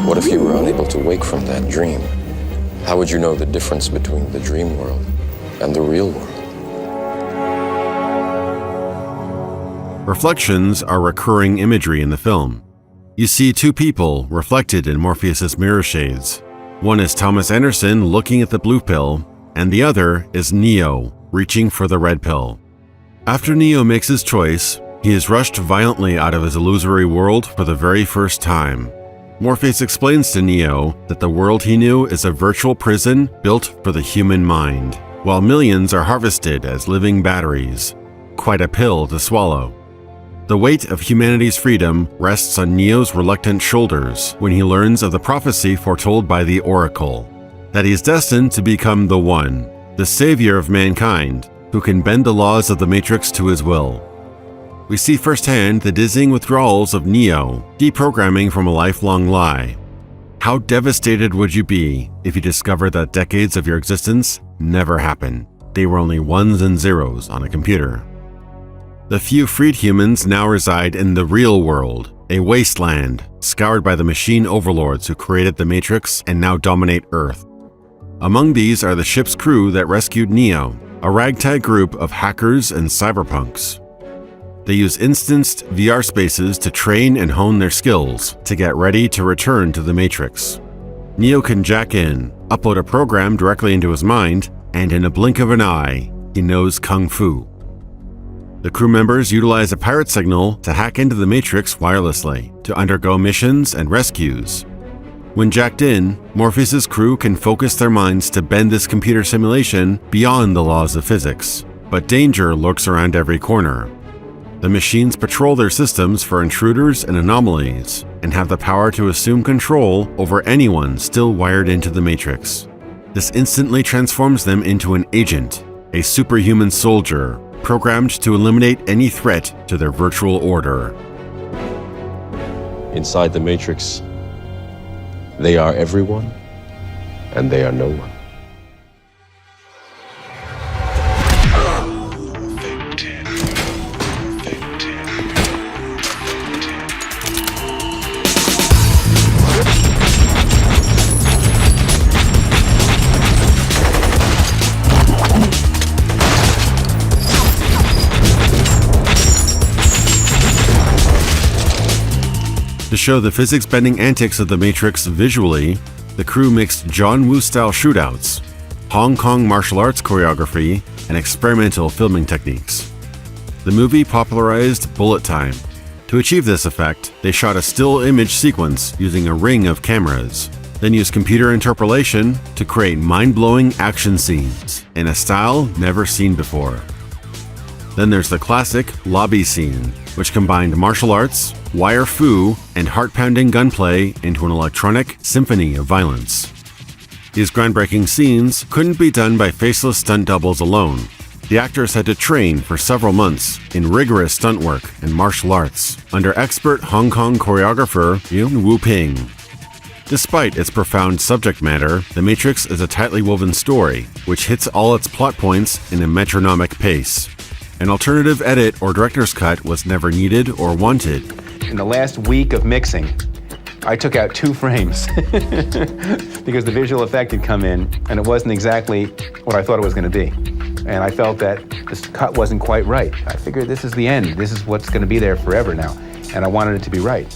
What if you were unable to wake from that dream? How would you know the difference between the dream world and the real world? Reflections are recurring imagery in the film. You see 2 people reflected in Morpheus' mirror shades. One is Thomas Anderson looking at the blue pill, and the other is Neo reaching for the red pill. After Neo makes his choice, he is rushed violently out of his illusory world for the very first time. Morpheus explains to Neo that the world he knew is a virtual prison built for the human mind, while millions are harvested as living batteries. Quite a pill to swallow. The weight of humanity's freedom rests on Neo's reluctant shoulders when he learns of the prophecy foretold by the Oracle, that he is destined to become the One, the savior of mankind, who can bend the laws of the Matrix to his will. We see firsthand the dizzying withdrawals of Neo, deprogramming from a lifelong lie. How devastated would you be if you discovered that decades of your existence never happened? They were only ones and zeros on a computer. The few freed humans now reside in the real world, a wasteland scoured by the machine overlords who created the Matrix and now dominate Earth. Among these are the ship's crew that rescued Neo, a ragtag group of hackers and cyberpunks. They use instanced VR spaces to train and hone their skills to get ready to return to the Matrix. Neo can jack in, upload a program directly into his mind, and in a blink of an eye, he knows Kung Fu. The crew members utilize a pirate signal to hack into the Matrix wirelessly to undergo missions and rescues. When jacked in, Morpheus' crew can focus their minds to bend this computer simulation beyond the laws of physics, but danger lurks around every corner. The machines patrol their systems for intruders and anomalies, and have the power to assume control over anyone still wired into the Matrix. This instantly transforms them into an agent, a superhuman soldier, programmed to eliminate any threat to their virtual order. Inside the Matrix, They are everyone, and they are no one. To show the physics-bending antics of the Matrix visually, the crew mixed John Woo-style shootouts, Hong Kong martial arts choreography, and experimental filming techniques. The movie popularized bullet time. To achieve this effect, they shot a still image sequence using a ring of cameras, then used computer interpolation to create mind-blowing action scenes in a style never seen before. Then there's the classic lobby scene, which combined martial arts, wire fu, and heart-pounding gunplay into an electronic symphony of violence. These groundbreaking scenes couldn't be done by faceless stunt doubles alone. The actors had to train for several months in rigorous stunt work and martial arts under expert Hong Kong choreographer Yuen Wu-ping. Despite its profound subject matter, The Matrix is a tightly woven story, which hits all its plot points in a metronomic pace. An alternative edit or director's cut was never needed or wanted. In the last week of mixing, I took out 2 frames because the visual effect had come in and it wasn't exactly what I thought it was going to be. And I felt that this cut wasn't quite right. I figured this is the end. This is what's going to be there forever now. And I wanted it to be right.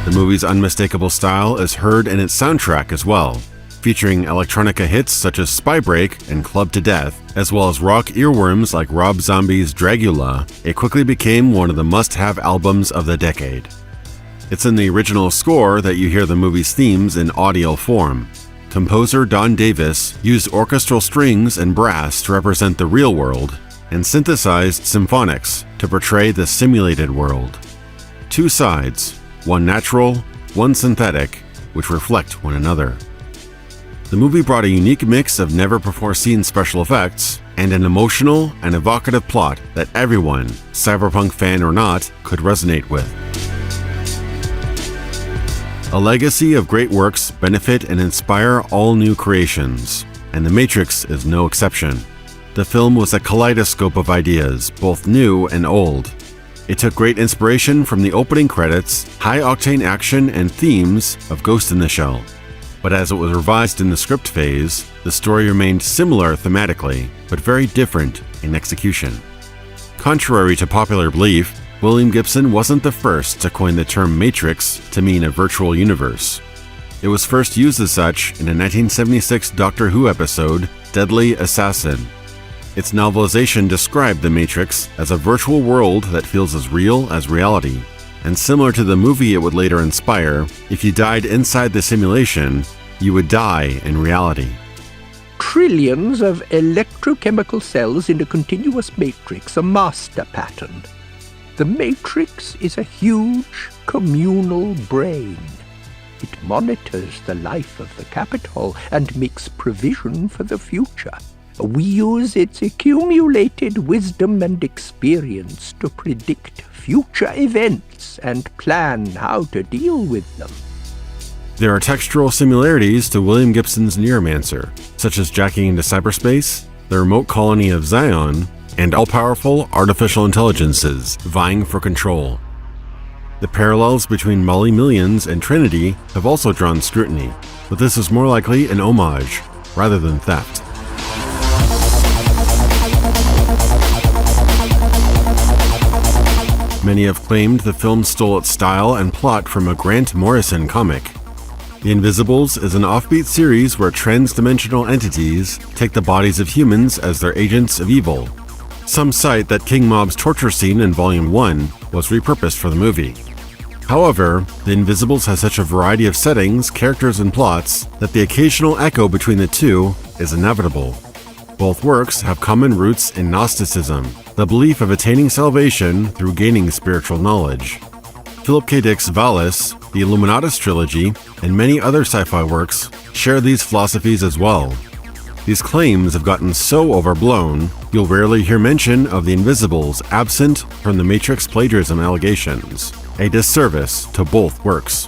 The movie's unmistakable style is heard in its soundtrack as well, featuring electronica hits such as Spy Break and Club to Death, as well as rock earworms like Rob Zombie's Dragula. It quickly became one of the must-have albums of the decade. It's in the original score that you hear the movie's themes in audio form. Composer Don Davis used orchestral strings and brass to represent the real world, and synthesized symphonics to portray the simulated world. 2 sides, one natural, one synthetic, which reflect one another. The movie brought a unique mix of never-before-seen special effects and an emotional and evocative plot that everyone, Cyberpunk fan or not, could resonate with. A legacy of great works benefit and inspire all new creations, and The Matrix is no exception. The film was a kaleidoscope of ideas, both new and old. It took great inspiration from the opening credits, high-octane action, and themes of Ghost in the Shell. But as it was revised in the script phase, the story remained similar thematically, but very different in execution. Contrary to popular belief, William Gibson wasn't the first to coin the term Matrix to mean a virtual universe. It was first used as such in a 1976 Doctor Who episode, Deadly Assassin. Its novelization described The Matrix as a virtual world that feels as real as reality. And similar to the movie it would later inspire, if you died inside the simulation, you would die in reality. Trillions of electrochemical cells in a continuous matrix, a master pattern. The matrix is a huge communal brain. It monitors the life of the capital and makes provision for the future. We use its accumulated wisdom and experience to predict future events and plan how to deal with them. There are textural similarities to William Gibson's Neuromancer, such as jacking into cyberspace, the remote colony of Zion, and all-powerful artificial intelligences vying for control. The parallels between Molly Millions and Trinity have also drawn scrutiny, but this is more likely an homage rather than theft. Many have claimed the film stole its style and plot from a Grant Morrison comic. The Invisibles is an offbeat series where trans-dimensional entities take the bodies of humans as their agents of evil. Some cite that King Mob's torture scene in Volume 1 was repurposed for the movie. However, The Invisibles has such a variety of settings, characters, and plots that the occasional echo between the two is inevitable. Both works have common roots in Gnosticism, the belief of attaining salvation through gaining spiritual knowledge. Philip K. Dick's Valis, the Illuminatus trilogy, and many other sci-fi works share these philosophies as well. these claims have gotten so overblown, you'll rarely hear mention of the Invisibles absent from the Matrix plagiarism allegations, a disservice to both works.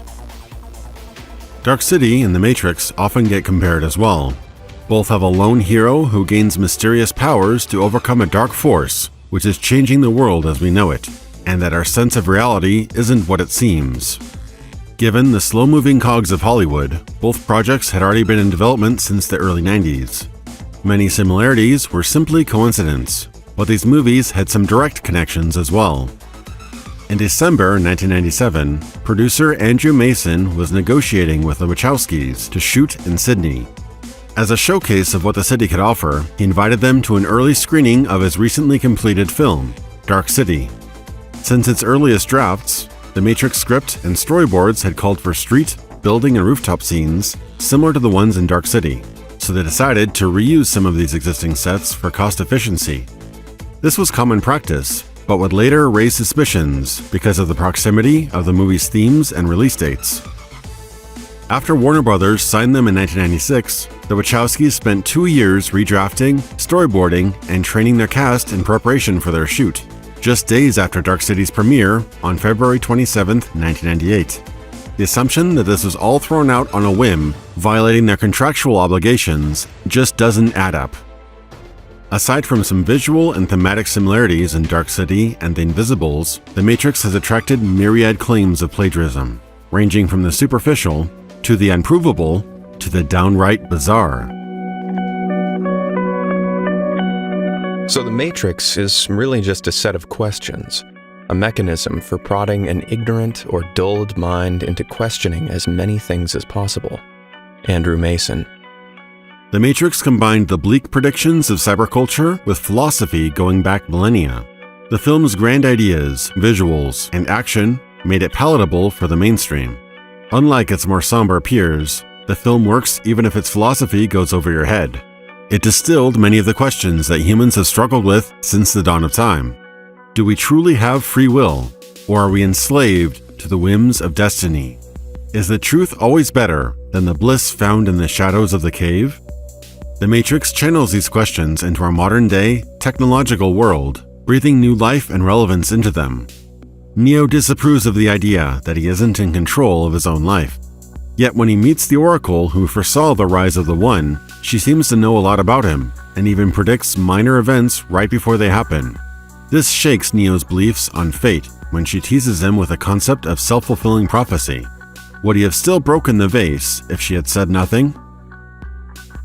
Dark City and The Matrix often get compared as well. Both have a lone hero who gains mysterious powers to overcome a dark force, which is changing the world as we know it, and that our sense of reality isn't what it seems. Given the slow-moving cogs of Hollywood, both projects had already been in development since the early 90s. Many similarities were simply coincidence, but these movies had some direct connections as well. In December 1997, producer Andrew Mason was negotiating with the Wachowskis to shoot in Sydney. As a showcase of what the city could offer, he invited them to an early screening of his recently completed film, Dark City. Since its earliest drafts, the Matrix script and storyboards had called for street, building, and rooftop scenes similar to the ones in Dark City, so they decided to reuse some of these existing sets for cost efficiency. This was common practice, but would later raise suspicions because of the proximity of the movie's themes and release dates. After Warner Brothers signed them in 1996, the Wachowskis spent 2 years redrafting, storyboarding, and training their cast in preparation for their shoot, just days after Dark City's premiere on February 27, 1998. The assumption that this was all thrown out on a whim, violating their contractual obligations, just doesn't add up. Aside from some visual and thematic similarities in Dark City and The Invisibles, The Matrix has attracted myriad claims of plagiarism, ranging from the superficial to the unprovable to the downright bizarre. So The Matrix is really just a set of questions, a mechanism for prodding an ignorant or dulled mind into questioning as many things as possible. Andrew Mason. The Matrix combined the bleak predictions of cyberculture with philosophy going back millennia. The film's grand ideas, visuals, and action made it palatable for the mainstream. Unlike its more somber peers, the film works even if its philosophy goes over your head. It distilled many of the questions that humans have struggled with since the dawn of time. Do we truly have free will, or are we enslaved to the whims of destiny? Is the truth always better than the bliss found in the shadows of the cave? The Matrix channels these questions into our modern-day, technological world, breathing new life and relevance into them. Neo disapproves of the idea that he isn't in control of his own life. Yet when he meets the Oracle who foresaw the rise of the One, she seems to know a lot about him, and even predicts minor events right before they happen. This shakes Neo's beliefs on fate when she teases him with a concept of self-fulfilling prophecy. Would he have still broken the vase if she had said nothing?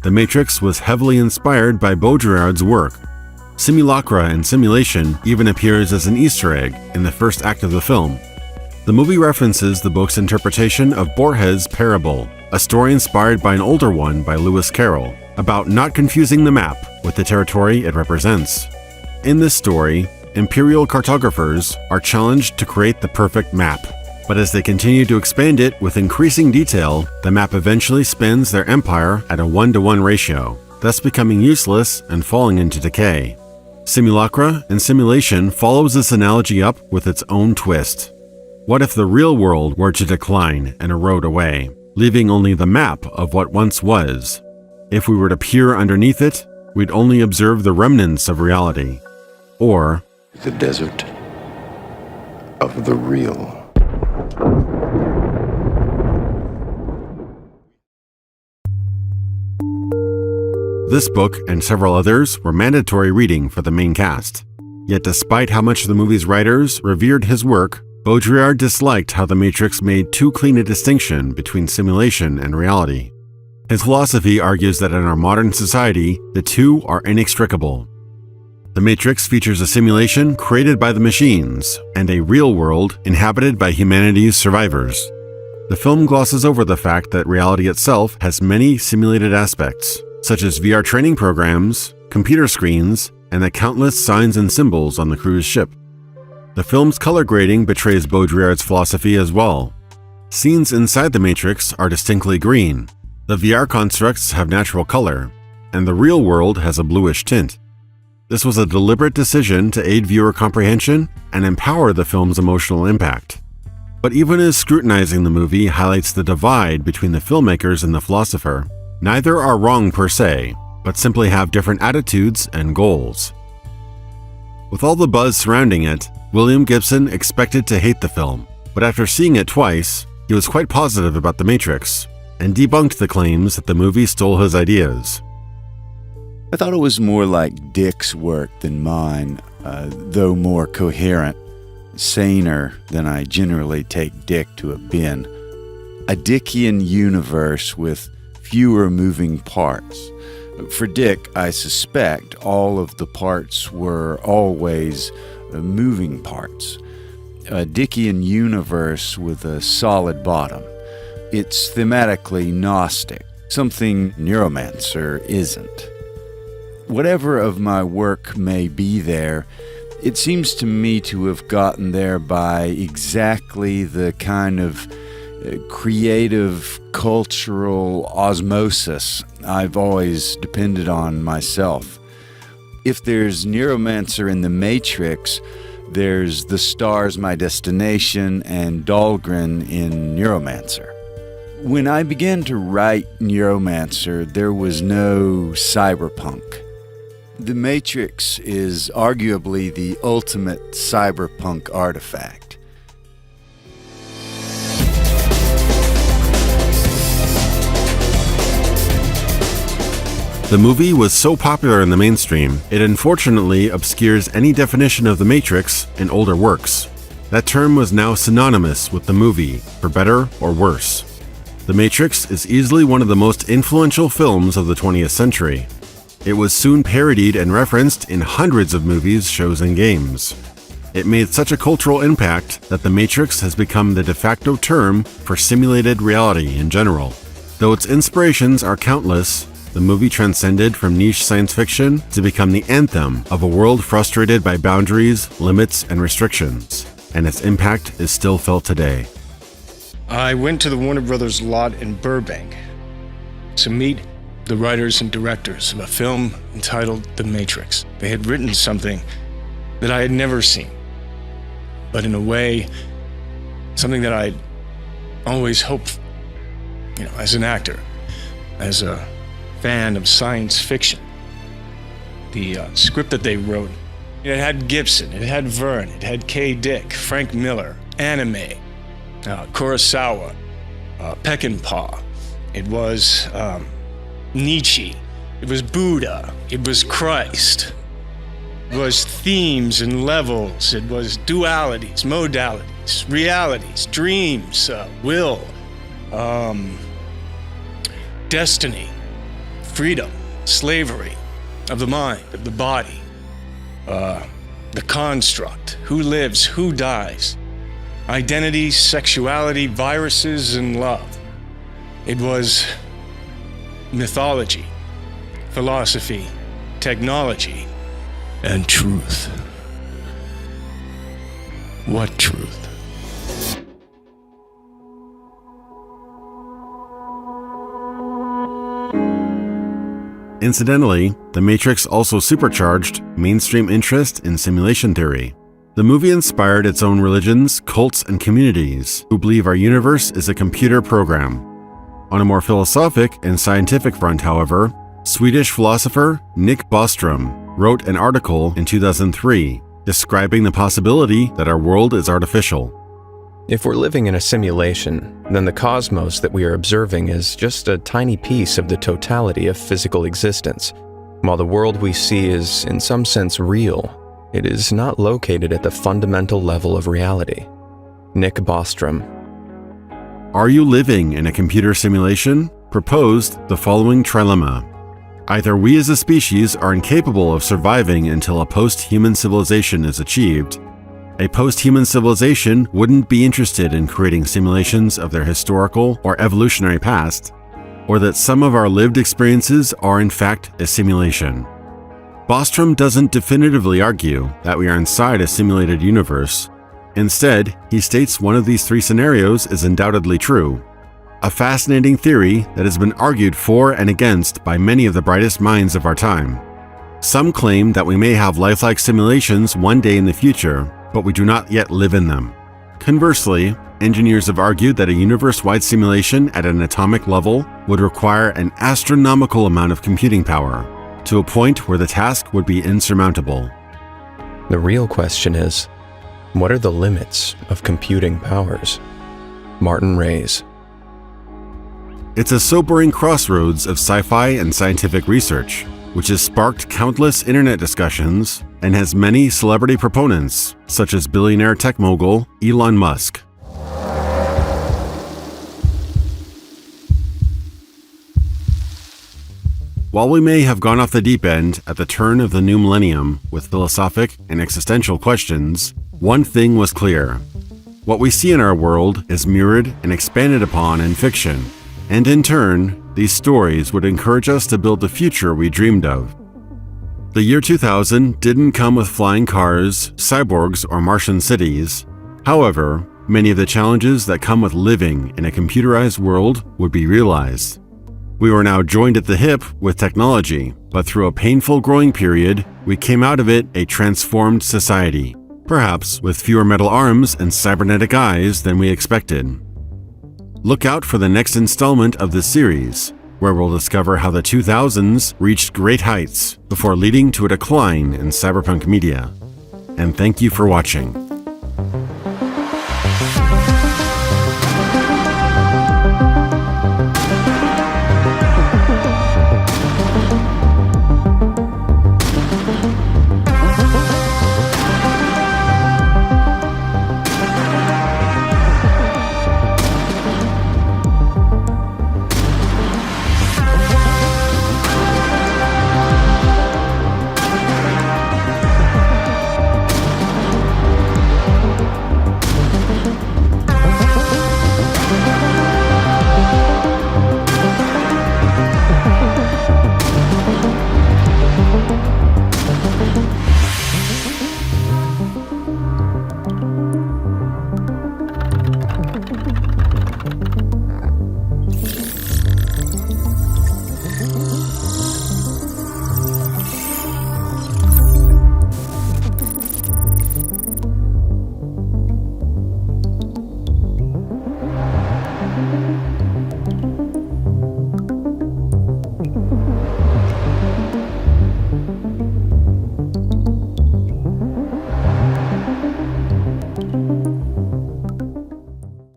The Matrix was heavily inspired by Baudrillard's work. Simulacra and simulation even appears as an Easter egg in the first act of the film. The movie references the book's interpretation of Borges' Parable, a story inspired by an older one by Lewis Carroll, about not confusing the map with the territory it represents. In this story, imperial cartographers are challenged to create the perfect map, but as they continue to expand it with increasing detail, the map eventually spans their empire at a 1-to-1 ratio, thus becoming useless and falling into decay. Simulacra and simulation follows this analogy up with its own twist. What if the real world were to decline and erode away, leaving only the map of what once was? If we were to peer underneath it, we'd only observe the remnants of reality. Or the desert of the real. This book and several others were mandatory reading for the main cast. Yet despite how much the movie's writers revered his work, Baudrillard disliked how The Matrix made too clean a distinction between simulation and reality. His philosophy argues that in our modern society, the two are inextricable. The Matrix features a simulation created by the machines and a real world inhabited by humanity's survivors. The film glosses over the fact that reality itself has many simulated aspects, such as VR training programs, computer screens, and the countless signs and symbols on the crew's ship. The film's color grading betrays Baudrillard's philosophy as well. Scenes inside the Matrix are distinctly green, the VR constructs have natural color, and the real world has a bluish tint. This was a deliberate decision to aid viewer comprehension and empower the film's emotional impact. But even as scrutinizing the movie highlights the divide between the filmmakers and the philosopher, neither are wrong per se. but simply have different attitudes and goals. With all the buzz surrounding it, William Gibson expected to hate the film, but after seeing it twice, he was quite positive about The Matrix and debunked the claims that the movie stole his ideas. I thought it was more like Dick's work than mine, though more coherent, saner than I generally take Dick to have been. A Dickian universe with fewer moving parts. For Dick, I suspect all of the parts were always moving parts. A Dickian universe with a solid bottom. It's thematically Gnostic, something Neuromancer isn't. Whatever of my work may be there, it seems to me to have gotten there by exactly the kind of creative, cultural osmosis I've always depended on myself. If there's Neuromancer in The Matrix, there's The Star's My Destination and Dahlgren in Neuromancer. When I began to write Neuromancer, there was no cyberpunk. The Matrix is arguably the ultimate cyberpunk artifact. The movie was so popular in the mainstream, it unfortunately obscures any definition of the Matrix in older works. That term was now synonymous with the movie, for better or worse. The Matrix is easily one of the most influential films of the 20th century. It was soon parodied and referenced in hundreds of movies, shows, and games. It made such a cultural impact that the Matrix has become the de facto term for simulated reality in general. Though its inspirations are countless, the movie transcended from niche science fiction to become the anthem of a world frustrated by boundaries, limits, and restrictions, and its impact is still felt today. I went to the Warner Brothers lot in Burbank to meet the writers and directors of a film entitled The Matrix. They had written something that I had never seen, but in a way, something that I'd always hoped, as an actor, as a fan of science fiction. The script that they wrote, it had Gibson, it had Verne, it had K. Dick, Frank Miller, anime, Kurosawa, Peckinpah. It was Nietzsche. It was Buddha. It was Christ. It was themes and levels. It was dualities, modalities, realities, dreams, will, destiny, freedom, slavery of the mind, of the body, the construct, who lives, who dies, identity, sexuality, viruses, and love. It was mythology, philosophy, technology, and truth. What truth? Incidentally, The Matrix also supercharged mainstream interest in simulation theory. The movie inspired its own religions, cults, and communities who believe our universe is a computer program. On a more philosophic and scientific front, however, Swedish philosopher Nick Bostrom wrote an article in 2003 describing the possibility that our world is artificial. If we're living in a simulation, then the cosmos that we are observing is just a tiny piece of the totality of physical existence. While the world we see is, in some sense, real, it is not located at the fundamental level of reality. Nick Bostrom. Are you living in a computer simulation? Proposed the following trilemma. Either we as a species are incapable of surviving until a post-human civilization is achieved. A post-human civilization wouldn't be interested in creating simulations of their historical or evolutionary past, or that some of our lived experiences are in fact a simulation. Bostrom doesn't definitively argue that we are inside a simulated universe. Instead, he states one of these three scenarios is undoubtedly true, a fascinating theory that has been argued for and against by many of the brightest minds of our time. Some claim that we may have lifelike simulations one day in the future, but we do not yet live in them. Conversely, engineers have argued that a universe-wide simulation at an atomic level would require an astronomical amount of computing power, to a point where the task would be insurmountable. The real question is, what are the limits of computing powers? Martin Reyes. It's a sobering crossroads of sci-fi and scientific research, which has sparked countless internet discussions and has many celebrity proponents, such as billionaire tech mogul Elon Musk. While we may have gone off the deep end at the turn of the new millennium with philosophic and existential questions, one thing was clear. What we see in our world is mirrored and expanded upon in fiction, and in turn, these stories would encourage us to build the future we dreamed of. The year 2000 didn't come with flying cars, cyborgs, or Martian cities. However, many of the challenges that come with living in a computerized world would be realized. We were now joined at the hip with technology, but through a painful growing period, we came out of it a transformed society, perhaps with fewer metal arms and cybernetic eyes than we expected. Look out for the next installment of this series, where we'll discover how the 2000s reached great heights before leading to a decline in cyberpunk media. And thank you for watching.